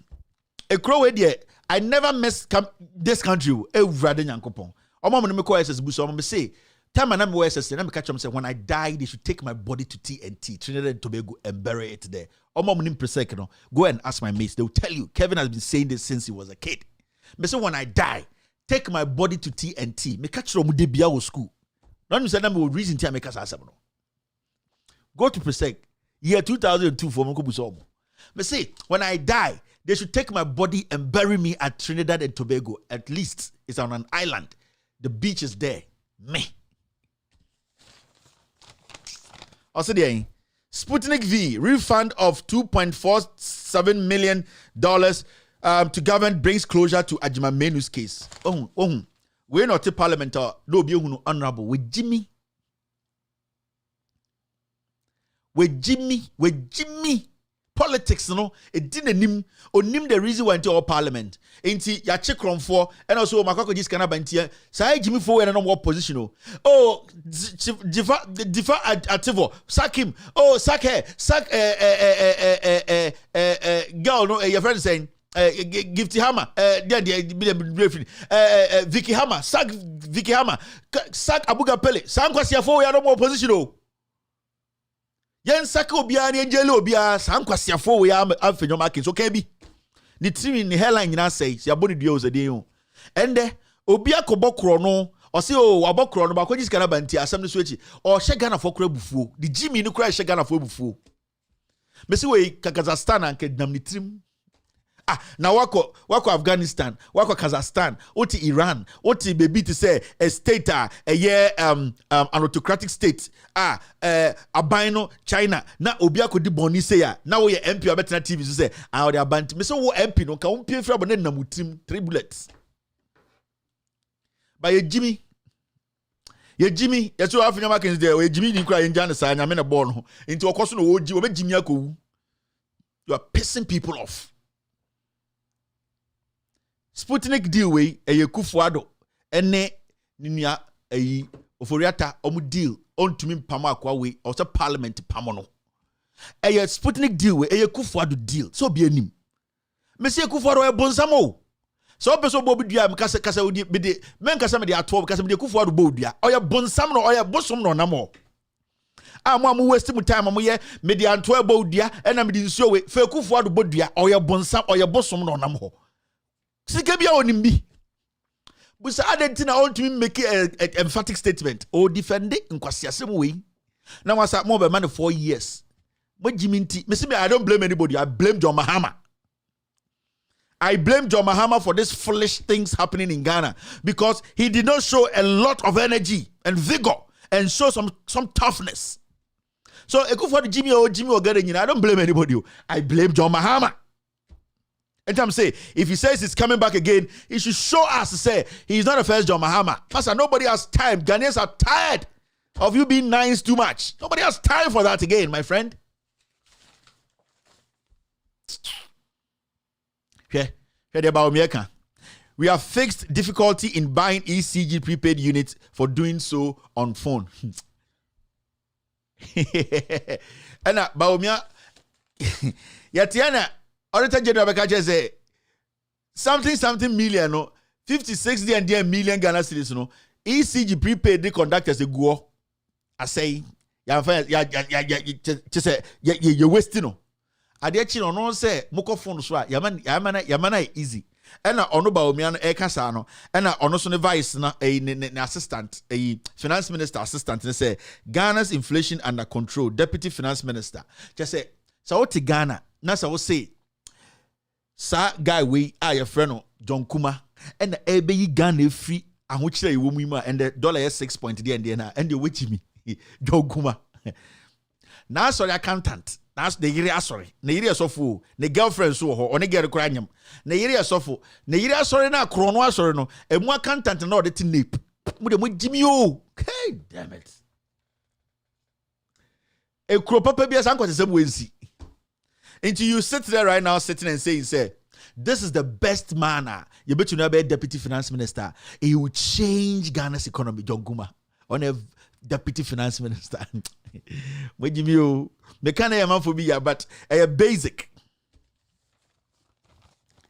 ekro we de I never miss this country. Every Yankopon. Omo me call SS Buso. Omo say, time na me SS. Na me catch them say when I die, they should take my body to TNT, Trinidad and Tobago, and bury it there. Omo me presek no. Go and ask my mates. They will tell you. Kevin has been saying this since he was a kid. Me say when I die, take my body to TNT. Me catch from the Biawo school. Not me say na me reason to make us asem no. Go to Presec, year 2002 for Moko Busomo. Me say, when I die, they should take my body and bury me at Trinidad and Tobago. At least it's on an island. The beach is there. Me. Also there, Sputnik V, refund of $2.47 million to government brings closure to Ajima Menu's case. We're not a parliament or no be honorable with Jimmy. With Jimmy. Politics, no, it didn't him the reason why into our parliament. Ain't ya check on for and also Makako just cannot bantia. Say Jimmy for and what position. Oh, Difa Ativo, sack him. Oh, sack her, sack girl, no, your friend saying Gifty Hammer, Vicky Hammer, sack Vicky Hammer, sack Abuga Pele, Sankwasia for no more position. Yen saka obia na enjele obia sankwasiafo we amfenyo market so kan bi ni timi ni headline nyina say se aboni dua ozade ho ende obia kobokro no o se o wabokro no ba kwaji skana banti asem no so echi o hye Ghana fo kra bufuo di Jimmy ni kra hye Ghana fo bufuo mesi we Kazakhstan anke dam ni trim na wako Afghanistan, wako Kazakhstan, oti Iran, oti baby to say a state an autocratic state abino China na obia ko di boni say ya na wo ye MP obetena TV so say o de abanti me so wo MP no ka wo pie fra bo na namutim 3 bullets ba ye Jimmy yeso afenya makins there we Jimmy ni kra ye nja ne sa nya me na ball no nti okoso no wo obe Jimmy akowu. You are pissing people off. Sputnik deal we Kufuado ene ninia oforiata omu deal on to me pama akwa we also parliament pamono. Sputnik deal we Kufuado deal so be anim. Monsieur Kufuado e bonsamo. So person bobu dua kasa odi be de men kasa me de ato kasa me de Kufuado bo dua. Oya bonsam no oya bosom no namo. Amu waste mu time amu ye me de anto bo dua ena me de nsuo we fe Kufuado bo dua oya bonsam oya bosom no namo. Sikebia onimbi. Busa adentina on to make an emphatic statement or defend it in kwasiasem way. Now was more by man 4 years. What Jimmy T. I don't blame anybody. I blame John Mahama. I blame John Mahama for these foolish things happening in Ghana because he did not show a lot of energy and vigor and show some toughness. So for the Jimmy or getting in, I don't blame anybody. I blame John Mahama. And I'm saying, if he says he's coming back again, he should show us to say he's not the first John Mahama. Pastor, nobody has time. Ghanaians are tired of you being nice too much. Nobody has time for that again, my friend. We have fixed difficulty in buying ECG prepaid units for doing so on phone. And Baumia Yatiana Auditor General Bekache say something million no 56 million Ghana cedis no ECG prepaid the conductors go I say ya wasting no ade chi no say moko phone so yamana easy ena ono ba omia no e kasa no ena ono so ne vice na ne assistant finance minister assistant ne say Ghana's inflation under control deputy finance minister just say so what Ghana na so say sa guy we your friend John Kuma and the ebe Ghana free ahochire ewo mu ma and the dollar is 6 point there and the which me John Kuma na sorry accountant na the yiri sorry na yiri asofo na girlfriend so ho one get kra nyam na yiri asofo na yiri sorry na kro no asori no emu accountant na odete nape mu de mu jimi o hey damn it e kro papa bia san kwese sem wensi. Until you sit there right now, sitting and saying, say, this is the best manner. You bet you know about deputy finance minister. He will change Ghana's economy. John Guma, on a deputy finance minister. What do you mean? Me can't have man for me, but a basic.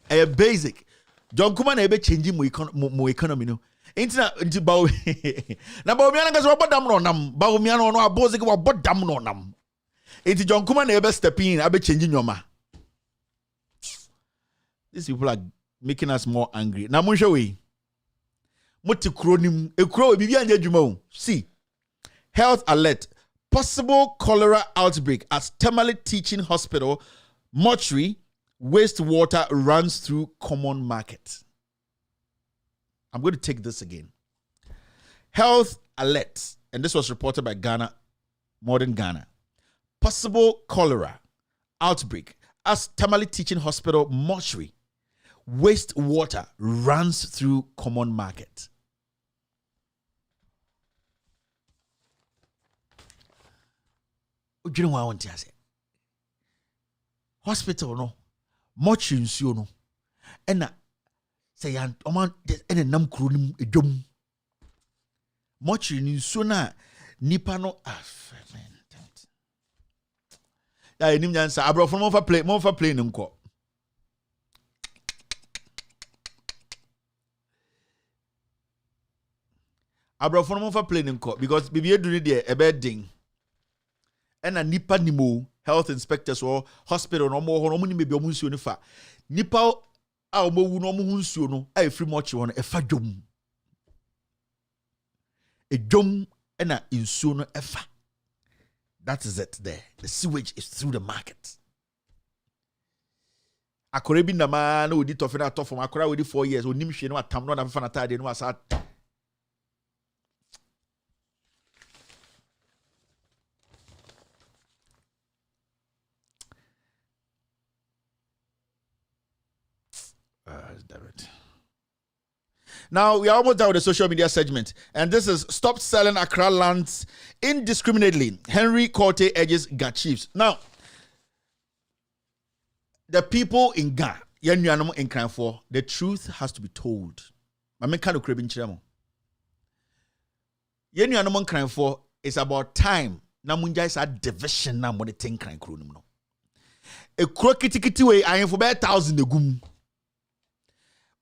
A basic. John Guma na be changing mo economy no. Inti ba na ba omiana ngaso bodam no nam. Ba omiana no abozik wa bodam no nam. It's John Kuma never step in, I'll be changing your ma. These people are making us more angry. Now, Mushawi, Moti kronim ekro bibi anya dwuma. See. Health alert. Possible cholera outbreak at Tema Teaching Hospital. Mortuary. Wastewater runs through common market. I'm going to take this again. Health alert. And this was reported by Ghana, Modern Ghana. Possible cholera outbreak as Tema Teaching Hospital mortuary. Wastewater runs through common market. Do you know what I want to say? Hospital no, mortuary nsuo no, ena say yan oman ena nam kuro nim edwom. Mortuary nsuo na nipa no ya enim nyansa abrofo mo fa play nko. Abrofo mo fa play nko because bibi eduru de ebe ding. Ena nipa nimo health inspectors or hospital no mo ho no mo ni bebi o nsuo ni fa. Nipa a o mo wu no mo nsuo no a free mortuary no e fa dwom. Edwom ena nsuo no e fa. That is it there. The sewage is through the market. Akorebi na ma na odi tofe na tofo akora odi 4 years onim hwe no atam no na fa na tade no asa. Damn it. Now, we are almost done with the social media segment. And this is Stop Selling Accra Lands Indiscriminately. Henry Korte urges Ga chiefs. Now, the people in Ga, the truth has to be told. It's about time. Namunja is a division. A crokiti way, I am for about 1,000 negum.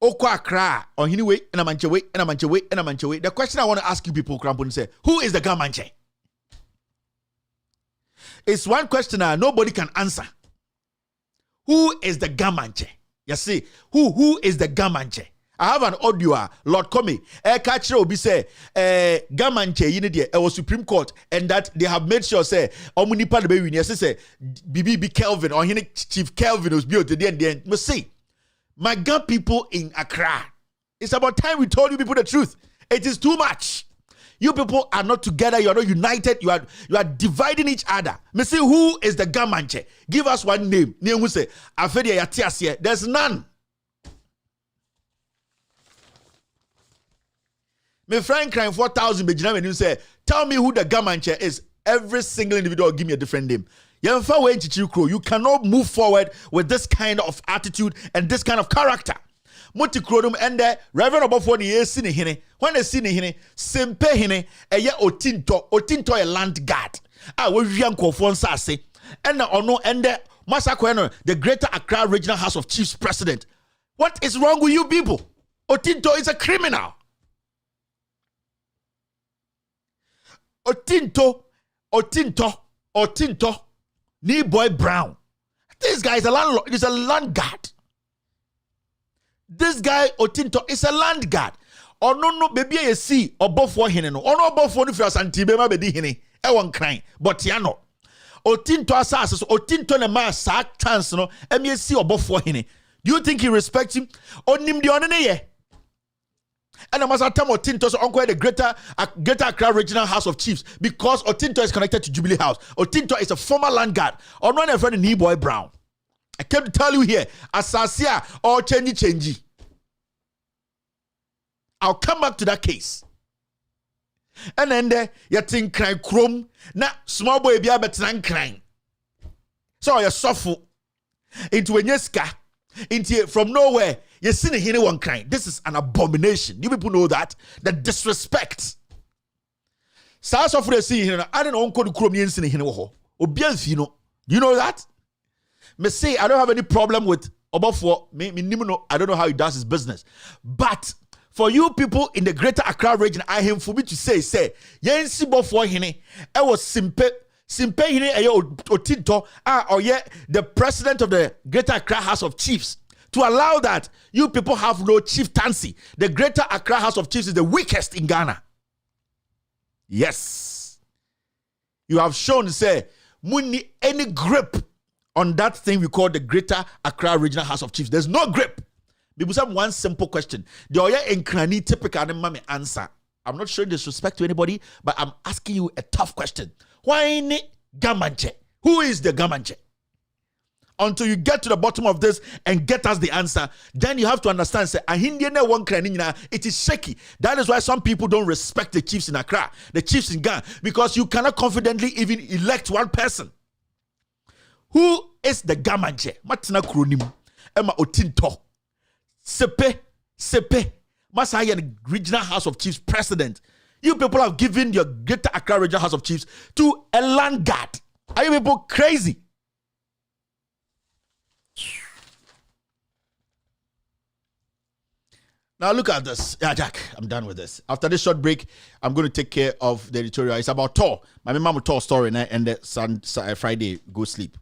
Okwa Accra, or anyway, and a manche. The question I want to ask you people, Krampon, say, who is the Gamanche? It's one question nobody can answer. Who is the Gamanche? You see, who is the Gamanche? I have an audio, Lord Comey, catcher will be say, Gamanche, you need it was Supreme Court, and that they have made sure say, Omunipa the baby, yes, say, BB Kelvin, or Chief Kelvin was built at the end, must see. My Ghana people in Accra, it's about time we told you people the truth. It is too much. You people are not together. You are not united. You are dividing each other. Me say, who is the Gamanche? Give us one name. Name we say, there's none. Me friend crying 4,000 and you say, tell me who the Gamanche is. Every single individual give me a different name. You cannot move forward with this kind of attitude and this kind of character. Multicrodum and the Reverend Obofo ni sini hine. When they sini hine, sempe hine eye otinto a land guard. We yanko fon sase. And the ono and the Masako the Greater Accra Regional House of Chiefs President. What is wrong with you people? Otinto is a criminal. Otinto. Knee boy Brown. This guy is a landlord. He's a land guard. This guy Otinto is a land guard. Or no baby you see above for him no. Or no above for if you are santibema bedi hini. E wan crying. But yano. Otinto asas Otinto ne ma sak chance no. Emi see above for him. Do you think he respects him? Onim di onene ye. And I must tell Otinto so uncle the Greater Accra Regional House of Chiefs because Otinto is connected to Jubilee House. Otinto is a former land guard. Or not a friend in boy Brown. I came to tell you here, Asasia or change. I'll come back to that case. And then there you think crying chrome. Na small boy be able to crying. So you suffer into a nyeska. Into from nowhere. You see anyone crying. This is an abomination. You people know that. The disrespect. I don't know do you know that? Me say I don't have any problem with Obofo. I don't know how he does his business. But for you people in the Greater Accra region, I am for me to say, Yensi Bofo hine, I was simpe hine Otinto, or the president of the Greater Accra House of Chiefs. to allow that, you people have no chieftaincy. The Greater Accra House of Chiefs is the weakest in Ghana. Yes. You have shown, say, Muni any grip on that thing we call the Greater Accra Regional House of Chiefs. There's no grip. Because have one simple question. The Oya Enkrani typical mame answer. I'm not showing disrespect to anybody, but I'm asking you a tough question. Why ni Gamanche? Who is the Gamanche? Until you get to the bottom of this and get us the answer, then you have to understand, say, it is shaky. That is why some people don't respect the chiefs in Accra, the chiefs in Ghana, because you cannot confidently even elect one person. Who is the Gamanche? Matina Kronim, Emma Otinto, Sepe, Masayan Regional House of Chiefs president. You people have given your Greater Accra Regional House of Chiefs to a land guard. Are you people crazy? Now look at this. Yeah, Jack, I'm done with this. After this short break, I'm going to take care of the editorial. It's about Tor. My mom Tor story and the Friday go sleep.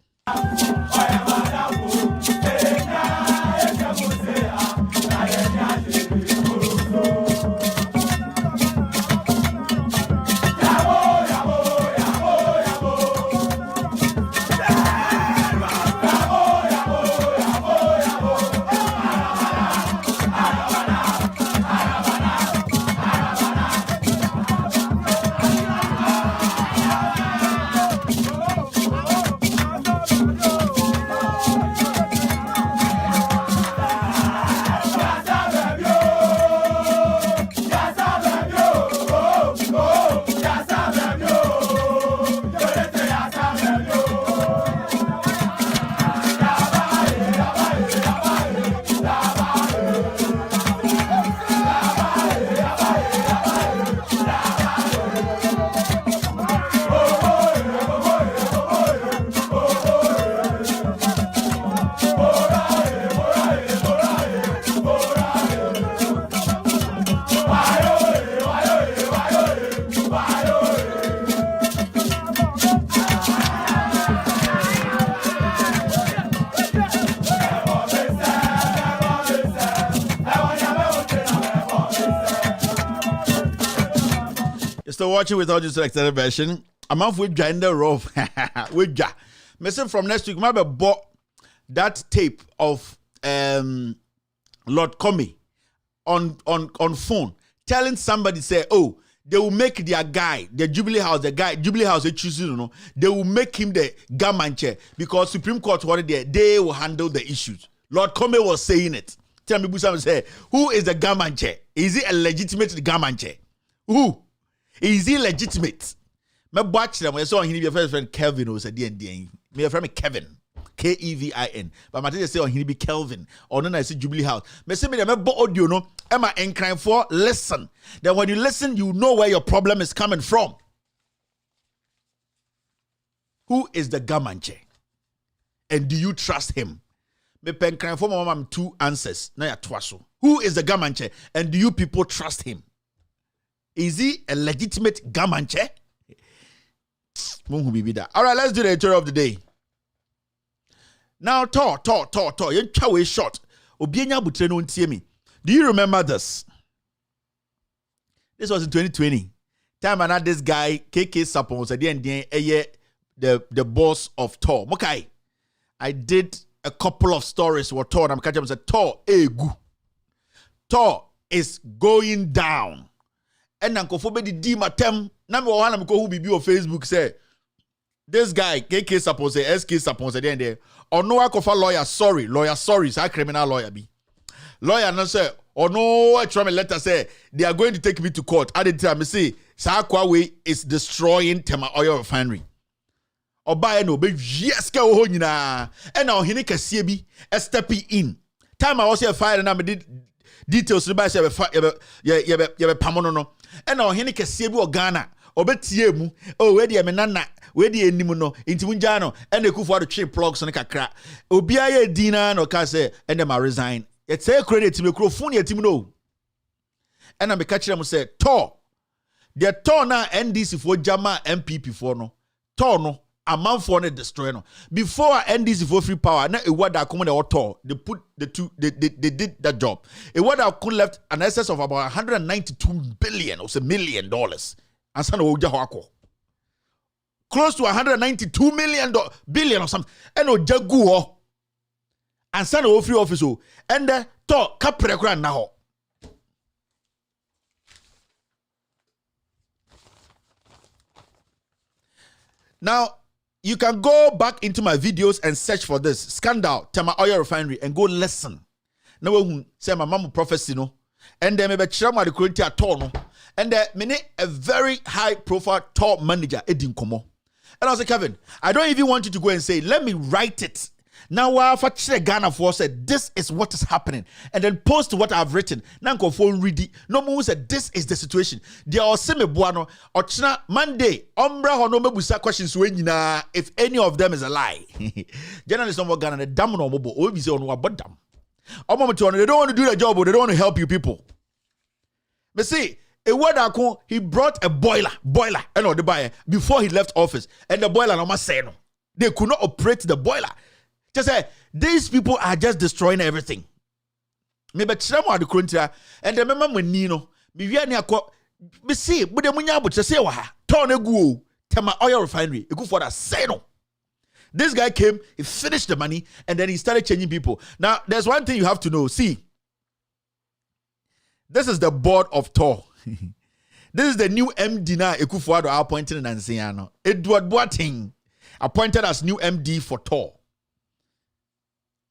Still watching with audio selected version. I'm off with gender rough. With ja. Messing from next week, maybe bought that tape of Lord Comey on phone telling somebody say, oh, they will make their guy, the Jubilee House they choose, you know, they will make him the Gamanche because Supreme Court wanted they will handle the issues. Lord Comey was saying it. Tell me, Busam say, who is the Gamanche? Is he a legitimate Gamanche? Who? Is he legitimate? My watch them. I saw him. Your first friend Kelvin was a D&D. My friend Kevin, Kevin. But my teacher say on him be Kelvin. Or no, I see Jubilee House. Me say me them audio no. Am I crying for? Listen. Then when you listen, you know where your problem is coming from. Who is the Gamanche? And do you trust him? Me pen crying for my mom 2 answers. Now ya twaso. Who is the Gamanche? And do you people trust him? Is he a legitimate Gamanche? All right, let's do the editorial of the day. Now, Tor. You're short. Do you remember this? This was in 2020. Time and had this guy, KK Sapon, was the boss of Tor. Okay. I did a couple of stories where Tor, I'm catching said, Tor, egu. Tor is going down. And Uncle Fobe di matem. Number one, I'm going to be on Facebook say, this guy, KK suppose, SK suppose, there. Or no, I call lawyer sorry, say criminal lawyer be. Lawyer no say, or no, I try my letter say, they are going to take me to court. I did tell me say, Sakwawe is destroying Tema Oil Refinery. Or buy no, but yes, go home na. And now he can be a stepping in. Time I was here fired and I did details to buy say, pamono. And now he can see you Ghana. Obetie mu oh we dey menana we dey enim no inti munja no and ekufo ado twe plugs no kakra obia ye dina no ka say and dem resign it say credit me microphone yatim no and I be catch them say Tor the Tor na NDC for jama MPP for no Tor no a man for ne destroy no. Before NDC for free power, na a word that come auto, they put the two, they did that job. A word that could left an excess of about $192 billion or $1 million. And son of Jahako. Close to $192 billion or something. And no jaguo. And son of free officer. And the talk capre now. Now, you can go back into my videos and search for this scandal, Tema Oil Refinery, and go listen. Now, we say my mama prophecy, no, and then maybe chama the quality at all, no, and then many a very high profile top manager, Edin Komo. And I was like, Kevin, I don't even want you to go and say, let me write it. Now, while for Ghana for said, this is what is happening, and then post what I've written. Now, go for read. No more said, this is the situation. There are semi buano or China Monday. Ombra or no mebusa questions when if any of them is a lie. Journalists no more Ghana the damn no mobile. Or be on what but damn. They don't want to do the job, or they don't want to help you people. But see, a word he brought a boiler, and or the buyer before he left office, and the boiler no say no. They could not operate the boiler. Just say these people are just destroying everything. Maybe chama the country and the member when Nino, me see, but the munya but say wa turn a go Tema Oil Refinery. You go for that say no. This guy came, he finished the money, and then he started changing people. Now, there's one thing you have to know. See, this is the board of Tor. This is the new MD now. Ekufuado appointed in Anciano. Edward Boateng appointed as new MD for Tor.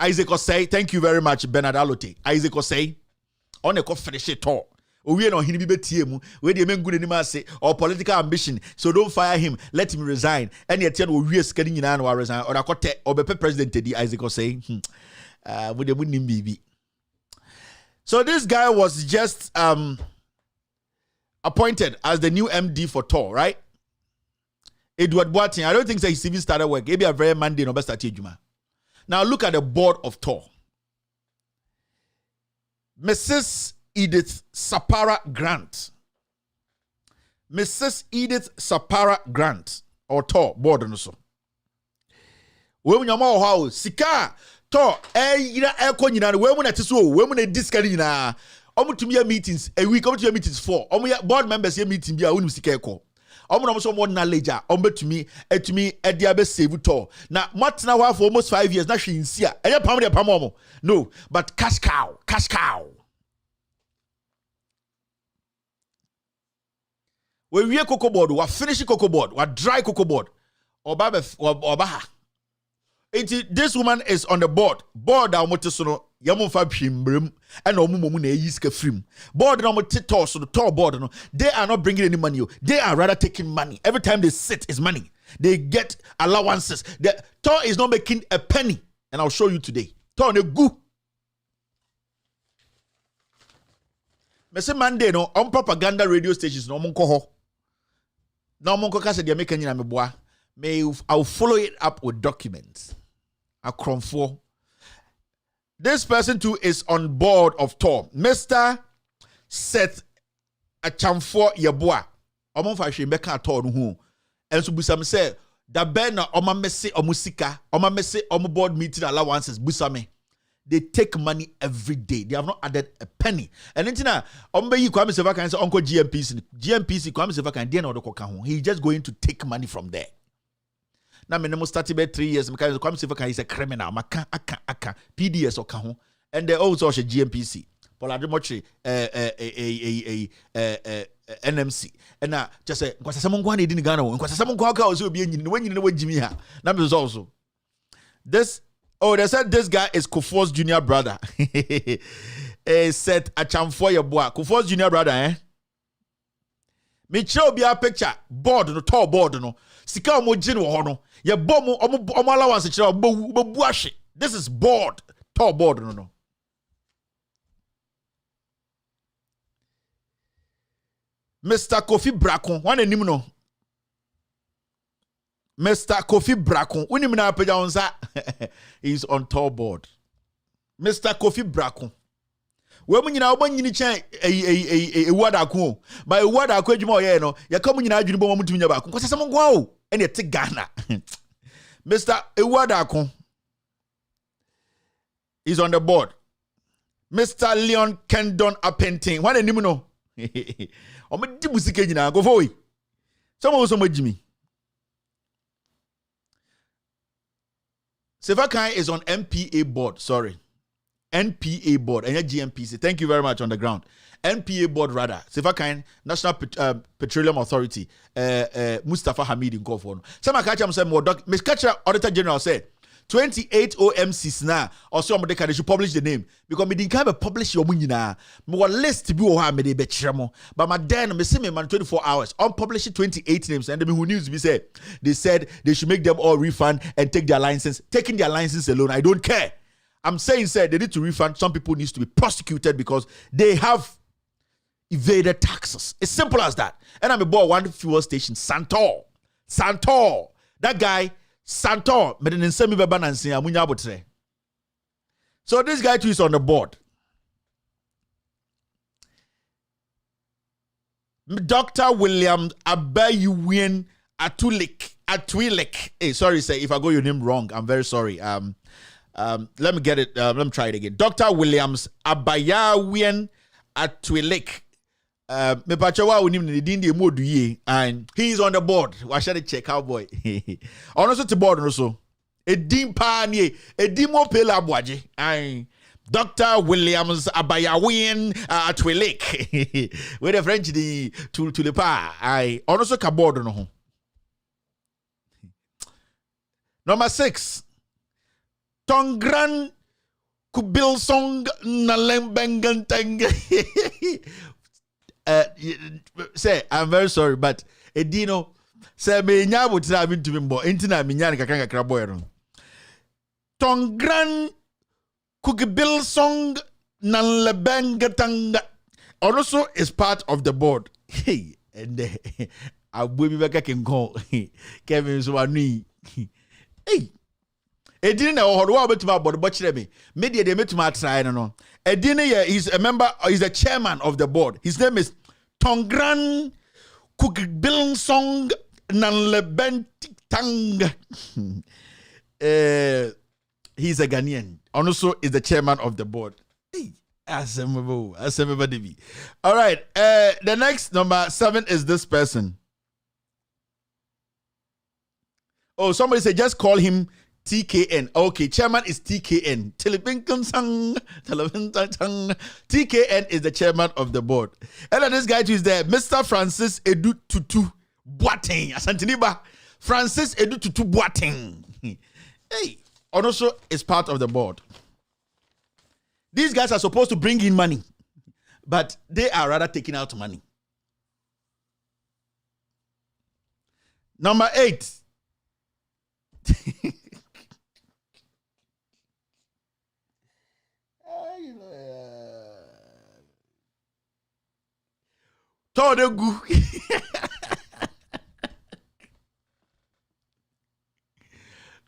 Isaac Osei, thank you very much, Bernard Alote. Isaac Osei, on a finish it all. We are not him be TM, where the men good anymore say, or political ambition. So don't fire him, let him resign. And yet, we are scaring in an resign, or a cote, or be president, Isaac Osei, with the winning BB. So this guy was just appointed as the new MD for Tor, right? Edward Boateng, I don't think he's even started work. Maybe a very Monday, no best at Juma. Now look at the board of Tor. Mrs. Edith Sapara Grant. Mrs. Edith Sapara Grant. Or Tor, board no so. When you know how Sika Tor, nyina we mun atiso we mun discuss nyina. Omo to me meetings a week, omo to meetings 4. Omo board members here meeting bia wonu sika ekọ. Omo so more knowledge to me ediabe save Tor. Now matna wa for almost 5 years na hwe nsia. Eye pam de pam omo. No, but cash cow. We cocoa board, we finish cocoa board, we dry cocoa board. Oba. This woman is on the board. Board da motesono yamu fa pwimbrem and omumomu na yiska frim. Board na moteto so the Tor board no. They are not bringing any money. They are rather taking money. Every time they sit is money. They get allowances. The Tor is not making a penny, and I'll show you today. Tor ne gu. Mese Monday no on propaganda radio stations no monko ho. No monko ka se de make nyina meboa. I'll follow it up with documents. Akromfo. This person too is on board of Tor. Mr. Seth Achamfo Yeboa. Omo fa hwe mbeka Tor no hu. Enso busam say da ben na oma mese omusika, oma mese omo board meeting allowances busame. They take money every day. They have not added a penny. And then Ombe yi Kwame Sefa kan say onko GMPC Kwame Sefa kan dey na odoko ka ho. He just going to take money from there. Now me no started about 3 years because Kwame Sefa kan is a criminal. Maka aka PDS o ka ho. And they also show GMPC. Paul Ademochi NMC. And now just say nkwasa monko na edi Ghana wo. Nkwasa monko ka o so obi enyi when you know Jimmy ha. Na me also. This they said this guy is Kufuor's junior brother. Said Achamfo Yeboa. Kufuor's junior brother, eh? Me show be a picture board no Tor board no. Sika mo gin wo ho no. Ye bom omo allowance kira buashi. This is board, Tor board no. Mr. Kofi Brakon, one enim no. Mr. Kofi Brakon, unimina peja onza. He's on Tor board. Mr. Kofi Brakon. We nyina oba nyini chen word akon. By word akon adwuma oye no, ye come nyina adwuni bo mo mutumi nya ba akon. Kwase mo ngwa o, ene te Ghana. Mr. Ewadako is on the board. Mr. Leon Kendon Apenting. What a name no? Omo di musike nyina go for we. Someone so Jimmy. Sevakai is on NPA board. Sorry. NPA board. And GMPC. Thank you very much on the ground. NPA board rather. Sevakai National Petroleum Authority. Mustafa Hamid in Kofon. Some catch him say more doc. Miss Catcher Auditor General said 28 OMCs now. Also, they should publish the name because me didn't have publish your money now. More list to be or me be chamo. But my then me see me man 24 hours. Unpublished 28 names and who news me say they said they should make them all refund and take their license. Taking their license alone, I don't care. I'm saying said they need to refund. Some people needs to be prosecuted because they have evaded taxes. It's simple as that. And I'm about one fuel station, Santor. That guy. Santor, so this guy too is on the board. Dr. William Abayuwin Atwilik. Hey, sorry, sir, if I got your name wrong, I'm very sorry. Let me get it. Let me try it again. Dr. Williams Abayawin Atwilik. And he is on the board. Why should I check out, boy? Also to board also. A dim panie, a dimo pela boaji. Dr. Williams Abayawin Atwilik. With the French to the pa. I also can board no. Number 6. Tongran Kubilsong Nalembenganteng. Say, I'm very sorry, but Edino say me nya botira bi ntumi mbo entina me nya ne kakran kakra boy no Tongran Kugibil song Nanlebengatanga also is part of the board. Hey, and abu bi beka ken go Kevin so anu hey Edin na ohodo wa betima board bo kire me media de metuma try no Edin is a member, is a chairman of the board. His name is Tongran Kugibilsong Nanlebentang. He's a Ghanaian. Also is the chairman of the board. All right. The next number 7 is this person. Oh, somebody said just call him TKN. Okay, chairman is TKN. TKN is the chairman of the board. And then this guy too is there. Mr. Francis Edu Tutu Boateng. Asantiniba. Francis Edu Tutu Boateng. Hey, also is part of the board. These guys are supposed to bring in money, but they are rather taking out money. Number 8. Todegu.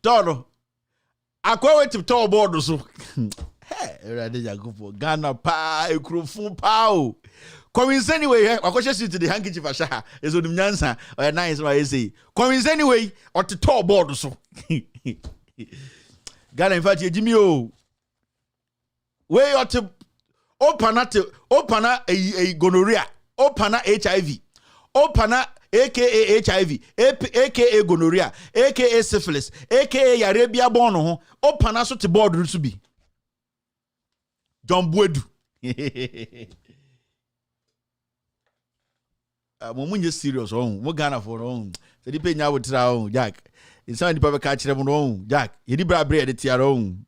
Todo. Akwa to tall board so. Hey, ready ya go for Ghana pa ekrofun pa o. Comes anyway, akwa she to the handkerchief asha. Is odum nyansa. O nice why say. Comes anyway or to tall board so. Ghana in fact Jimmy o. Where you to opana a gonorrhea. Opana HIV, Opana aka HIV, aka gonorrhea, aka syphilis, aka Arabia bono, Opana so to board rusubi. John Buedu. Momunye serious on, mo Ghana for on. So di penya wo tra on, Jack. Insan di pa ka kire mo on, Jack. Ye di bra bre de tiara on.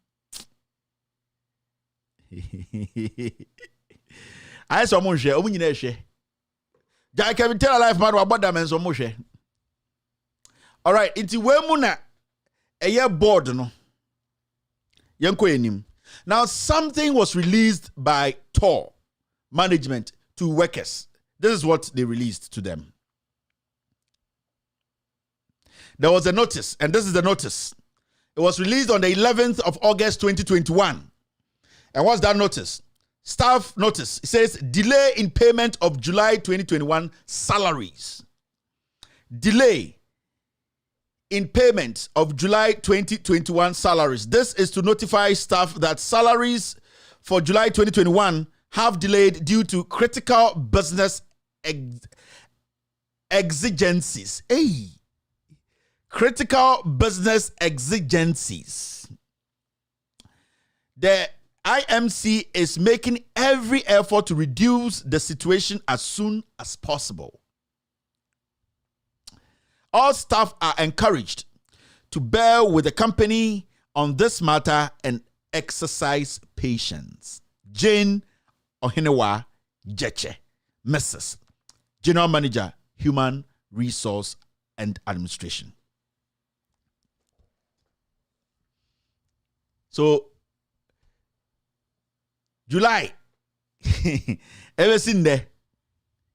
I saw mo hwe, omu nyina hwe. Jack can tell a life matter about them and so much. All right, it's Wemuna a year board no. Now something was released by TOR management to workers. This is what they released to them. There was a notice, and this is the notice. It was released on the 11th of August 2021. And what's that notice? Staff notice. It says delay in payment of July 2021 salaries. Delay in payment of July 2021 salaries. This is to notify staff that salaries for July 2021 have delayed due to critical business exigencies. Hey, critical business exigencies. The IMC is making every effort to reduce the situation as soon as possible. All staff are encouraged to bear with the company on this matter and exercise patience. Jane Ohinewa Jeche, Mrs. General Manager, Human Resource and Administration. So, July, ever seen there?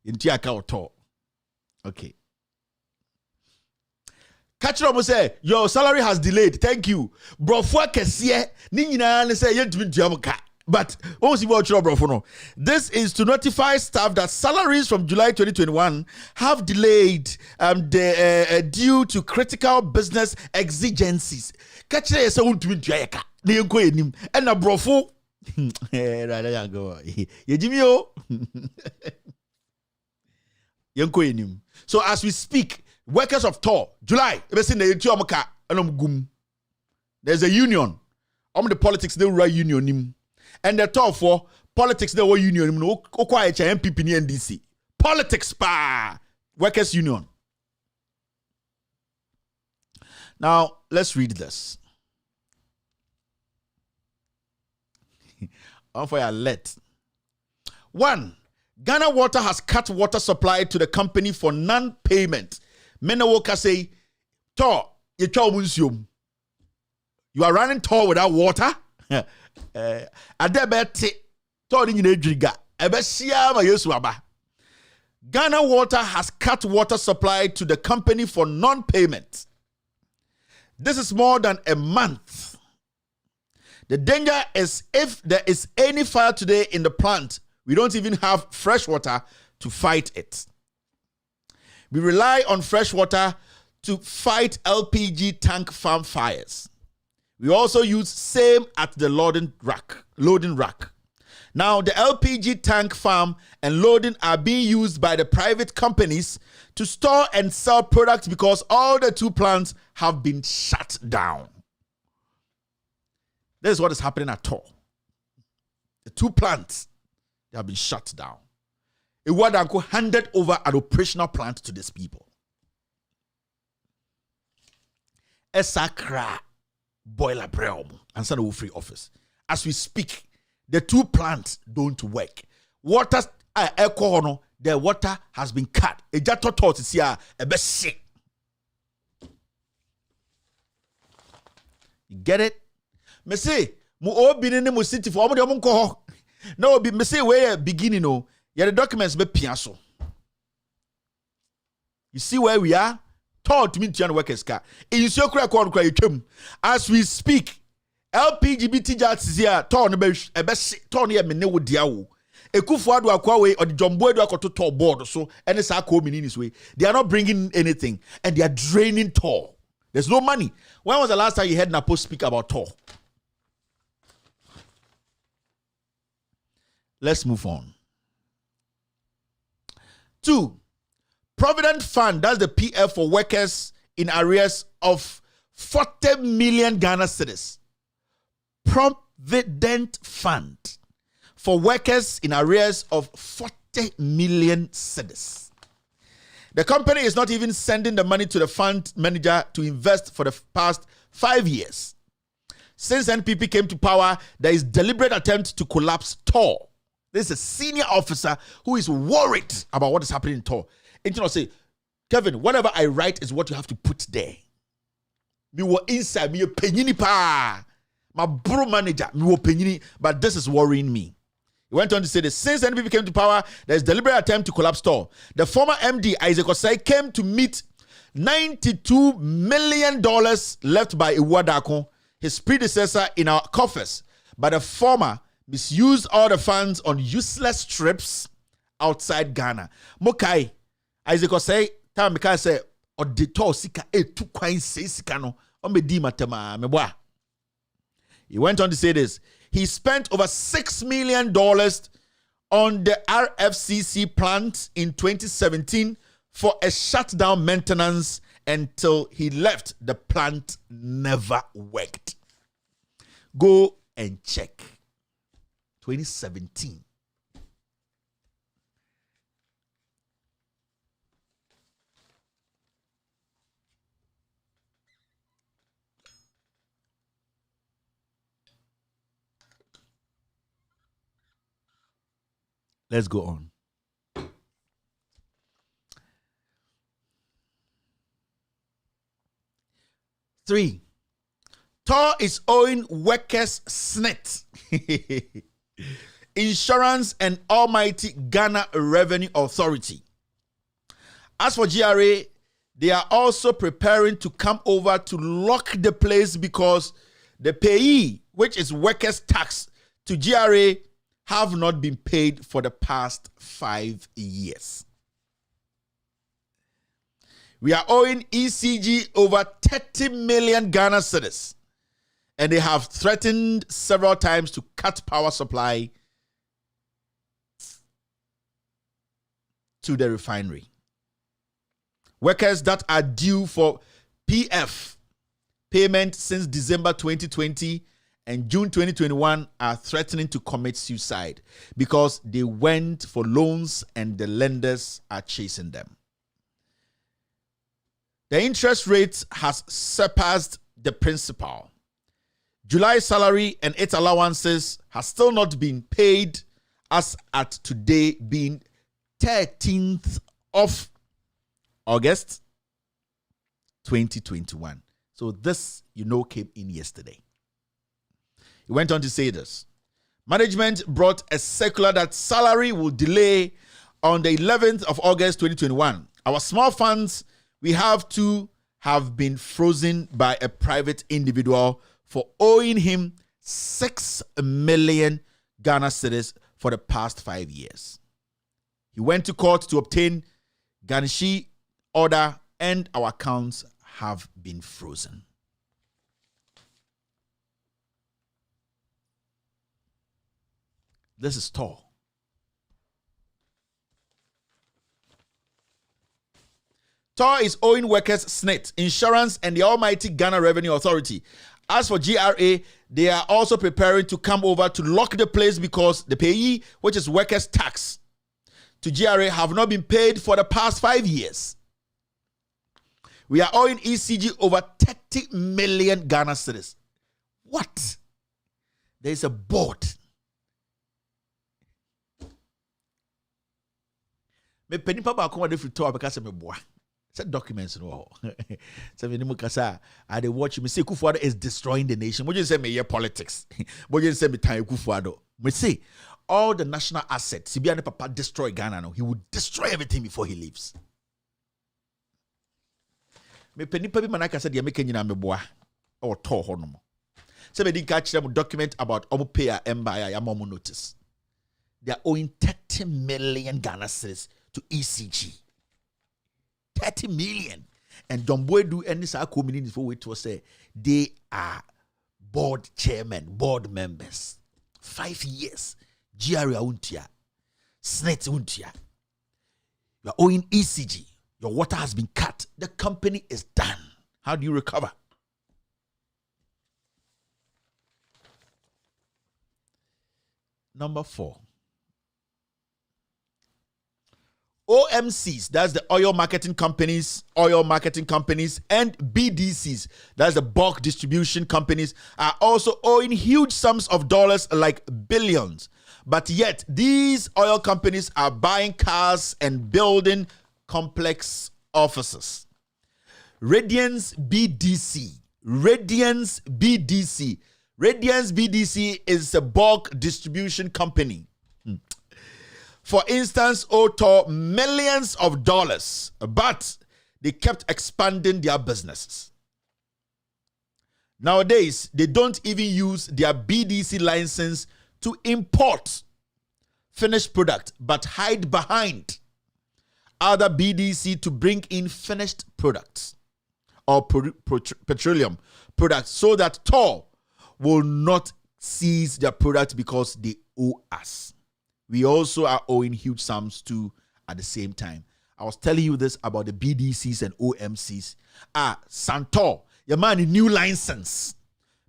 In Tiaka. Okay. Catch up say your salary has delayed. Thank you. Brofo kesiye ni nyina ne say yentumi ntuamuka. But this is to notify staff that salaries from July 2021 have delayed due to critical business exigencies. Catch up say untumi ntuayeka. Ne yenko enim. And na brofo Yejimio yenko enim. So as we speak, workers of TOR, July, there's a union. The politics, they were union. And the TOR for politics, they were union. MPP NDC. Politics, workers union. Now, let's read this. On for your alert. 1. Ghana Water has cut water supply to the company for non-payment. Menawoka say, TOR, you are running TOR without water? Ghana Water has cut water supply to the company for non-payment. This is more than a month. The danger is if there is any fire today in the plant, we don't even have fresh water to fight it. We rely on fresh water to fight LPG tank farm fires. We also use same at the loading rack. Now, the LPG tank farm and loading are being used by the private companies to store and sell products because all the 2 plants have been shut down. This is what is happening at TOR. The 2 plants, they have been shut down. Iwadanko handed over an operational plant to these people. Esakra boiler breom and send a free office. As we speak, the 2 plants don't work. Water the water has been cut. You get it? Me say, mu obi ne mu city for omo nko. No be me say where beginning no. Yeah, the documents be piaso. You see where we are? Told to me to workers car. As we speak, LPGBT jats here, torn a mene with diawo. Ekufuadu akwawe or the jumbo to TOR board so and it's our coming in this way. They are not bringing anything and they are draining TOR. There's no money. When was the last time you heard Napo speak about TOR? Let's move on. 2. Provident Fund, that's the PF for workers in arrears of 40 million Ghana cedis. Provident Fund for workers in arrears of 40 million cedis. The company is not even sending the money to the fund manager to invest for the past 5 years. Since NPP came to power, there is deliberate attempt to collapse TOR. This is a senior officer who is worried about what is happening in TOR. And you know, say, Kevin, whatever I write is what you have to put there. Me were inside, me a penyini pa. My bro manager, me were penyini, but this is worrying me. He went on to say that since NPP came to power, there is deliberate attempt to collapse TOR. The former MD, Isaac Osei, came to meet $92 million left by Iwadako, his predecessor, in our coffers. But the former misused all the funds on useless trips outside Ghana. Mokai, Isaac Osei, time Mika say, or the tall sika two coin say sika no on be di matema me boa. He went on to say this. He spent over $6 million on the RFCC plant in 2017 for a shutdown maintenance until he left. The plant never worked. Go and check. 2017. Let's go on. 3. Tor is owing workers SNET, Insurance and Almighty Ghana Revenue Authority. As for GRA, they are also preparing to come over to lock the place because the payee, which is workers' tax to GRA, have not been paid for the past 5 years. We are owing ECG over 30 million Ghana cedis, and they have threatened several times to cut power supply to the refinery. Workers that are due for PF payment since December 2020 and June 2021 are threatening to commit suicide because they went for loans and the lenders are chasing them. The interest rate has surpassed the principal. July salary and its allowances has still not been paid, as at today being 13th of August 2021. So this, came in yesterday. He went on to say this. Management brought a circular that salary will delay on the 11th of August 2021. Our small funds we have been frozen by a private individual for owing him 6 million Ghana cedis for the past 5 years. He went to court to obtain garnishee order and our accounts have been frozen. This is Tor. Tor is owing workers SNET, Insurance and the Almighty Ghana Revenue Authority. As for GRA, they are also preparing to come over to lock the place because the payee, which is workers' tax to GRA, have not been paid for the past 5 years. We are owing ECG over 30 million Ghana cedis. What? There is a board. Me penipa ba akoma de frito abeka me boa. Said documents no. So me nimu kasa I dey watch me say Kufuor is destroying the nation. What you say me here politics. What you say me time Kufuor. Me say all the national assets. Sibia ne papa destroy Ghana no. He would destroy everything before he leaves. Me penipa bi manaka said dey make nyina me boa. Or Tor ho no mo. Say me din catch them document about omo pay a emba ya momo notice. They are owing 30 million Ghana cedis to ECG. 30 million. And Domboy do any community for which was say they are board chairman, board members. 5 years. GRA untia. SNET untia. You are owing ECG. Your water has been cut. The company is done. How do you recover? Number 4. OMCs, that's the oil marketing companies, and BDCs, that's the bulk distribution companies, are also owing huge sums of dollars, like billions. But yet, these oil companies are buying cars and building complex offices. Radiance BDC is a bulk distribution company. For instance, owed millions of dollars, but they kept expanding their businesses. Nowadays, they don't even use their BDC license to import finished product, but hide behind other BDC to bring in finished products or petroleum products so that Tor will not seize their product because they owe us. We also are owing huge sums too at the same time. I was telling you this about the BDCs and OMCs. Santor, your man a new license.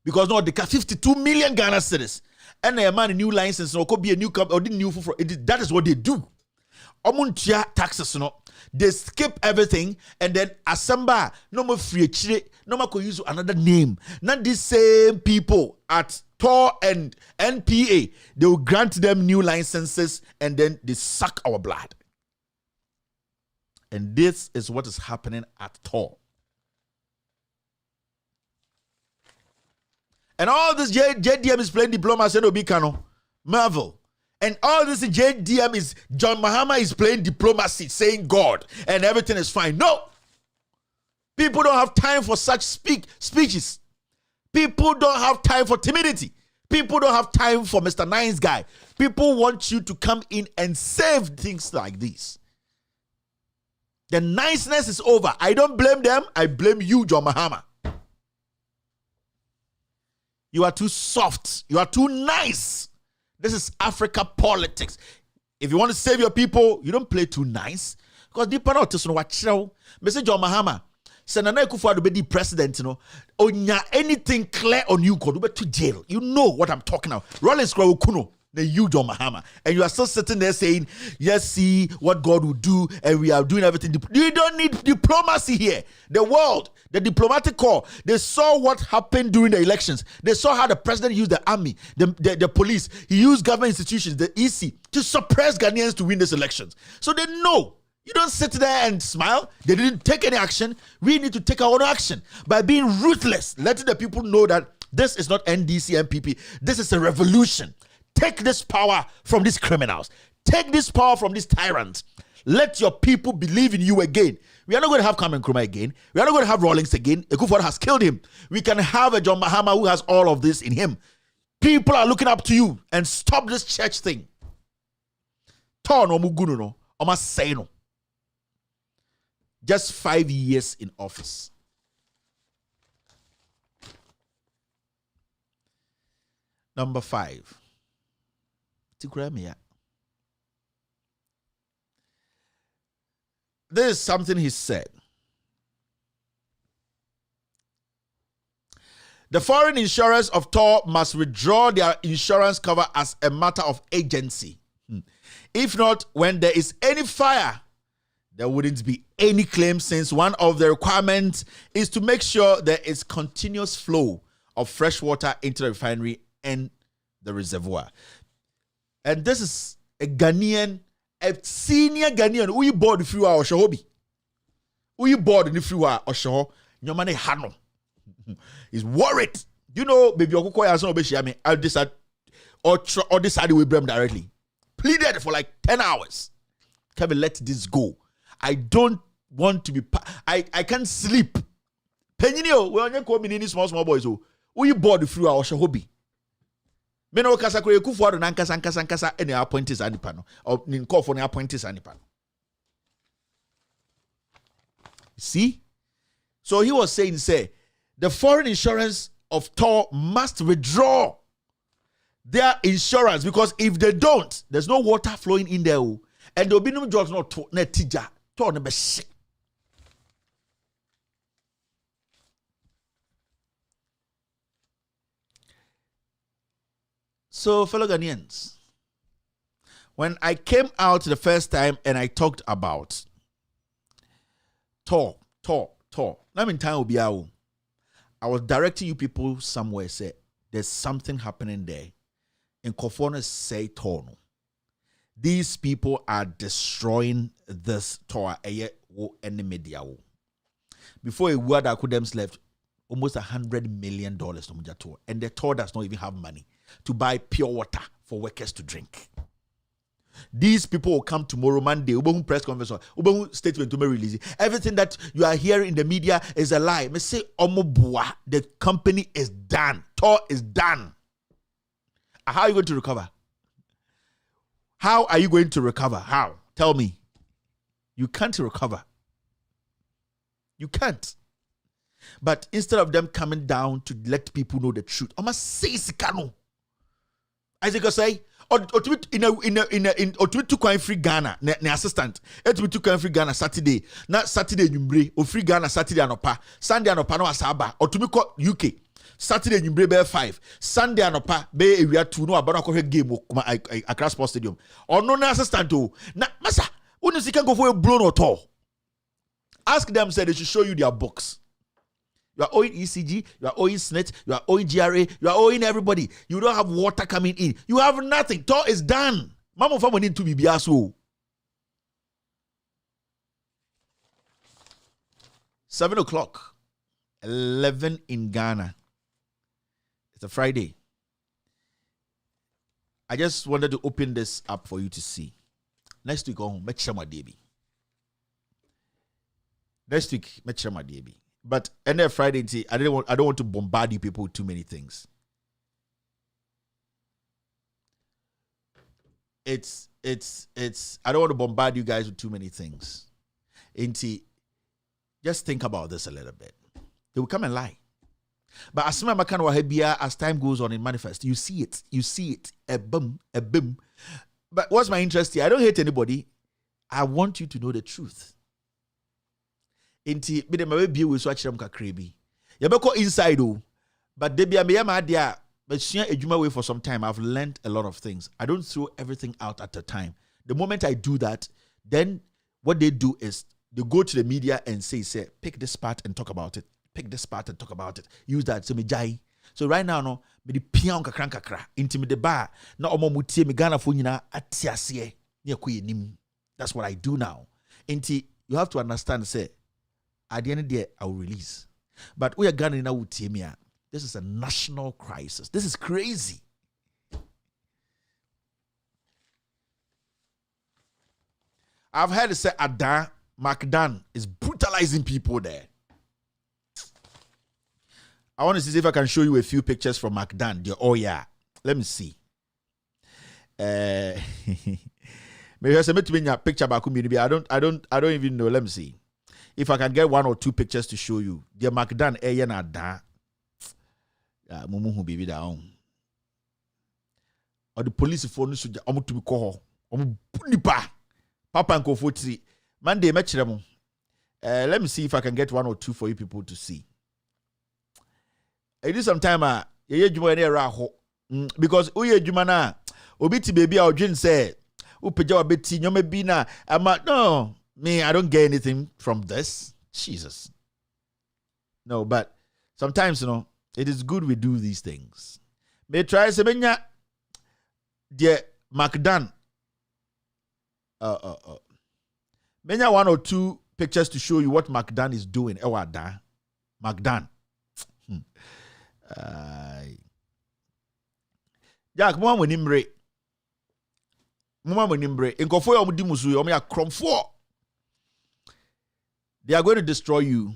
Because now they got 52 million Ghana cedis. And your man a new license, or could be a new company, or the new for that is what they do. Omuntia taxes, they skip everything and then assemble no more free chile, no more could use another name. Not the same people at TOR and NPA, they will grant them new licenses and then they suck our blood. And this is what is happening at TOR. And all this JDM is playing diplomacy and Obikano, Marvel. And all this JDM is, John Mahama is playing diplomacy, saying God, and everything is fine. No! People don't have time for such speeches. People don't have time for timidity. People don't have time for Mr. Nice Guy. People want you to come in and save things like this. The niceness is over. I don't blame them. I blame you, John Mahama. You are too soft. You are too nice. This is Africa politics. If you want to save your people, you don't play too nice. Because the panel to watch now. Mr. John Mahama, Senana Kufuor be the president, onya anything clear on you, go to jail. You know what I'm talking about. Rollins Crow Kuno. The you, John Mahama, and you are still sitting there saying, yes, see what God will do, and we are doing everything. You don't need diplomacy here. The world, the diplomatic corps, they saw what happened during the elections. They saw how the president used the army, the police. He used government institutions, the EC, to suppress Ghanaians to win these elections. So they know. You don't sit there and smile. They didn't take any action. We need to take our own action by being ruthless, letting the people know that this is not NDC, MPP. This is a revolution. Take this power from these criminals. Take this power from these tyrants. Let your people believe in you again. We are not going to have Kwame Nkrumah again. We are not going to have Rawlings again. Ekufuor has killed him. We can have a John Mahama who has all of this in him. People are looking up to you and stop this church thing. Just 5 years in office. Number 5. This is something he said. The foreign insurers of TOR must withdraw their insurance cover as a matter of agency. If not, when there is any fire, there wouldn't be any claim, since one of the requirements is to make sure there is continuous flow of fresh water into the refinery and the reservoir. And this is a Ghanaian, a senior Ghanaian. We board the free or Shahobi. We board in the free or Shaho. Your money Hano. He's worried. You know, baby, I'll decide or decide with Brem directly. Pleaded for like 10 hours. Can we let this go? I don't want to be. I can't sleep. Penino, we only come in small boys. We board the free or Shahobi. Meno kasa kure Kufuor na nkasa ene appointees anipa no or nin call for appointees anipa. See? So he was saying, the foreign insurance of TOR must withdraw their insurance, because if they don't, there's no water flowing in there, and there'll be no jobs not to netija TOR ne shit. So, fellow Ghanaians, when I came out the first time and I talked about TOR, I was directing you people somewhere, say, there's something happening there. In Kofona say TOR. These people are destroying this TOR and the media. Before a word I could them left, almost $100 million to Muja TOR. And the TOR does not even have money to buy pure water for workers to drink. These people will come tomorrow, Monday, Ubuntu press conference, Ubuntu statement to me release. Everything that you are hearing in the media is a lie. Me say, Omobua, the company is done. TOR is done. How are you going to recover? How are you going to recover? How? Tell me. You can't recover. You can't. But instead of them coming down to let people know the truth, I must say sikano. As I say, or to coin free Ghana, ne assistant. To coin free Ghana Saturday, not Saturday Numbre, or free Ghana Saturday anopa, Sunday anopa no asaba, or to me call UK. Saturday Numbre be 5, Sunday anopa be area 2 no about a game Accra Sports Stadium. Or no assistant to na massa. When you can go for a blown or tall. Ask them, say they should show you their books. You are owing ECG, you are owing SNET, you are owing GRA, you are owing everybody. You don't have water coming in. You have nothing. Tour is done. Mama family need to be biaso. 7 o'clock, 11 in Ghana. It's a Friday. I just wanted to open this up for you to see. Next week, make sure my baby. Next week, make sure my baby. But any Friday, I don't want to bombard you people with too many things. It's I don't want to bombard you guys with too many things. Just think about this a little bit. They will come and lie. But as time goes on, it manifests. You see it. A boom. But what's my interest here? I don't hate anybody. I want you to know the truth. Inti bide mawe biye we so akirem kakra bi ye beko inside o but de bia me yama dia but sua adwuma way for some time. I've learned a lot of things. I don't throw everything out at a time. The moment I do that, then what they do is they go to the media and say pick this part and talk about it, pick this part and talk about it, use that so me jai. So right now no me the pian kakra inti me de ba na omo mutie me Ghana fo nyina atiase ne akoye nim. That's what I do now. Inti you have to understand at the end of the day, I will release. But we are Ghana now with Temia. This is a national crisis. This is crazy. I've heard it say Macdan is brutalizing people there. I want to see if I can show you a few pictures from Macdan. Oh yeah, let me see. Maybe I submit to me a picture about community. I don't even know. Let me see. If I can get 1 or 2 pictures to show you, the Macdan na da, mumu baby down. Or the police phone so omu to be call omu nipa papa and kofo 3 Monday mechiremo. Let me see if I can get 1 or 2 for you people to see. It is sometime ye juma na ra ho because uye juma na obi ti baby a odwin say upeja wa beti nyoma bi na ama no. Me, I don't get anything from this. Jesus. No, but sometimes, it is good we do these things. May try semenya the Macdan. Menya 1 or 2 pictures to show you what Macdan is doing. Ewada. Macdan. Jack, mwa nimbre. Inkofo ya mudi musu ya kromfo. They are going to destroy you.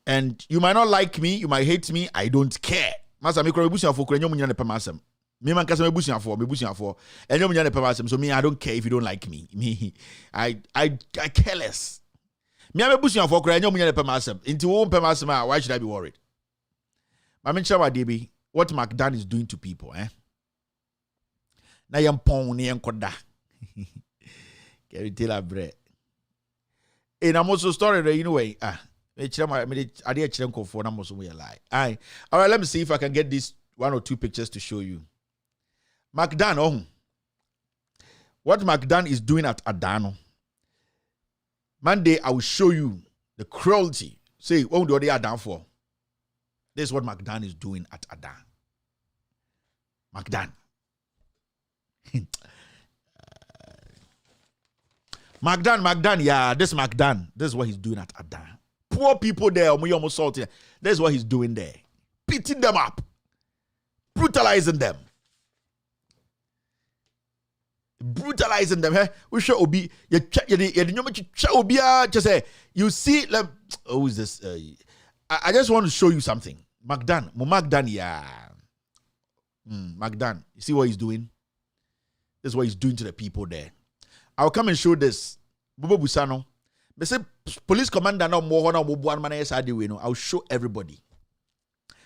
And you might not like me, you might hate me, I don't care. Masa me kro ebusia fo kro nyom nya ne pemasem. Me man kasa me busia fo. Enyom nya ne pemasem. So me I don't care if you don't like me. Me I care less. Me am ebusia fo kro nyom nya ne pemasem. Inti wo pemasem, why should I be worried? Mama Chawa Debi, what Macdan is doing to people, Na yam pon ne enkoda. Carry tell bread. And I'm also story there, anyway. I didn't for lie. All right, let me see if I can get these 1 or 2 pictures to show you. Macdan, what Macdan is doing at Adano. Monday, I will show you the cruelty. Say, what do they are down for? This is what Macdan is doing at Adan. Macdan. Macdan, yeah, this Macdan. This is what he's doing at Adan. Poor people there, almost salty. This is what he's doing there. Beating them up. Brutalizing them. Brutalizing them. We should obi. You see, who is this? I just want to show you something. Macdan, yeah. Macdan, you see what he's doing? This is what he's doing to the people there. I'll come and show this. Bubo Busano. They say police commander no more na mo buan man yesade we no. I'll show everybody.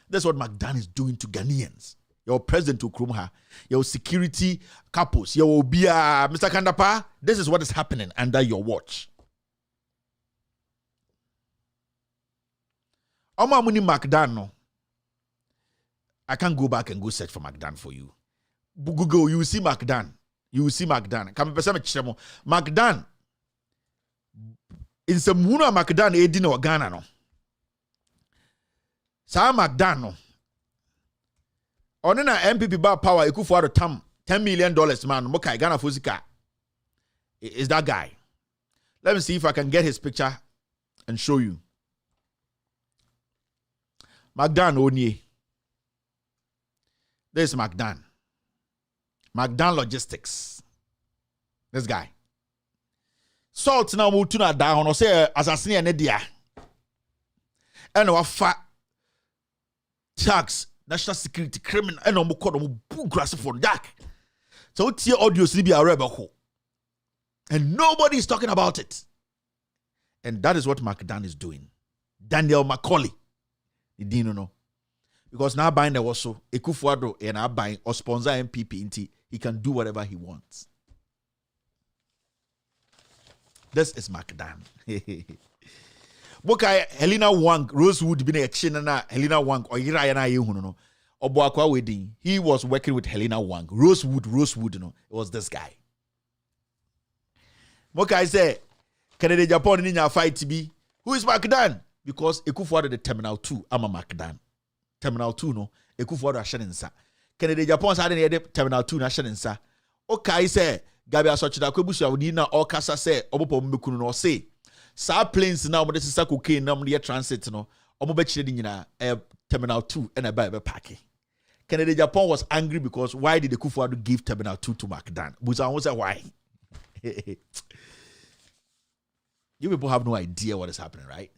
That's what Macdan is doing to Ghanaians. Your president to Krumha, your security couples, your Obia, Mr. Kandapa. This is what is happening under your watch. Oma muni Macdan no. I can't go back and go search for Macdan for you. Google, you will see Macdan. You will see Macdan. Come Macdan. In some muna Macdan edin or Ghana no. Sa Macdan no. Onena MPP bar power ekufu ado tam $10 million man mokai Ghana fuzika. Is that guy? Let me see if I can get his picture and show you. Macdan Onye. This is Macdan. Macdan Logistics. This guy. Salt now mutuna down or say assassin and dia. And our fat tax, national security, criminal, and no more grass for dark. So it's your audio CB a rebel. And nobody is talking about it. And that is what Macdan is doing. Daniel Macaulay. You didn't know. Because now buying the also Ekufuado and now buying or sponsor MPP into he can do whatever he wants. This is Macdan. Boka Helena Wang Rosewood been a chinana Helena Wang or Irayana Yuno or Boakwa wedding. He was working with Helena Wang. Rosewood, it was this guy. Moka I say Canada Japan in your fight to be who is Macdan? Because Ekufuado the Terminal 2, I'm a Macdan. Terminal 2 no Ekufuado ashenensa. Canada Japan sa de Terminal 2 na ashenensa. Okay say Gabi asochida kwebusu awudi na okasa say obopo mmekunu no say sa planes na omo de sisa cocaine na omo de transit no omo be chire nyina Terminal 2 and a park. Canada Japan was angry because why did the Ekufuado give Terminal 2 to Macdan? Busa won say why? You people have no idea what is happening, right?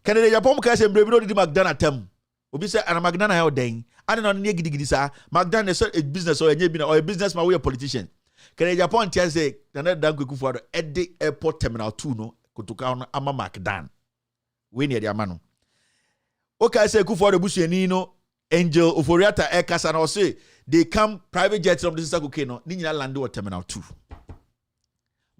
Canada Japan ka say mbre bi no di Macdan atem. Obi say ana Macdan na den. I don't know any gidi sa. Macdan is a business or a businessman or a politician. Canada Japan tell say na dan Ekufuado at the airport Terminal 2 no kotuka ama Macdan. We near the amano. Okay, say Ekufuado busuani no Angel Oforiata Ekasa na say they come private jets of the Sisa Cocaine no ni nyina land or Terminal 2.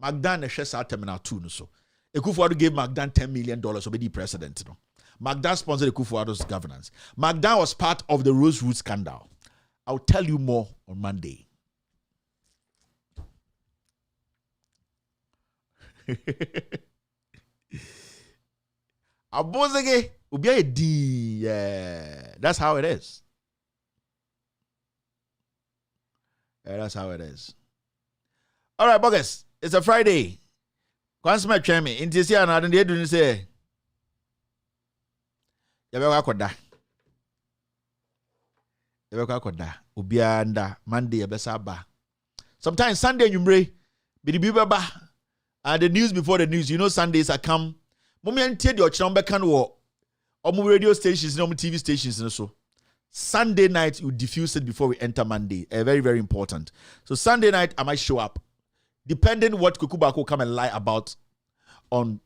Macdan na hwe Terminal 2 no so. Ekufuado gave Macdan $10 million obedi president no. Macdan sponsored Ekufuado's governance. Macdan was part of the Rose Root scandal. I'll tell you more on Monday. Abozege ubia di. Yeah, that's how it is. Yeah, that's how it is. All right, bogus. It's a Friday. Once my chemi, intisia na they do say. Yabeka koda. Ubia nda Monday yabesa ba. Sometimes Sunday nyumre bidibi ba. And the news before the news, you know Sundays I come. Moment tell your channel can wo. Omu radio stations, no TV stations and so. Sunday night you diffuse it before we enter Monday. Very, very important. So Sunday night I might show up. Depending what Kukubako come and lie about on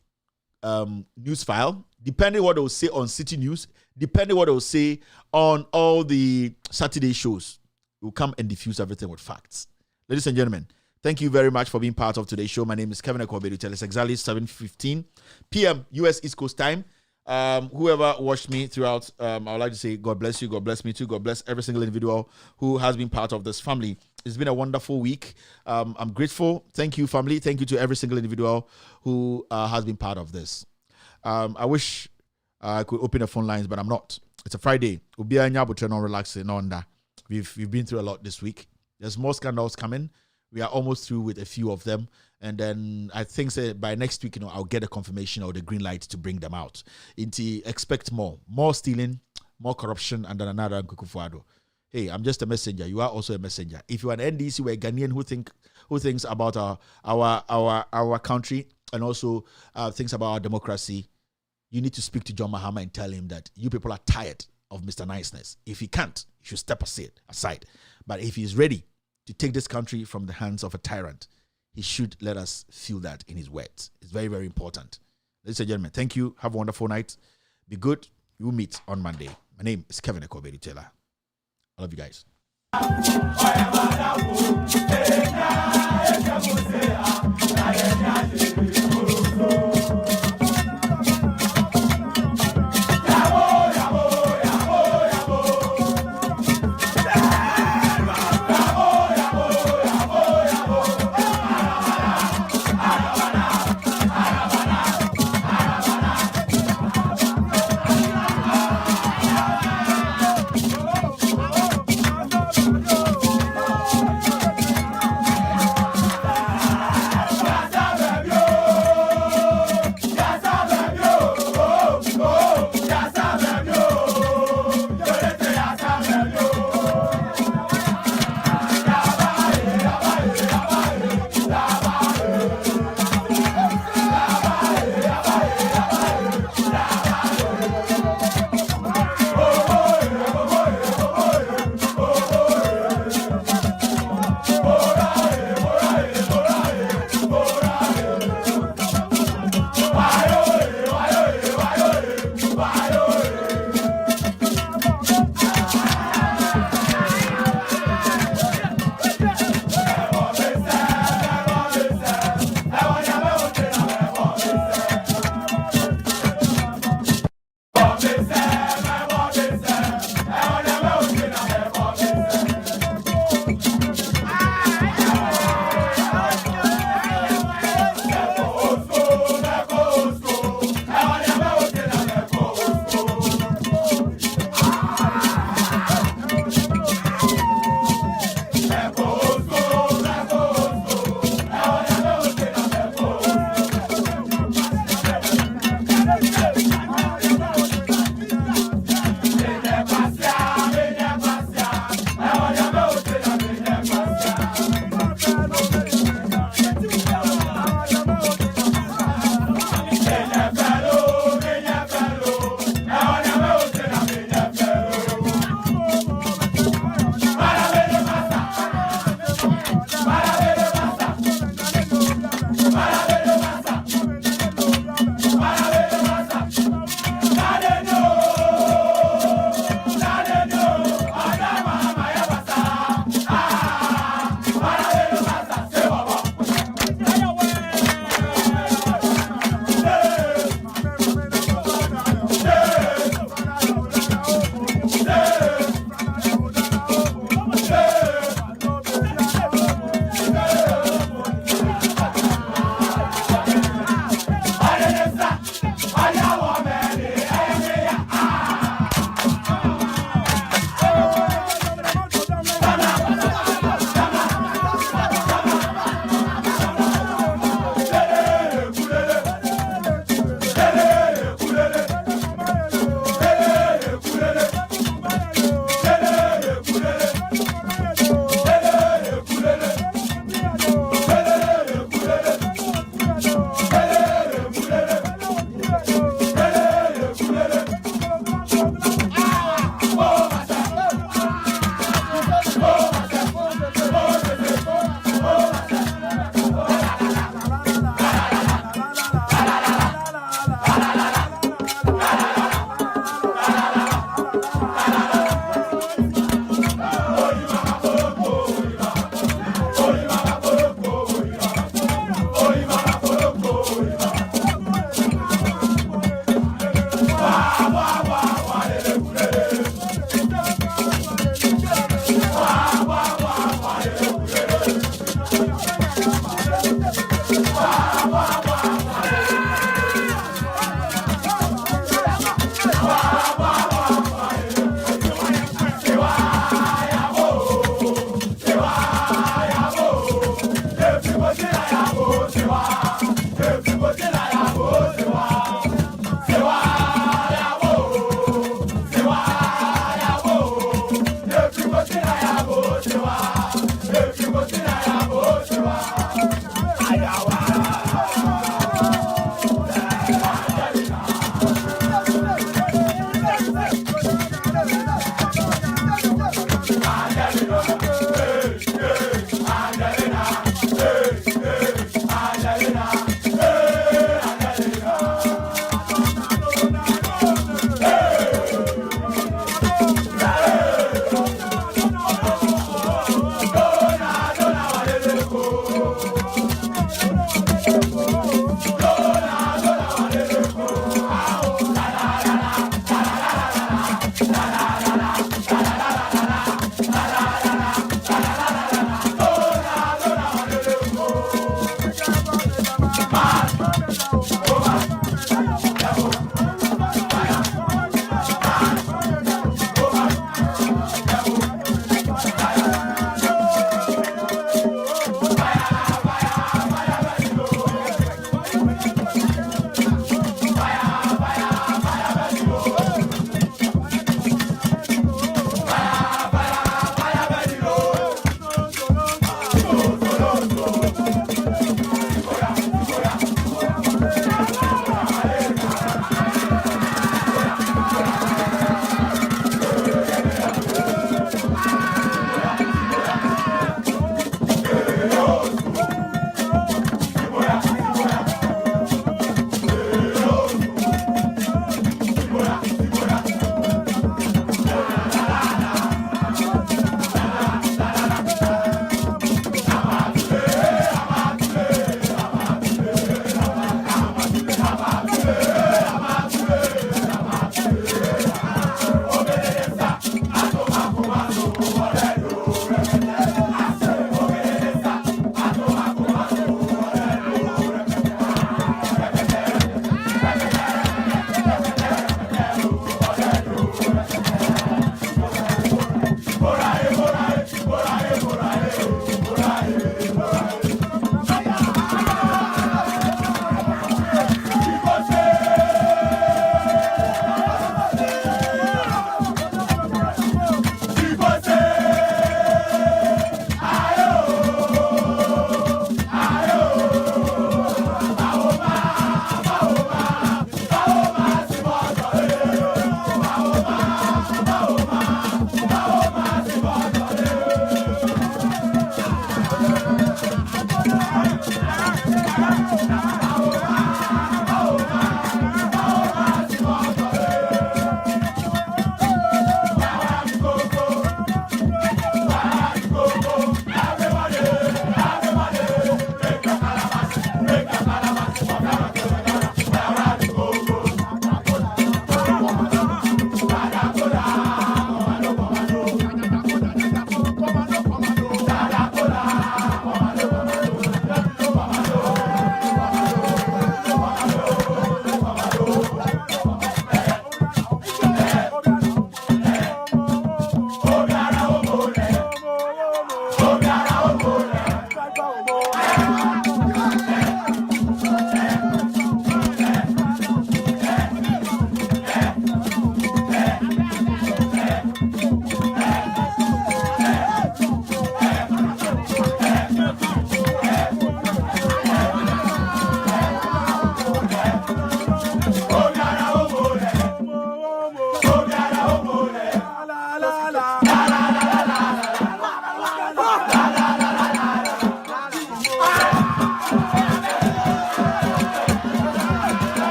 news file, depending what they will say on City News, depending what they will say on all the Saturday shows, we'll come and diffuse everything with facts. Ladies and gentlemen, thank you very much for being part of today's show. My name is Kevin Ekobedu. It's exactly 7:15 p.m. U.S. East Coast time. Whoever watched me throughout, I would like to say God bless you, God bless me too, God bless every single individual who has been part of this family. It's been a wonderful week. I'm grateful. Thank you, family. Thank you to every single individual who has been part of this. I wish I could open the phone lines, but I'm not. It's a Friday. We'll be relaxing on that. We've been through a lot this week. There's more scandals coming. We are almost through with a few of them. And then I think by next week, I'll get a confirmation or the green light to bring them out. Expect more stealing, more corruption, and then another Ekufuado. Hey, I'm just a messenger. You are also a messenger. If you are an NDC, we're a Ghanaian who thinks about our country and also thinks about our democracy, you need to speak to John Mahama and tell him that you people are tired of Mr. Niceness. If he can't, he should step aside. But if he's ready to take this country from the hands of a tyrant, he should let us feel that in his words. It's very, very important. Ladies and gentlemen, thank you. Have a wonderful night. Be good. We will meet on Monday. My name is Kevin Ekobedi Taylor. I love you guys. Yo.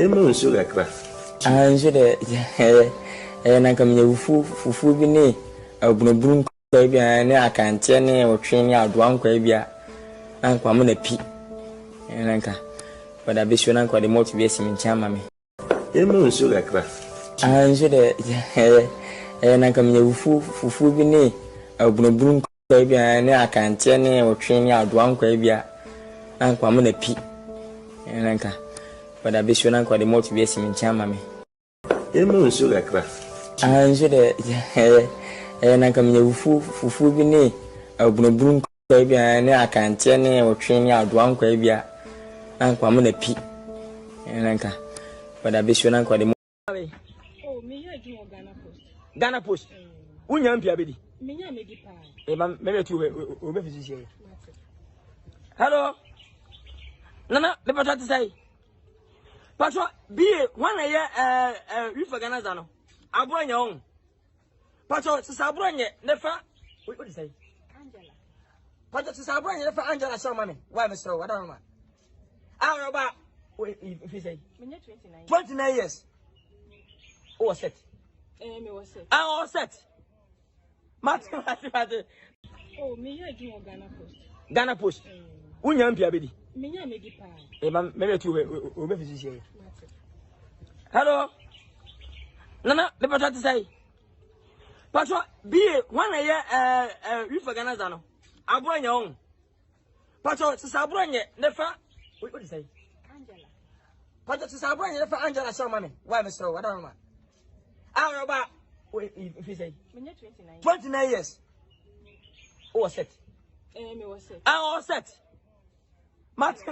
Emu nso kakra. Nso de nanka me fufu bi ne abunabunu kwa bi ne akante ne otwe ne adoa nkwa bi a ankwa mo na pi. Nanka wada be sho nanka de moto bi esi ncha ma me. Emu nso kakra. Nso de nanka me fufu bi ne abunabunu kwa bi ne akante ne otwe ne adoa nkwa bi a ankwa mo na pi. Nanka wada be sho nanka de moto bi esi ncha ma me. Emu nso kakra. Nso de nanka me fufu bi ne abunabunu kwa bi ne akante ne otwe ne adoa nkwa bi a ankwa mo na pi. Nanka wada be sho nanka de Oh, me ya ju Ghana Post. Ghana Post. Unya mpia bedi. Me ya me gipa. Me tu obe physician. Hello. Nana, the patron to say. Patron, be one a year we for Ghana zano. Abro nya on. Patron, to sabro nya nefa. What do you say? Angela. Patron, to sabro nya nefa Angela show mama. Why Mr. What am I? How about if you say? Me 29. 29 years. Oh, set. Me was set. Ah, set. Mate. Oh, me ya ju Ghana Post. Ghana Post. Unya mpia bedi. Me ya me gipa. Me tu obe physician. Hello. Nana, the patron to say. Patron, be one a year we for Ghana zano. Abro nya on. Patron, to sabro nya nefa. What do you say? Angela. Patron, to sabro nya nefa Angela show mama. Why Mr. What am I? How about if you say? Me 29. 29 years. Oh, set. Me was set. Ah, set. Mate.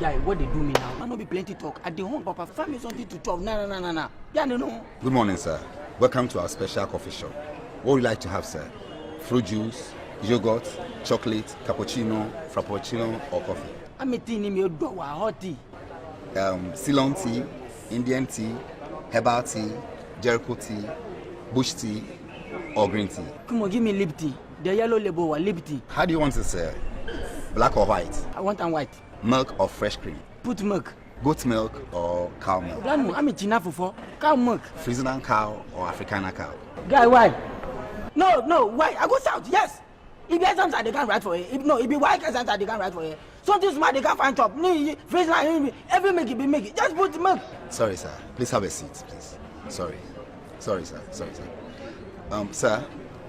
Guy, what they do me now? I know be plenty talk. At the home, Papa, family something to talk. No. Yeah, no. Good morning, sir. Welcome to our special coffee shop. What would you like to have, sir? Fruit juice, yogurt, chocolate, cappuccino, frappuccino, or coffee? I'm a tea, me do hot tea. Ceylon tea, Indian tea, herbal tea, Jericho tea, bush tea, or green tea. Come on, give me lip tea. The yellow label or lip tea. How do you want it, sir? Black or white? I want them white. Milk or fresh cream? Put milk. Goat milk or cow milk? I'm a china for cow milk. Friesian cow or Africana cow? Guy, why? No, why? I go south, yes. If there's something they can't write for it. If be white, something they can't write for it. Something smart they can't find top. Friesian, every make it. Just put milk. Sorry, sir. Please have a seat, please. Sorry, sir. Sir,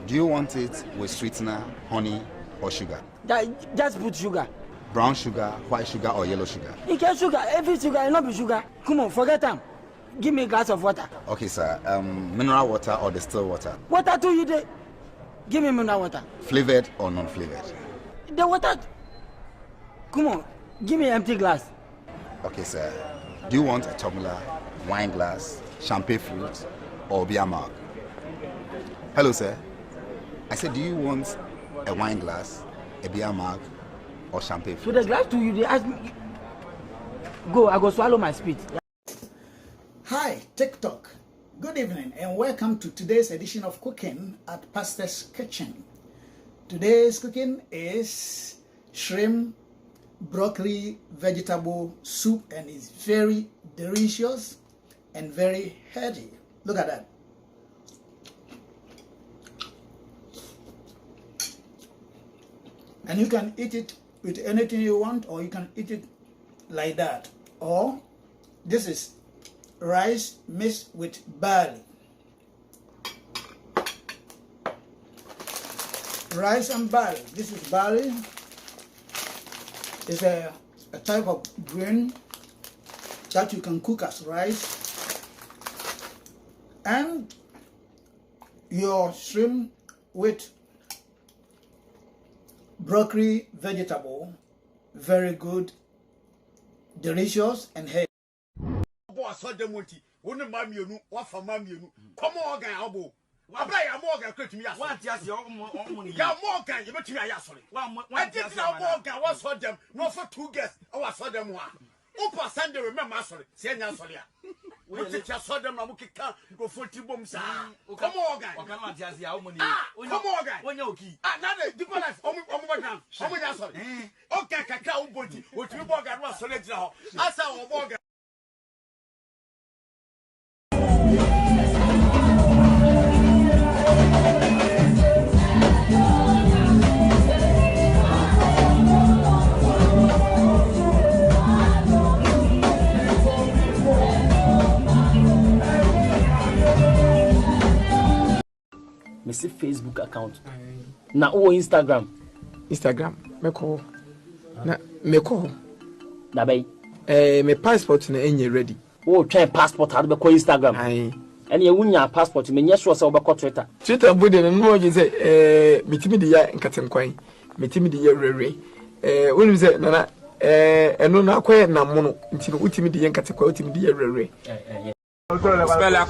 do you want it with sweetener, honey, or sugar? Just put sugar. Brown sugar, white sugar, or yellow sugar? You can sugar, every sugar, and not be sugar. Come on, forget them. Give me a glass of water. Okay, sir. Mineral water or distilled water? Water to you there. Give me mineral water. Flavored or non-flavored? The water. Come on, give me an empty glass. Okay, sir. Do you want a tumbler, wine glass, champagne fruit, or beer mug? Hello, sir. I said, do you want a wine glass, a beer mug, or champagne fruit? So the glass to you, they ask me. Go, I go swallow my spit. Hi, TikTok. Good evening and welcome to today's edition of Cooking at Pastor's Kitchen. Today's cooking is shrimp, broccoli, vegetable soup, and it's very delicious and very hearty. Look at that. And you can eat it with anything you want, or you can eat it like that. Or this is rice mixed with barley. Rice and barley. This is barley. It's a type of grain that you can cook as rice. And your shrimp with broccoli vegetable, very good, delicious and healthy. So them wanti woni mamienu wa fa mamienu come on gan abo abra ya mo gan kwetumi ya What just your money? ya mo gan ye betumi ya sori I did na mo gan wa so dem no for 2 guests I was so dem wa o percent dey remember sori se nya sori a What did you saw them? Namukika go for Tibum, sir. Come on, guy. Come on, guy. When you're key. Now the different life. Okay, cacao body. What you bought was solid now. As our bogger. Me see Facebook account. Na o Instagram. Meko. Na meko. Na bay. Me passport na enye ready. O try passport had be call Instagram. Aye. And you wunya passport me nyɛ sure sɛ wobɛkɔ Twitter. Twitter bude no mo je say metimi de ya nkatenkwan. Metimi de ya rere. Wonim say nana eno na akoye na mo no nti no utimi de ya nkatenkwan utimi de ya rere. Spell la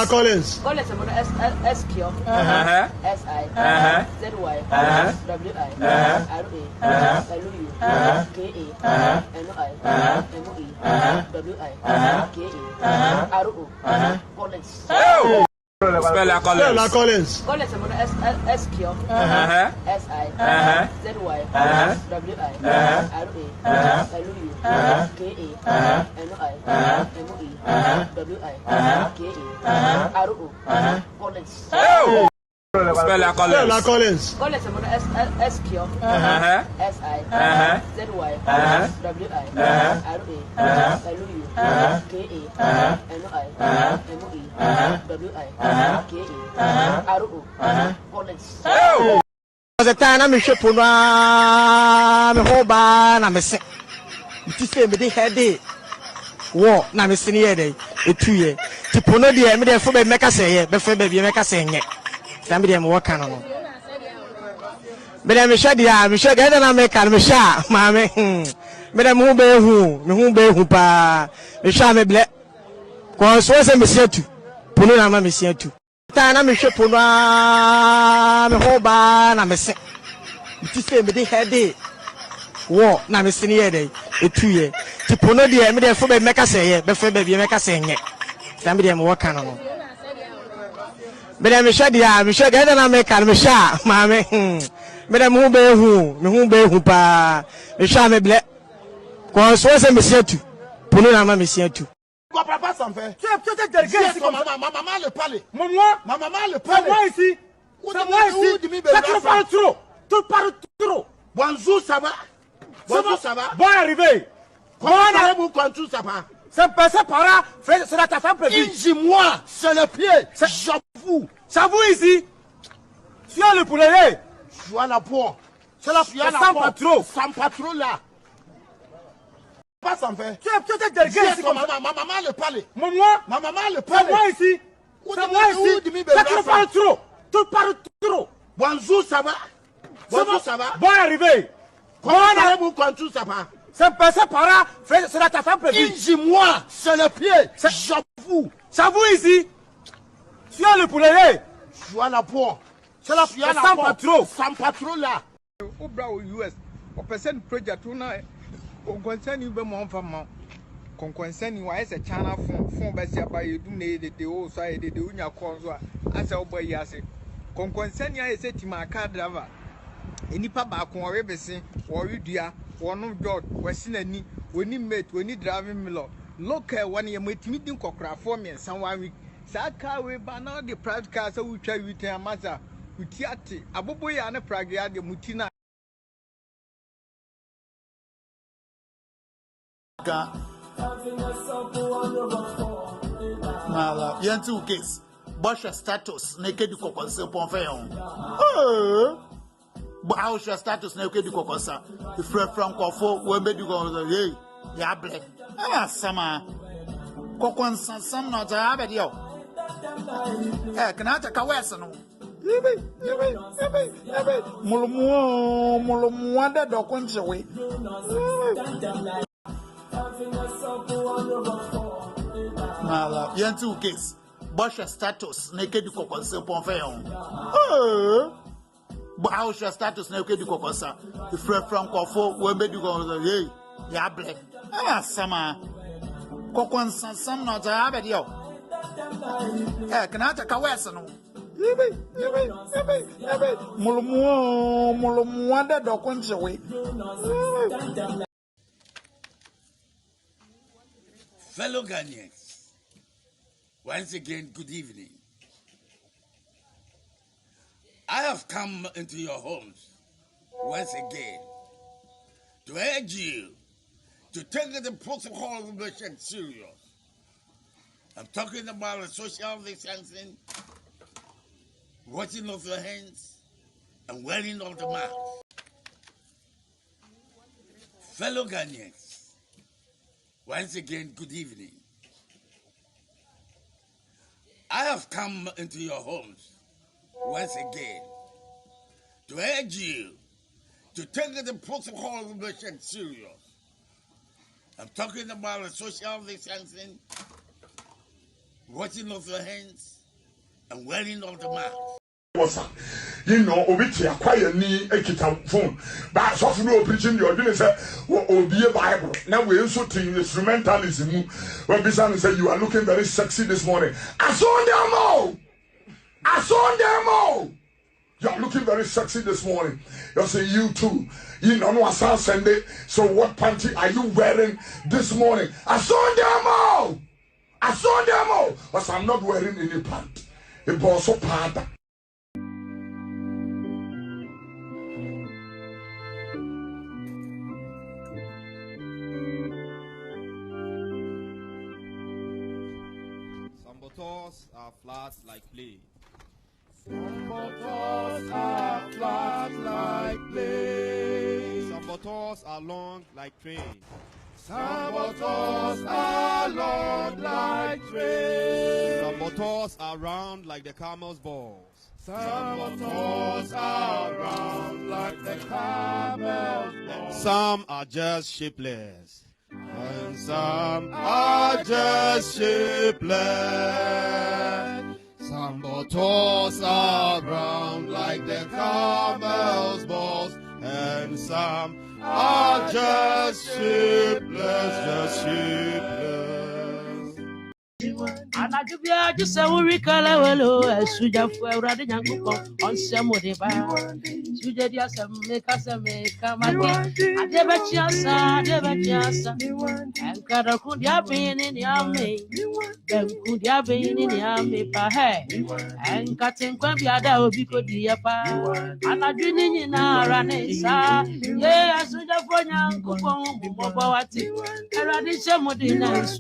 Collins. Collins S-Q S-I Z-Y W-I R-A L-U K-A N-O-I M-O-E W-I K-A R-O Collins. Spell la Collins. Collins S-Q S-I Z-Y W-I R-A L-U K-A N-O-I M-O-E W-I K-A-R-O Collins. Spell la Collins. Collins S-Q S-I Z-Y W-I R-A L-U K-A N-O-I M-O-E W-I K-A-R-O Collins. The time I'm shaping my whole bar, I'm a sick. You say me, they had it. War, now I'm sitting here, a 2 year. To Pono, the Emily for the Mecca say, before baby Mecca saying it. Somebody am working on. But I'm sure I'm sure I don't make a Misha, mammy. Madame who be who pa, Misha me black. Cause was a monsieur to Pono, I'm a monsieur to. Time I'm shaping my whole bar, I'm a sick. You say me, they had it. War, now I'm sitting here, a 2 year. To Pono, the Emily for the Mecca say, before baby Mecca saying it. Somebody am working on. But I'm sure I don't make a Misha, mammy. Madame who be who pa, Misha me black. Cause was a monsieur to Pono, I'm a monsieur to. Papa something. Tu as maman le parler. Maman le parler. Moi ici. Tu parles trop. Tu parles trop. Bonjour, ça va. Bonjour, ça va. Bon arrivé. Comment allez-vous quand tout ça va? C'est passé par là. C'est ta femme prévue. Dis-moi, c'est le pied. J'avoue. J'avoue ici. Tu as le poulet. Tu as la peau. C'est la sans patron. Sans patron là. Pas sans faire. Tu as ici. Maman le parler. Maman le parler. Moi ici. C'est moi ici. Tu parles trop. Tu parles trop. Bonjour, ça va. Bonjour, ça va. Bon arrivé. Comment allez-vous quand tout ça va? C'est passé par là. C'est ta femme prévue. Dis-moi, c'est le pied. J'avoue. J'avoue ici. Tu as le poulet. Tu as la peau. C'est la sans patron. Sans patron là. Au bras au US. Au personne project on concerne you be mon femme. Qu'on concerne you as a channel fond bestia by you do need the old side the unya consoa as a boy yase. Qu'on concerne you as a tima car driver. Any papa con rebesi or you dear or no dog was seen any when you met when you driving me look at 1 year meeting cockra for me and someone week. Saka we ban out the private cars so we try with a matter with Tiati, a boy and a pragia de Mutina. Mala, yantu case. Bosha status naked kokonse ponfeon. But how your status naked kokonsa? The friend from Kofo, where made you go, hey, ya black. Ah, sama. Kokonsa, some not have it, yo. Eh, can I take a western? Mulumwanda dokunche we. Mala, yantu case. Bosha status naked kokonse ponfeon. But how your status naked kokonsa? The friend from Kofo, where made you go, hey, ya black. Ah, sama. Kokwansan some not a video. Can I take a western? Mulumuanda dokunchewe. Fellow Ghanaians, once again, good evening. I have come into your homes once again to urge you to take the protocol of measure serious. I'm talking about the social distancing, washing of your hands, and wearing of the mask. Fellow Ghanaians, once again, good evening. I have come into your homes once again to urge you to take the protocol of measure serious. I'm talking about the social distancing, washing of your hands, and wearing of the mask. You know, Obichi acquire me a kita phone. But so no preaching your doing say or be a Bible. Now we also to instrumentalism. When Bisan said you are looking very sexy this morning. I saw them all. I saw them all. You are looking very sexy this morning. You say you too. You know what Sunday. So what panty are you wearing this morning? I saw them all. I saw them all. But I'm not wearing any pant. It was so bad. Some bottles are flat like play. Some bottles are flat like play. Some bottles are long like train. Some bottles are long like train. Some bottles are round like the camel's balls. Some bottles are round like the camel's balls. Some are just shapeless. And some are just shapeless. Some bottles are round like the camel's balls. And some are just shapeless, just shapeless. Anajubia just a worry color well, Suja for Radin on some of the bar. Suja, make us a make come again. I never chance, and Karakud Yabin in the army. Then could Yabin in the army, perhaps, and cutting Quabiada will be good, dear pa. And I didn't in our running, sir. Yeah, Suja for young coupon, Bobawati. And I did some of the nice.